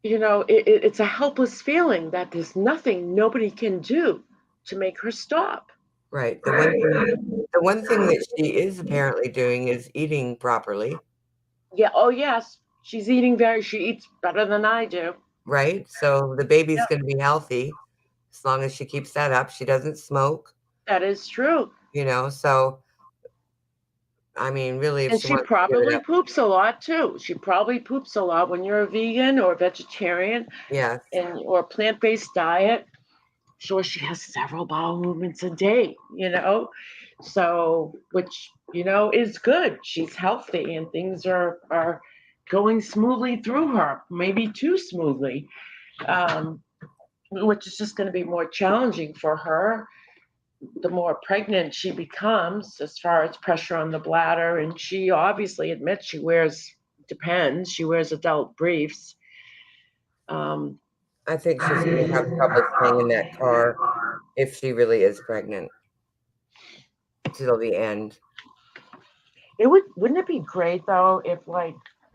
it's a helpless feeling that there's nothing nobody can do to make her stop. Right. The one thing that she is apparently doing is eating properly. Yeah. Oh, yes. She eats better than I do. Right. So the baby's going to be healthy as long as she keeps that up. She doesn't smoke. That is true. So, I mean, really, if and she probably poops a lot too. She probably poops a lot when you're a vegan or a vegetarian. Yes. Or a plant-based diet. Sure, she has several bowel movements a day, so which is good. She's healthy and things are going smoothly through her, maybe too smoothly, which is just going to be more challenging for her the more pregnant she becomes, as far as pressure on the bladder. And she obviously admits she wears adult briefs. I think she's going to have trouble staying in that car if she really is pregnant till the end. Wouldn't it be great though if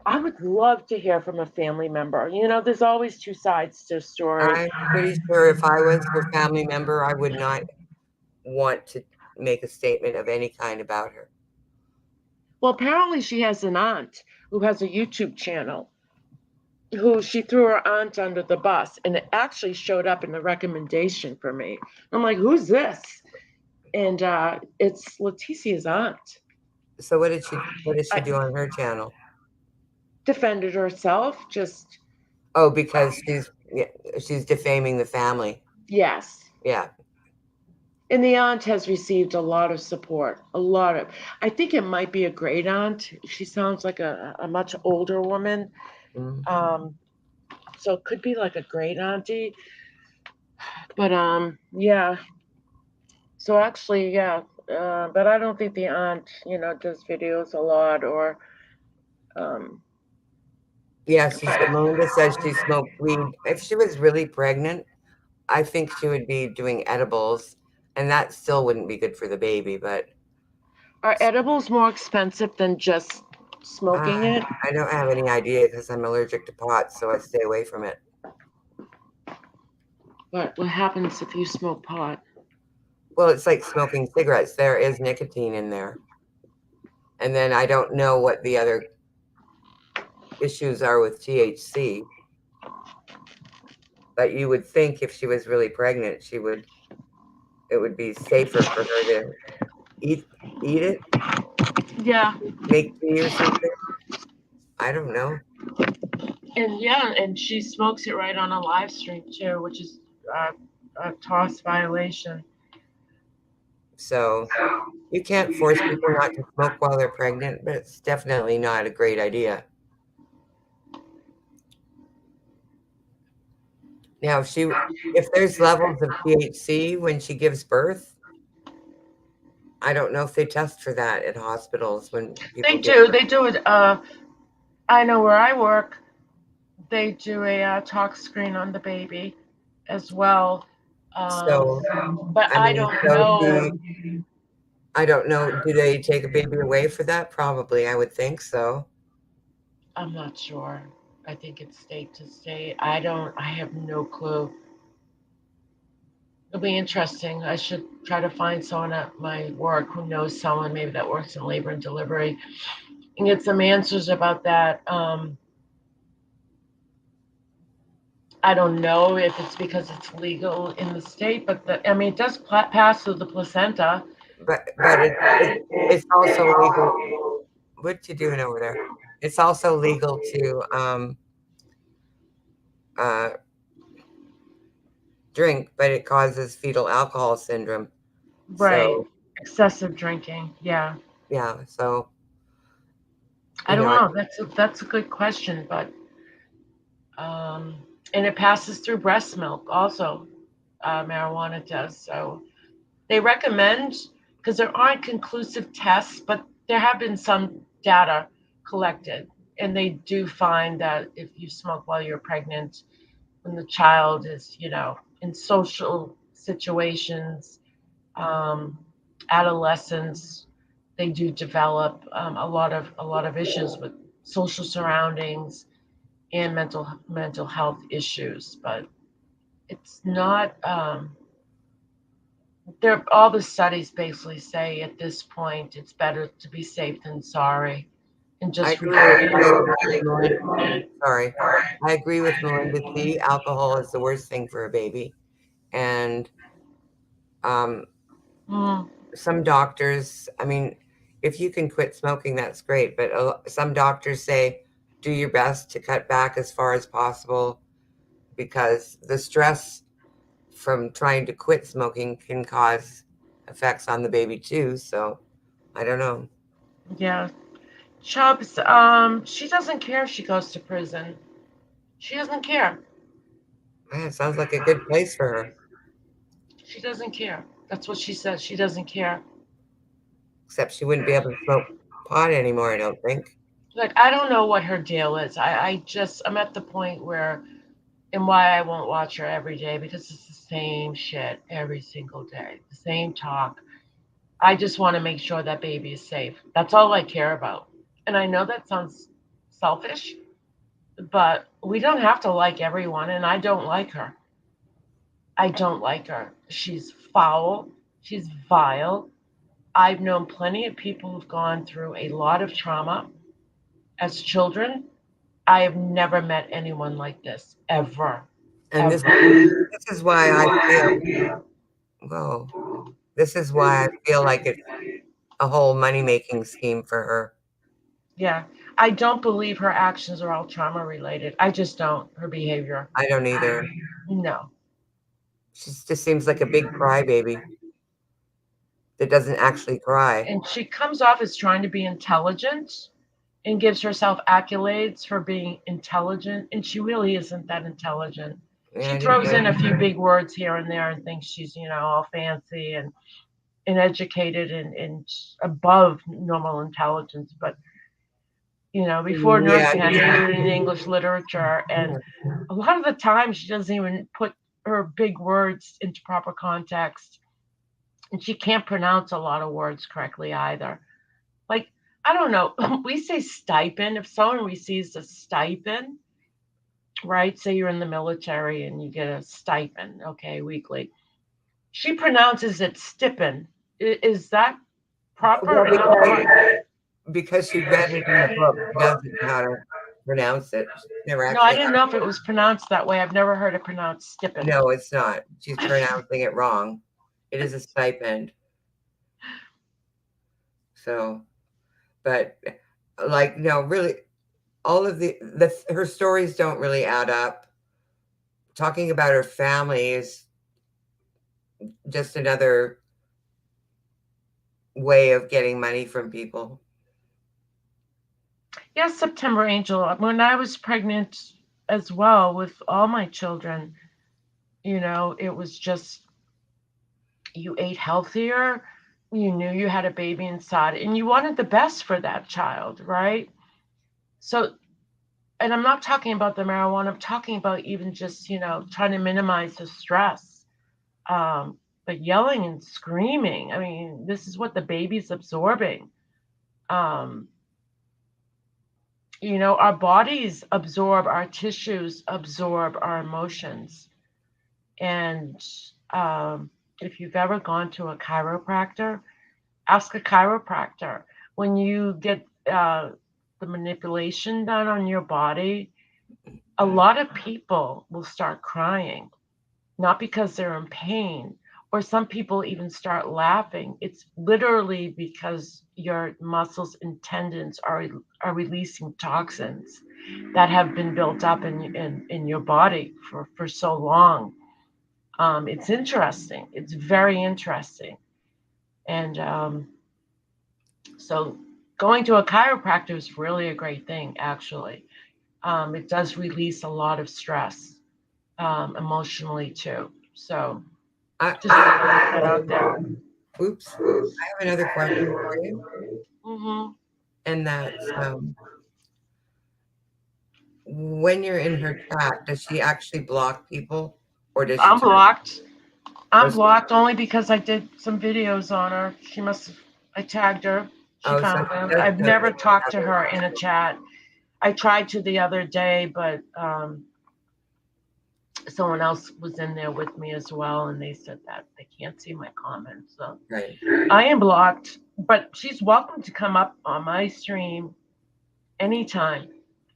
I would love to hear from a family member. There's always two sides to a story. I'm pretty sure if I was her family member, I would not want to make a statement of any kind about her. Well, apparently she has an aunt who has a YouTube channel who she threw her aunt under the bus, and it actually showed up in the recommendation for me. I'm like, who's this? And it's Leticia's aunt. So what did she do on her channel? Defended herself, just. Oh, because she's defaming the family. Yes. Yeah. And the aunt has received a lot of support, I think it might be a great aunt. She sounds like a much older woman. Mm-hmm. So it could be like a great auntie. But yeah. So actually, yeah. But I don't think the aunt, does videos a lot or. Yeah, Melinda says she smoked weed. If she was really pregnant, I think she would be doing edibles, and that still wouldn't be good for the baby. But are edibles more expensive than just smoking it? I don't have any idea because I'm allergic to pot, so I stay away from it. What happens if you smoke pot? Well, it's like smoking cigarettes. There is nicotine in there. And then I don't know what the other issues are with THC. But you would think if she was really pregnant, it would be safer for her to eat it. Yeah. Make tea or something. I don't know. And yeah, and she smokes it right on a live stream too, which is a TOS violation. So you can't force people not to smoke while they're pregnant, but it's definitely not a great idea. Now, if there's levels of THC when she gives birth, I don't know if they test for that at hospitals when people They get do. They do it. I know where I work, they do a tox screen on the baby as well. So, But I I mean, don't so know. I don't know. Do they take a baby away for that? Probably. I would think so. I'm not sure. I think it's state to state. I have no clue. It'll be interesting. I should try to find someone at my work who knows someone maybe that works in labor and delivery and get some answers about that. I don't know if it's because it's legal in the state, but it does pass through the placenta. But it's also legal. What you doing over there? It's also legal to drink, but it causes fetal alcohol syndrome. Right. So, Excessive drinking. Yeah. yeah. So I don't know. That's a good question, but and it passes through breast milk also. Marijuana does. So they recommend, because there aren't conclusive tests, but there have been some data collected, and they do find that if you smoke while you're pregnant, when the child is, in social situations, adolescents, they do develop a lot of issues with social surroundings and mental health issues. But it's not. All the studies basically say at this point it's better to be safe than sorry, and I just sorry. I agree with Melinda T. Alcohol is the worst thing for a baby. And some doctors, I mean, if you can quit smoking, that's great. But some doctors say do your best to cut back as far as possible because the stress from trying to quit smoking can cause effects on the baby too. So I don't know. Yeah. Chubbs, she doesn't care if she goes to prison. She doesn't care. It sounds like a good place for her. She doesn't care. That's what she says. She doesn't care. Except she wouldn't be able to smoke pot anymore, I don't think. Like, I don't know what her deal is. I'm at the point where, and why I won't watch her every day, because it's the same shit every single day, the same talk. I just want to make sure that baby is safe. That's all I care about. And I know that sounds selfish, but we don't have to like everyone, and I don't like her. I don't like her. She's foul. She's vile. I've known plenty of people who've gone through a lot of trauma as children. I have never met anyone like this, ever. And ever. this is why I feel, well, this is why I feel like it's a whole money-making scheme for her. Yeah. I don't believe her actions are all trauma related. I just don't. Her behavior. I don't either. No. She just seems like a big crybaby that doesn't actually cry. And she comes off as trying to be intelligent and gives herself accolades for being intelligent, and she really isn't that intelligent. Yeah, She throws in a few big words here and there and thinks she's, all fancy and educated and above normal intelligence. But, before nursing, I majored in English literature, and a lot of the time she doesn't even put her big words into proper context. And she can't pronounce a lot of words correctly either. Like, I don't know. We say stipend. If someone receives a stipend, right? Say you're in the military and you get a stipend, okay, weekly. She pronounces it stipend. Is that proper? Because she read it in the book, she doesn't know how to pronounce it. No, I didn't know if it was pronounced that way. I've never heard it pronounced stipend. No, it's not. She's pronouncing it wrong. It is a stipend. So, but no, really, all of her stories don't really add up. Talking about her family is just another way of getting money from people. Yes, September Angel. When I was pregnant as well with all my children, it was just you ate healthier, you knew you had a baby inside, and you wanted the best for that child, right? So, and I'm not talking about the marijuana, I'm talking about even just, trying to minimize the stress. But yelling and screaming, I mean, this is what the baby's absorbing. Our bodies absorb, our tissues absorb our emotions. And if you've ever gone to a chiropractor, ask a chiropractor. When you get the manipulation done on your body, a lot of people will start crying, not because they're in pain, or some people even start laughing. It's literally because your muscles and tendons are releasing toxins that have been built up in your body for so long. It's interesting. It's very interesting. And so going to a chiropractor is really a great thing, actually. It does release a lot of stress emotionally, too. So just put that out there. Oops. I have another question for you. Mm-hmm. And that's when you're in her chat, does she actually block people? Or does she I'm blocked. I'm Does- blocked only because I did some videos on her. She must have, I tagged her. She Oh, so found she them. does I've know never that talked to you have her in a chat. I tried to the other day, but someone else was in there with me as well, and they said that they can't see my comments. So Right. I am blocked, but she's welcome to come up on my stream anytime.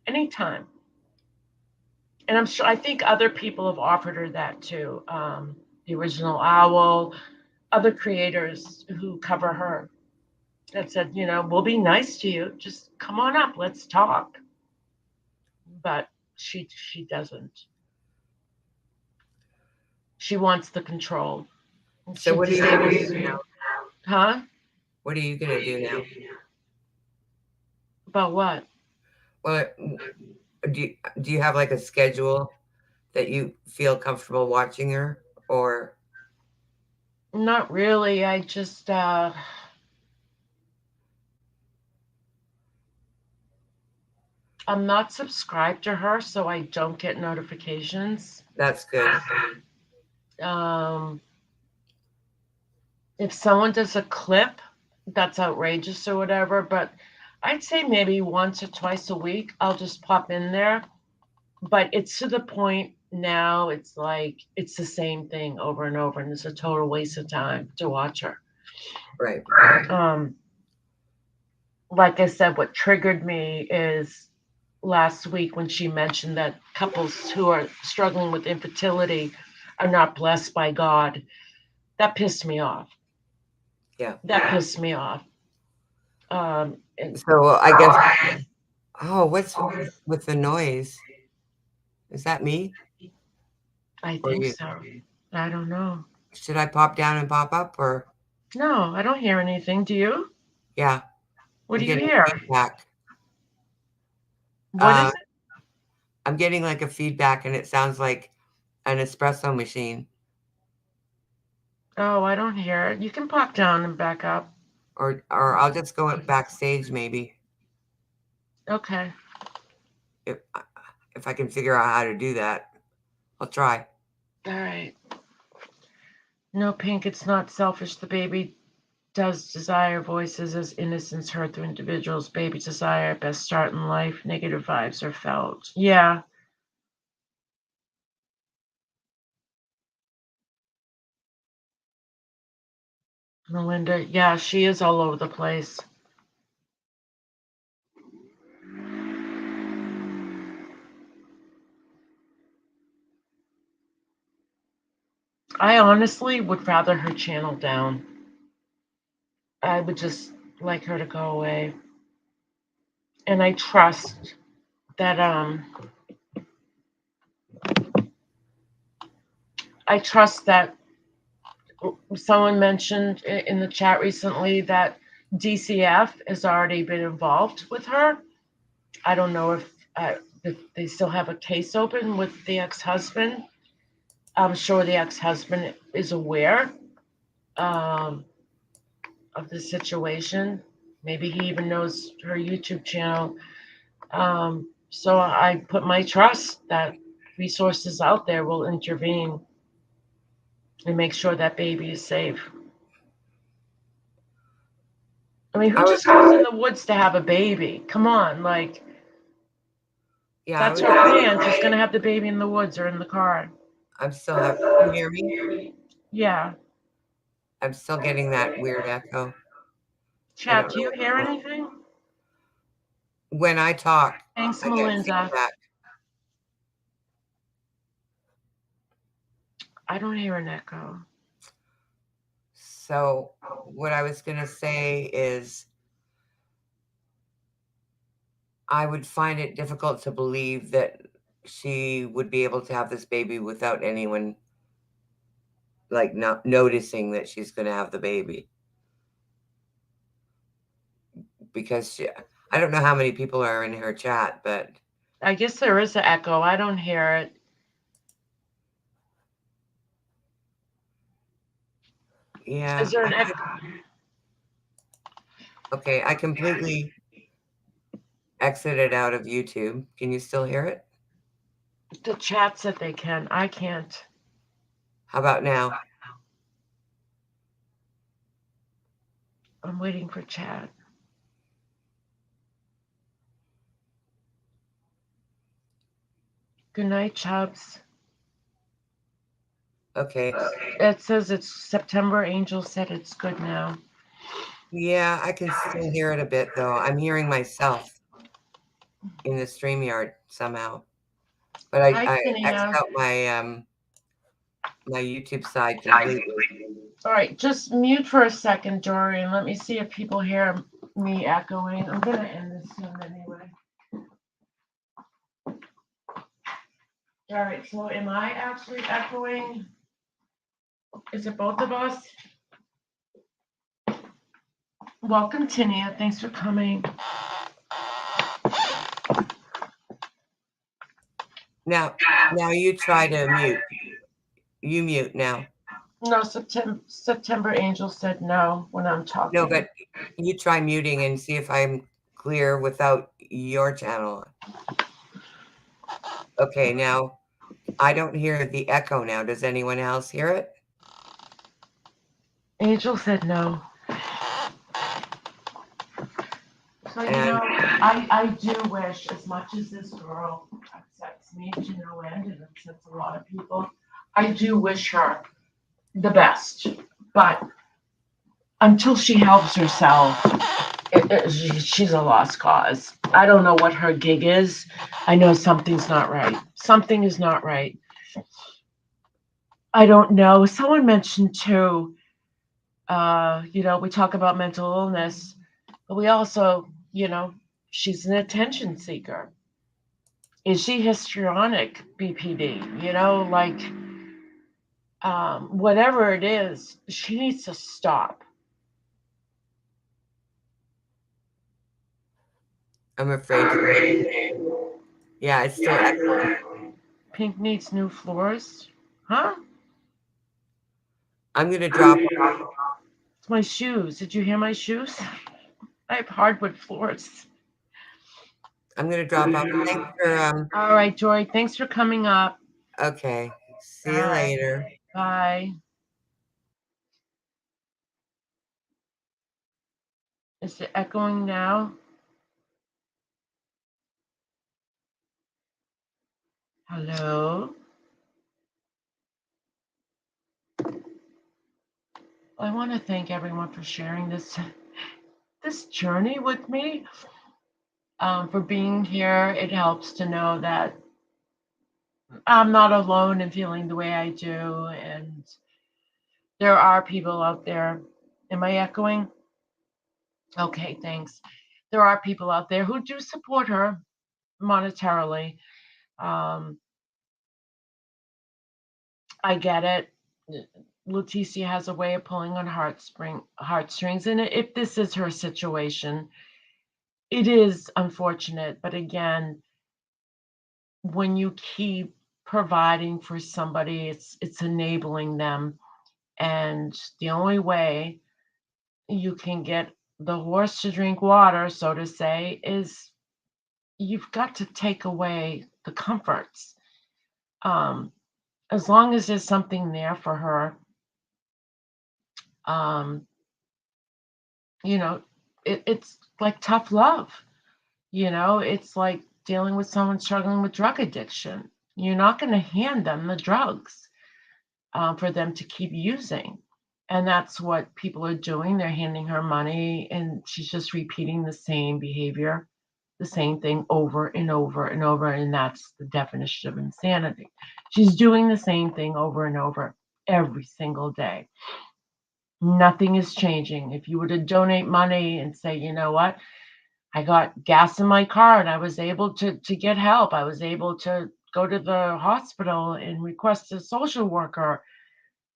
Anytime. And I think other people have offered her that too. The original Owl, other creators who cover her that said, we'll be nice to you. Just come on up, let's talk. But she doesn't. She wants the control. So what are you going to do now? Huh? What are you going to do now? About what? Well, do you have like a schedule that you feel comfortable watching her, or? Not really. I just I'm not subscribed to her, so I don't get notifications. That's good. If someone does a clip that's outrageous or whatever, but I'd say maybe once or twice a week I'll just pop in there. But it's to the point now, it's like it's the same thing over and over, and it's a total waste of time to watch her. Right. Like I said, what triggered me is last week when she mentioned that couples who are struggling with infertility are not blessed by God. That pissed me off. Yeah. That pissed me off. So I guess, what's with the noise? Is that me? I think so. I don't know. Should I pop down and pop up, or? No, I don't hear anything. Do you? Yeah. What do you getting hear? Feedback. What is it? I'm getting like a feedback, and it sounds like an espresso machine. Oh, I don't hear it. You can pop down and back up. Or I'll just go backstage maybe. Okay. If I can figure out how to do that, I'll try. All right. No, Pink, it's not selfish. The baby does desire voices as innocence heard through individuals. Baby desire, best start in life. Negative vibes are felt. Yeah. Melinda, yeah, she is all over the place. I honestly would rather her channel down. I would just like her to go away. And I trust that I trust that someone mentioned in the chat recently that DCF has already been involved with her. I don't know if they still have a case open with the ex-husband. I'm sure the ex-husband is aware of the situation. Maybe he even knows her YouTube channel. So I put my trust that resources out there will intervene and make sure that baby is safe. I mean, who just goes in the woods to have a baby? Come on, like, Yeah, that's her plan. She's gonna have the baby in the woods or in the car. I'm still having. Can you hear me? Yeah. I'm still getting that weird echo. Chat, do you hear anything? When I talk, Thanks, I get Melinda. feedback. I don't hear an echo. So what I was gonna say is I would find it difficult to believe that she would be able to have this baby without anyone like not noticing that she's going to have the baby. Because I don't know how many people are in her chat, but I guess there is an echo. I don't hear it. Yeah. Is there an echo? Okay, I completely exited out of YouTube. Can you still hear it? The chat said they can. I can't. How about now? I'm waiting for chat. Good night, Chubbs. Okay. It says it's September. Angel said it's good now. Yeah, I can still hear it a bit though. I'm hearing myself in the StreamYard somehow. But I X'd out my my YouTube side completely. All right, just mute for a second, Dorian. Let me see if people hear me echoing. I'm gonna end this soon anyway. All right, so am I actually echoing? Is it both of us? Welcome, Tinia. Thanks for coming. Now you try to mute. You mute now. No, September Angel said no when I'm talking. No, but you try muting and see if I'm clear without your channel. Okay, now I don't hear the echo now. Does anyone else hear it? Angel said no. So, you know, I do wish, as much as this girl upsets me to no end and upsets a lot of people, I do wish her the best. But until she helps herself, she's a lost cause. I don't know what her gig is. I know something's not right. Something is not right. I don't know. Someone mentioned too, you know, we talk about mental illness, but we also, you know, she's an attention seeker. Is she histrionic, BPD? You know, like, whatever it is, she needs to stop. I'm afraid to. Yeah, it's still echoing. Pink needs new floors. Huh? I'm going to drop. It's my shoes. Did you hear my shoes? I have hardwood floors. I'm going to drop off. Thanks for. All right, Joy. Thanks for coming up. Okay. See you later. Bye. Is it echoing now? Hello? I want to thank everyone for sharing this journey with me, for being here. It helps to know that I'm not alone in feeling the way I do, and there are people out there. Am I echoing? Okay, thanks. There are people out there who do support her, monetarily. I get it. Leticia has a way of pulling on heartstrings, and if this is her situation, it is unfortunate. But again, when you keep providing for somebody, it's enabling them, and the only way you can get the horse to drink water, so to say, is you've got to take away the comforts. As long as there's something there for her, it's like tough love. It's like dealing with someone struggling with drug addiction. You're not going to hand them the drugs for them to keep using. And that's what people are doing. They're handing her money, and she's just repeating the same behavior, the same thing over and over and over. And that's the definition of insanity. She's doing the same thing over and over every single day. Nothing is changing. If you were to donate money and say, you know what, I got gas in my car and I was able to get help. I was able to go to the hospital and request a social worker.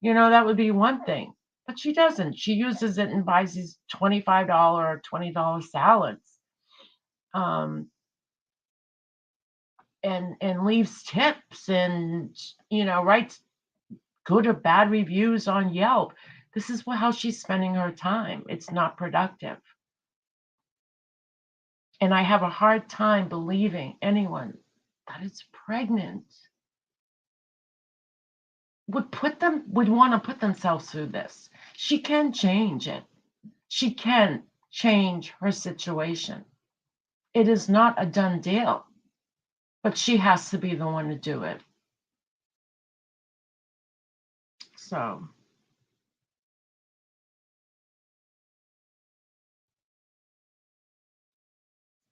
That would be one thing. But she doesn't. She uses it and buys these $25 or $20 salads. And leaves tips and, writes good or bad reviews on Yelp. This is how she's spending her time. It's not productive. And I have a hard time believing anyone that is pregnant would want to put themselves through this. She can change it. She can change her situation. It is not a done deal, but she has to be the one to do it. So,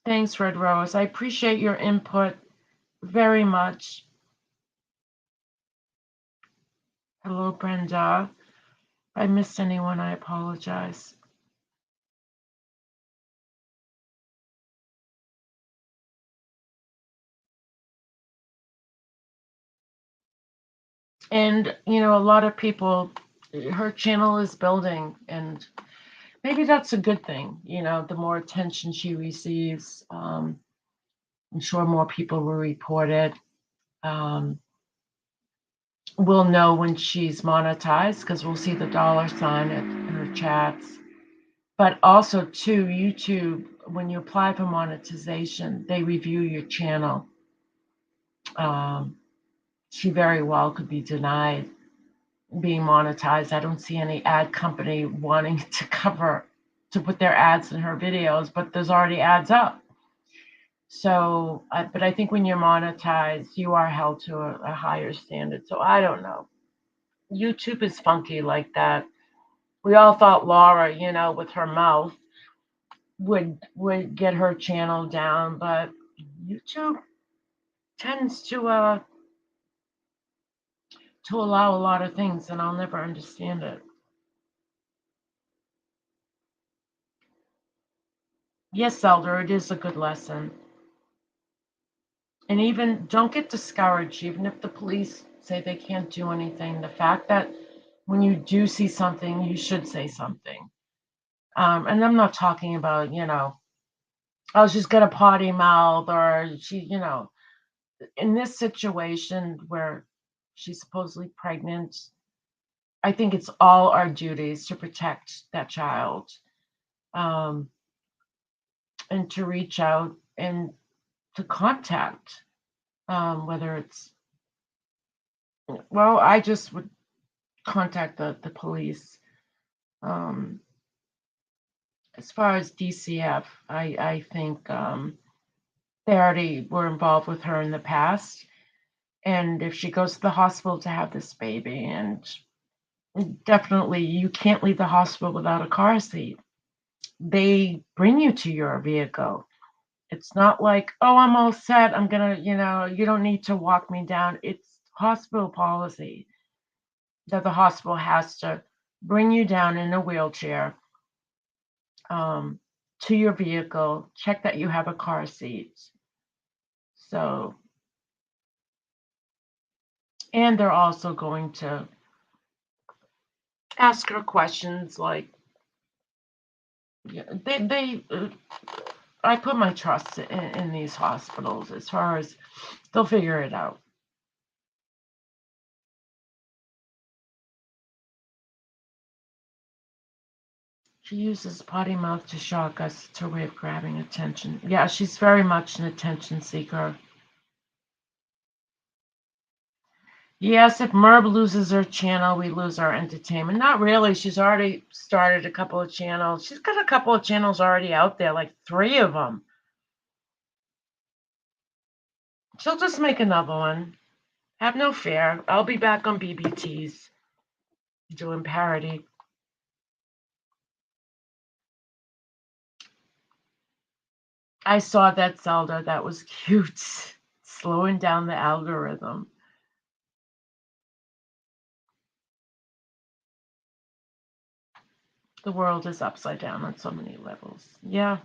thanks, Red Rose. I appreciate your input very much. Hello, Brenda. If I missed anyone, I apologize. And, a lot of people, her channel is building, and maybe that's a good thing. The more attention she receives, I'm sure more people will report it. We'll know when she's monetized because we'll see the dollar sign in her chats. But also, too, YouTube, when you apply for monetization, they review your channel. She very well could be denied being monetized. I don't see any ad company wanting to put their ads in her videos, but there's already ads up. So, but I think when you're monetized, you are held to a higher standard. So I don't know. YouTube is funky like that. We all thought Laura, with her mouth, would get her channel down, but YouTube tends to allow a lot of things, and I'll never understand it. Yes, Elder, it is a good lesson. And even don't get discouraged, even if the police say they can't do anything. The fact that when you do see something, you should say something. And I'm not talking about, oh, she's got a potty mouth, or she, in this situation where she's supposedly pregnant, I think it's all our duties to protect that child, and to reach out and to contact, whether it's, well, I just would contact the police. As far as DCF, I think they already were involved with her in the past. And if she goes to the hospital to have this baby, and definitely you can't leave the hospital without a car seat. They bring you to your vehicle. It's not like, oh, I'm all set. I'm going to, you don't need to walk me down. It's hospital policy that the hospital has to bring you down in a wheelchair to your vehicle, check that you have a car seat. So, and they're also going to ask her questions like, I put my trust in these hospitals as far as they'll figure it out. She uses potty mouth to shock us. It's her way of grabbing attention. Yeah, she's very much an attention seeker. Yes, if Merb loses her channel, we lose our entertainment. Not really. She's already started a couple of channels. She's got a couple of channels already out there, like 3 of them. She'll just make another one. Have no fear. I'll be back on BBTs doing parody. I saw that, Zelda. That was cute. Slowing down the algorithm. The world is upside down on so many levels. Yeah.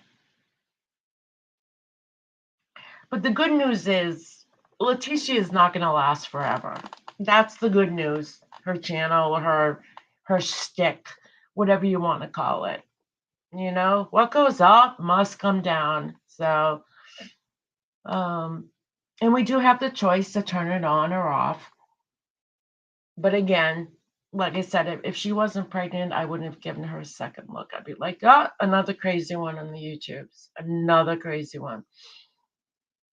But the good news is Leticia is not going to last forever. That's the good news. Her channel, her shtick, whatever you want to call it. You know, what goes up must come down. So, and we do have the choice to turn it on or off. But again, like I said, if she wasn't pregnant, I wouldn't have given her a second look. I'd be like, oh, another crazy one on the YouTubes. Another crazy one.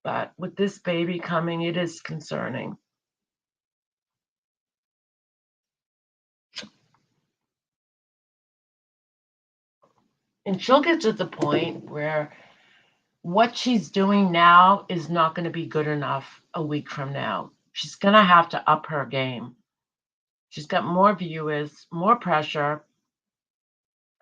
But with this baby coming, it is concerning. And she'll get to the point where what she's doing now is not going to be good enough a week from now. She's going to have to up her game. She's got more viewers, more pressure.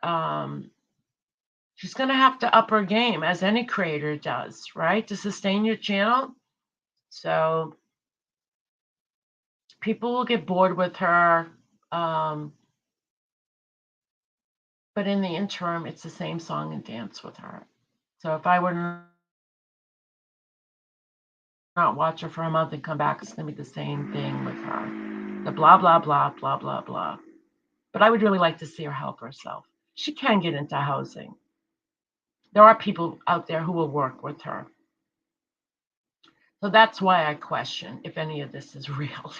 She's going to have to up her game, as any creator does, right? To sustain your channel. So people will get bored with her. But in the interim, it's the same song and dance with her. So if I were not watch her for a month and come back, it's going to be the same thing with her. The blah, blah, blah, blah, blah, blah. But I would really like to see her help herself. She can get into housing. There are people out there who will work with her. So that's why I question if any of this is real.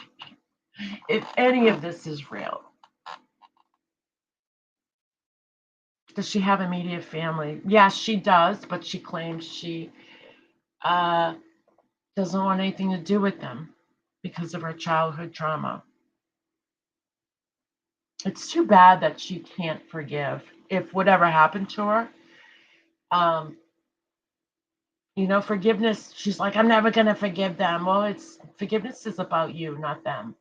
If any of this is real. Does she have immediate family? Yes, she does, but she claims she doesn't want anything to do with them because of her childhood trauma. It's too bad that she can't forgive if whatever happened to her. You know, forgiveness, she's like, I'm never going to forgive them. Well, forgiveness is about you, not them.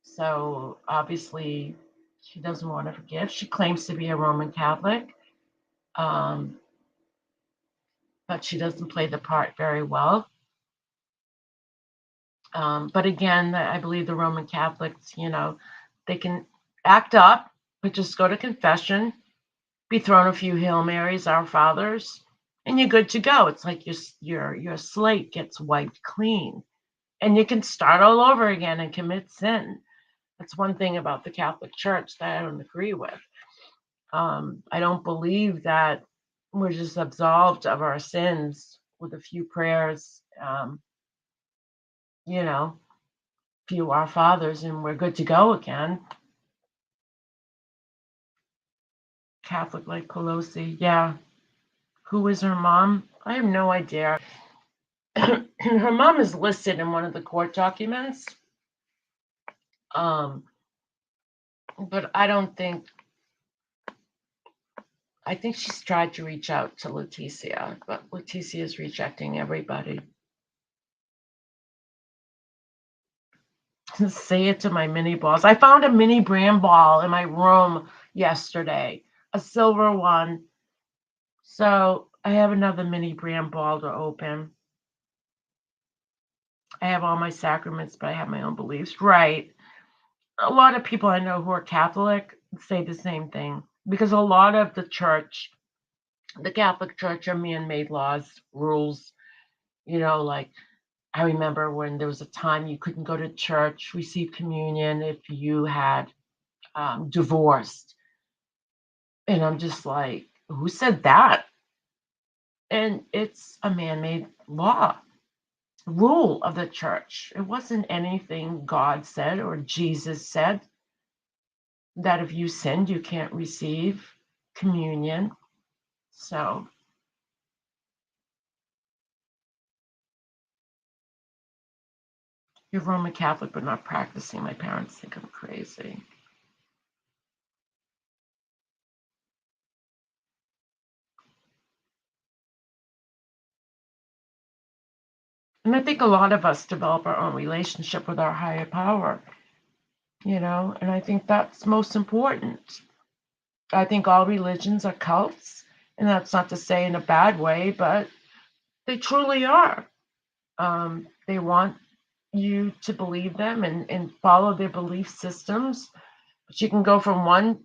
So obviously she doesn't want to forgive. She claims to be a Roman Catholic, but she doesn't play the part very well. But again, I believe the Roman Catholics, you know, they can act up, but just go to confession, be thrown a few Hail Marys, Our Fathers, and you're good to go. It's like your slate gets wiped clean, and you can start all over again and commit sin. That's one thing about the Catholic Church that I don't agree with. I don't believe that we're just absolved of our sins with a few prayers, you know, few Our Fathers, and we're good to go again. Catholic like Pelosi, yeah. Who is her mom? I have no idea. Her mom is listed in one of the court documents. But I don't think, I think she's tried to reach out to Leticia, but Leticia is rejecting everybody. Say it to my mini balls. I found a mini brand ball in my room yesterday, a silver one. So I have another mini brand ball to open. I have all my sacraments, but I have my own beliefs. Right. A lot of people I know who are Catholic say the same thing because a lot of the church, the Catholic Church, are man-made laws, rules. You know, like I remember when there was a time you couldn't go to church, receive communion if you had divorced. And I'm just like, who said that? And it's a man-made law, rule of the church. It wasn't anything God said or Jesus said, that if you sinned, you can't receive communion. So you're Roman Catholic but not practicing. My parents think I'm crazy. And I think a lot of us develop our own relationship with our higher power, you know, and I think that's most important. I think all religions are cults, and that's not to say in a bad way, but they truly are. They want you to believe them and follow their belief systems, but you can go from one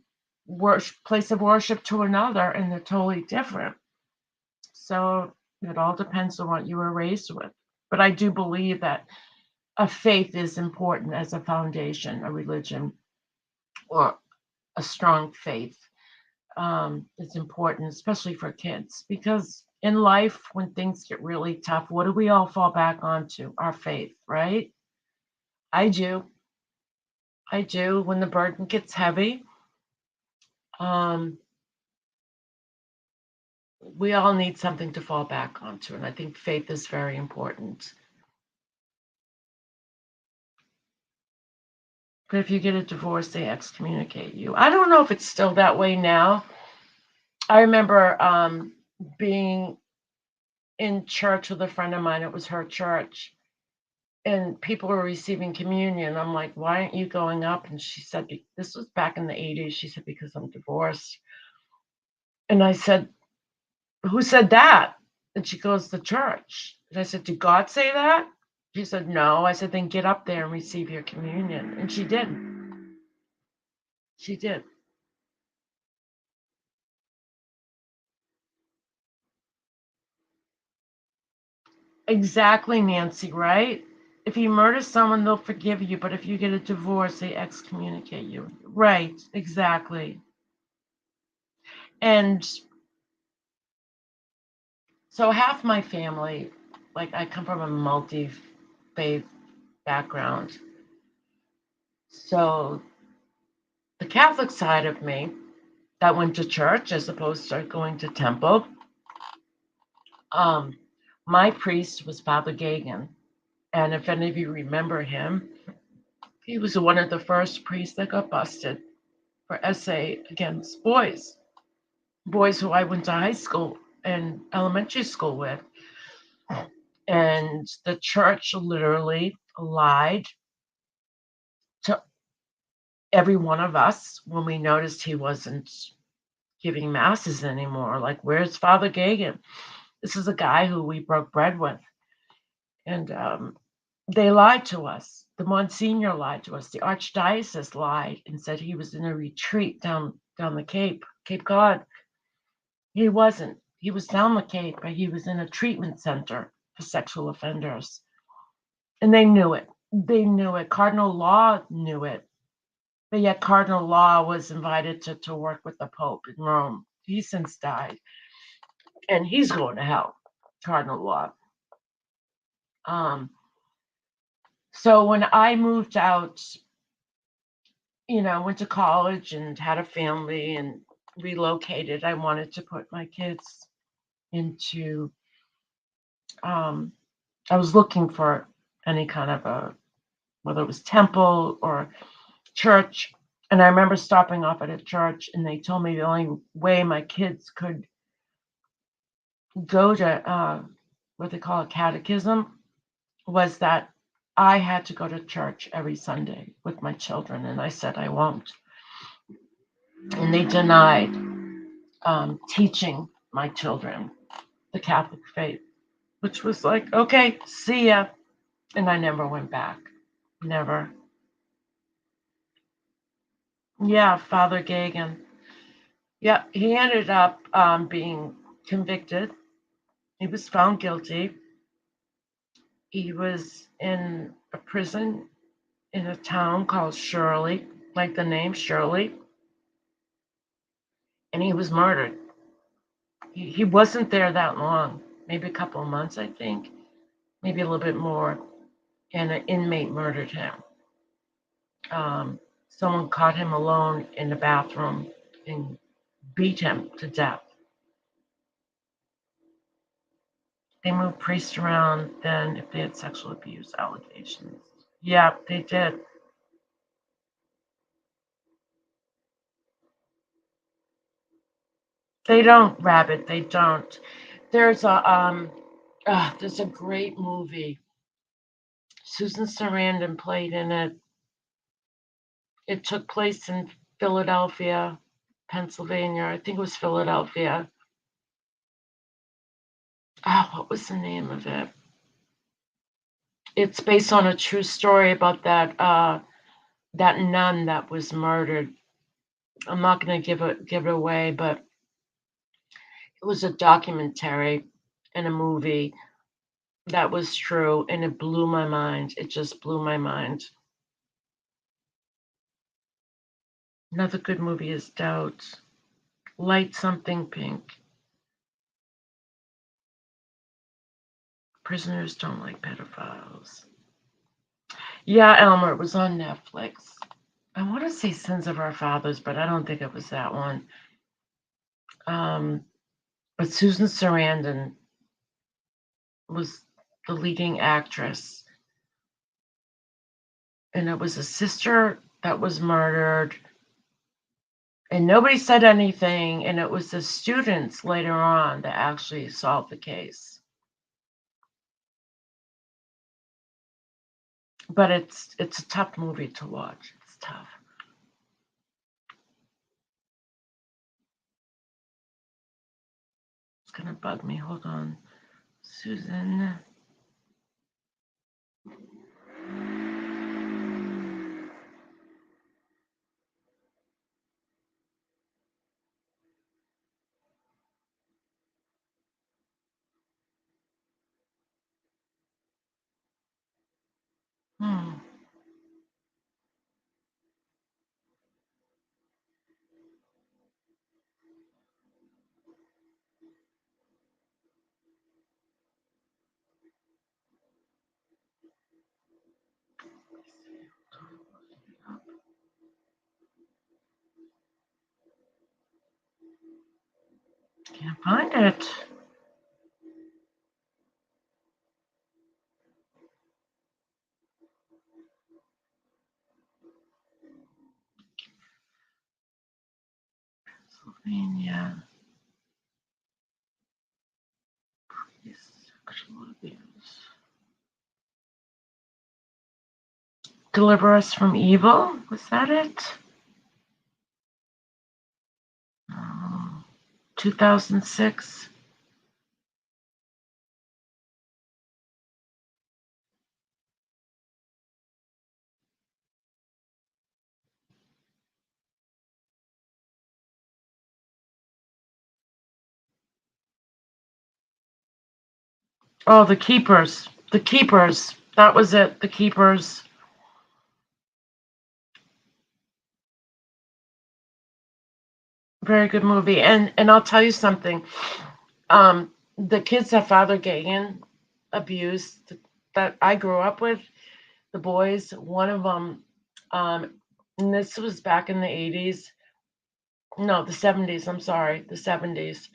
place of worship to another, and they're totally different. So it all depends on what you were raised with. But I do believe that a faith is important as a foundation, a religion, or a strong faith is important, especially for kids, because in life, when things get really tough, what do we all fall back onto? Our faith, right? I do. I do. When the burden gets heavy, we all need something to fall back onto, and I think faith is very important. But if you get a divorce, they excommunicate you. I don't know if it's still that way now. I remember being in church with a friend of mine. It was her church, and people were receiving communion. I'm like, why aren't you going up? And she said, this was back in the 80s. She said, because I'm divorced. And I said, who said that? And she goes, the church. And I said, did God say that? She said, no. I said, then get up there and receive your communion. And she did. She did. Exactly, Nancy, right? If you murder someone, they'll forgive you. But if you get a divorce, they excommunicate you. Right, exactly. And so half my family, like I come from a multi-faith background. So the Catholic side of me that went to church as opposed to going to temple, my priest was Father Gagan. And if any of you remember him, he was one of the first priests that got busted for essay against boys who I went to high school and elementary school with. And the church literally lied to every one of us when we noticed he wasn't giving masses anymore. Like, where's Father Gagan? This is a guy who we broke bread with. And they lied to us. The Monsignor lied to us. The Archdiocese lied and said he was in a retreat down the Cape Cod. He wasn't. He was down the Cape, but he was in a treatment center for sexual offenders. And they knew it. They knew it. Cardinal Law knew it. But yet Cardinal Law was invited to work with the Pope in Rome. He's since died. And he's going to hell, Cardinal Law. So when I moved out, went to college and had a family and relocated, I wanted to put my kids into, I was looking for any kind of whether it was temple or church. And I remember stopping off at a church and they told me the only way my kids could go to what they call a catechism was that I had to go to church every Sunday with my children. And I said, I won't. And they denied teaching my children the Catholic faith, which was like, okay, see ya. And I never went back. Never. Yeah, Father Gagan. Yeah, he ended up being convicted. He was found guilty. He was in a prison in a town called Shirley, like the name Shirley, and he was murdered. He wasn't there that long, maybe a couple of months, I think, maybe a little bit more, and an inmate murdered him. Someone caught him alone in the bathroom and beat him to death. They moved priests around then if they had sexual abuse allegations. Yeah, they did. They don't, Rabbit. They don't. There's a great movie. Susan Sarandon played in it. It took place in Philadelphia, Pennsylvania. I think it was Philadelphia. Oh, what was the name of it? It's based on a true story about that nun that was murdered. I'm not going to give it away, but it was a documentary and a movie that was true, and it blew my mind. It just blew my mind. Another good movie is Doubt. Light Something Pink. Prisoners don't like pedophiles. Yeah, Elmer, it was on Netflix. I want to say Sins of Our Fathers, but I don't think it was that one. But Susan Sarandon was the leading actress. And it was a sister that was murdered. And nobody said anything. And it was the students later on that actually solved the case. But it's a tough movie to watch. It's tough. It's going to bug me. Hold on. Susan. Can't find it. Pennsylvania. Sexual abuse. Deliver Us from Evil. Was that it? 2006. Oh, The Keepers. The Keepers. That was it. The Keepers. Very good movie. And I'll tell you something. The kids that Father Gagan abused that I grew up with, the boys, one of them, and this was back in the 80s. No, the 70s. I'm sorry, the 70s.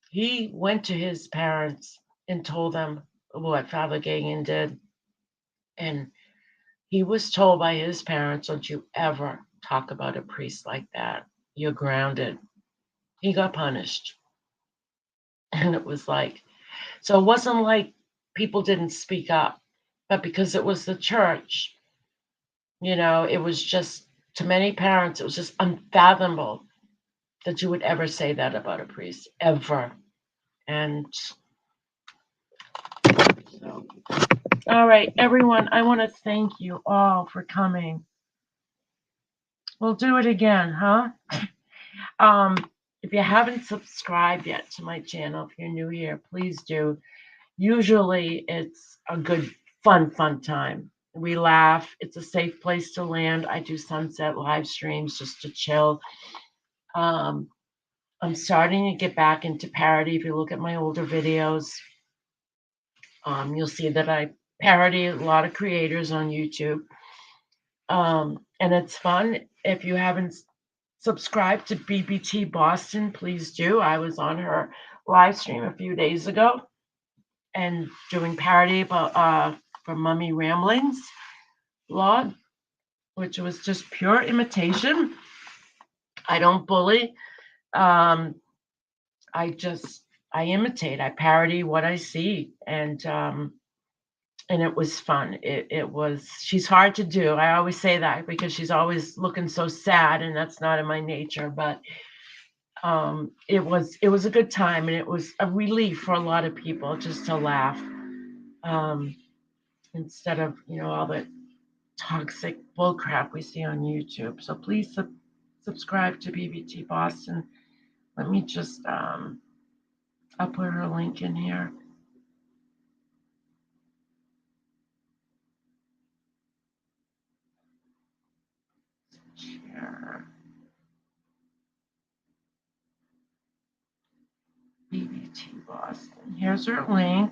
He went to his parents and told them what Father Gagan did. And he was told by his parents, don't you ever talk about a priest like that. You're grounded. He got punished. And it was like, so it wasn't like people didn't speak up, but because it was the church, it was just, to many parents, it was just unfathomable that you would ever say that about a priest, ever. And so, all right, everyone, I want to thank you all for coming. We'll do it again, huh? If you haven't subscribed yet to my channel, if you're new here, please do. Usually it's a good, fun time. We laugh. It's a safe place to land. I do sunset live streams just to chill. I'm starting to get back into parody. If you look at my older videos, you'll see that I parody a lot of creators on YouTube. And it's fun. If you haven't subscribed to BBT Boston, please do. I was on her live stream a few days ago and doing parody about for Mummy Ramblings blog, which was just pure imitation. I don't bully. I imitate. I parody what I see, and it was fun. It was. She's hard to do. I always say that because she's always looking so sad, and that's not in my nature. But it was a good time, and it was a relief for a lot of people just to laugh, instead of all the toxic bullcrap we see on YouTube. So please subscribe to BBT Boston. Let me just I'll put her link in here. Share. BBT Boston. Here's her link.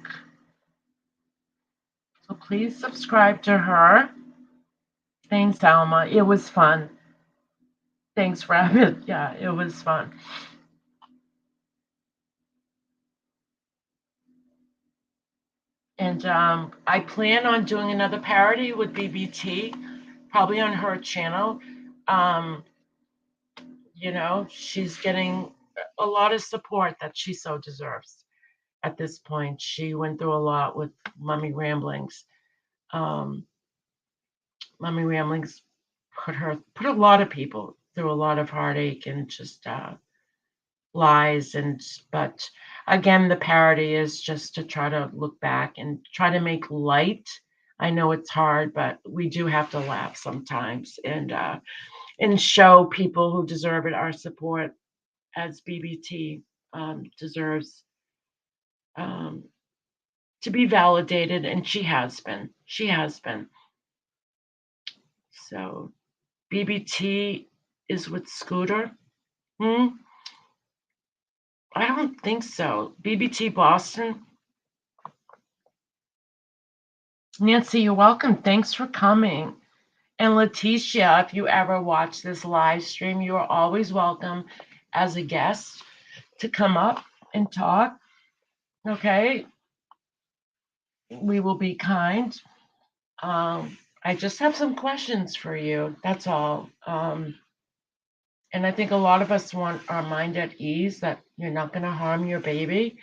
So please subscribe to her. Thanks, Alma. It was fun. Thanks, Rabbit. Yeah, it was fun. And I plan on doing another parody with BBT, probably on her channel. She's getting a lot of support that she so deserves at this point. She went through a lot with Mummy Ramblings. Mummy Ramblings put a lot of people through a lot of heartache and just lies. But again, the parody is just to try to look back and try to make light. I know it's hard, but we do have to laugh sometimes and show people who deserve it our support, as BBT deserves to be validated, and she has been. So BBT is with Scooter. I don't think so. BBT Boston. Nancy, you're welcome. Thanks for coming. And Leticia, if you ever watch this live stream, you are always welcome as a guest to come up and talk. Okay? We will be kind. I just have some questions for you. That's all. And I think a lot of us want our mind at ease that you're not going to harm your baby,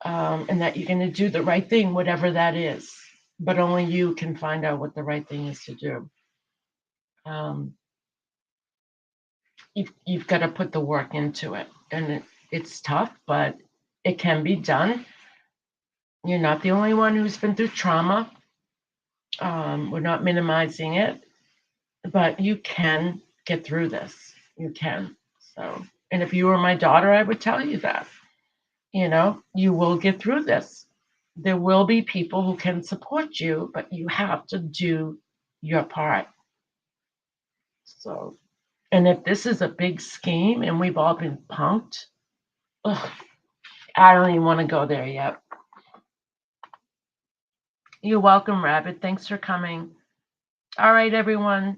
and that you're going to do the right thing, whatever that is. But only you can find out what the right thing is to do. You've got to put the work into it. And it's tough, but it can be done. You're not the only one who's been through trauma. We're not minimizing it, but you can get through this. You can. So, and if you were my daughter, I would tell you that. You will get through this. There will be people who can support you, but you have to do your part. So, and if this is a big scheme and we've all been punked, I don't even want to go there yet. You're welcome, Rabbit. Thanks for coming. All right, everyone.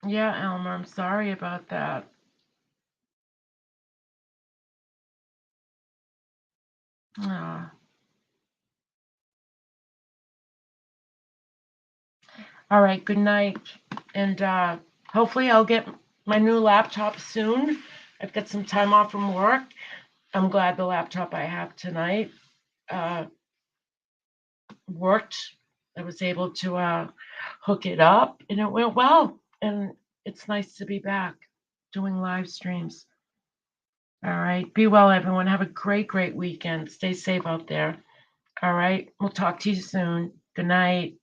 Yeah, Elmer, I'm sorry about that. Oh. All right, good night. And hopefully I'll get my new laptop soon. I've got some time off from work. I'm glad the laptop I have tonight worked. I was able to hook it up and it went well. And it's nice to be back doing live streams. All right. Be well, everyone. Have a great, great weekend. Stay safe out there. All right. We'll talk to you soon. Good night.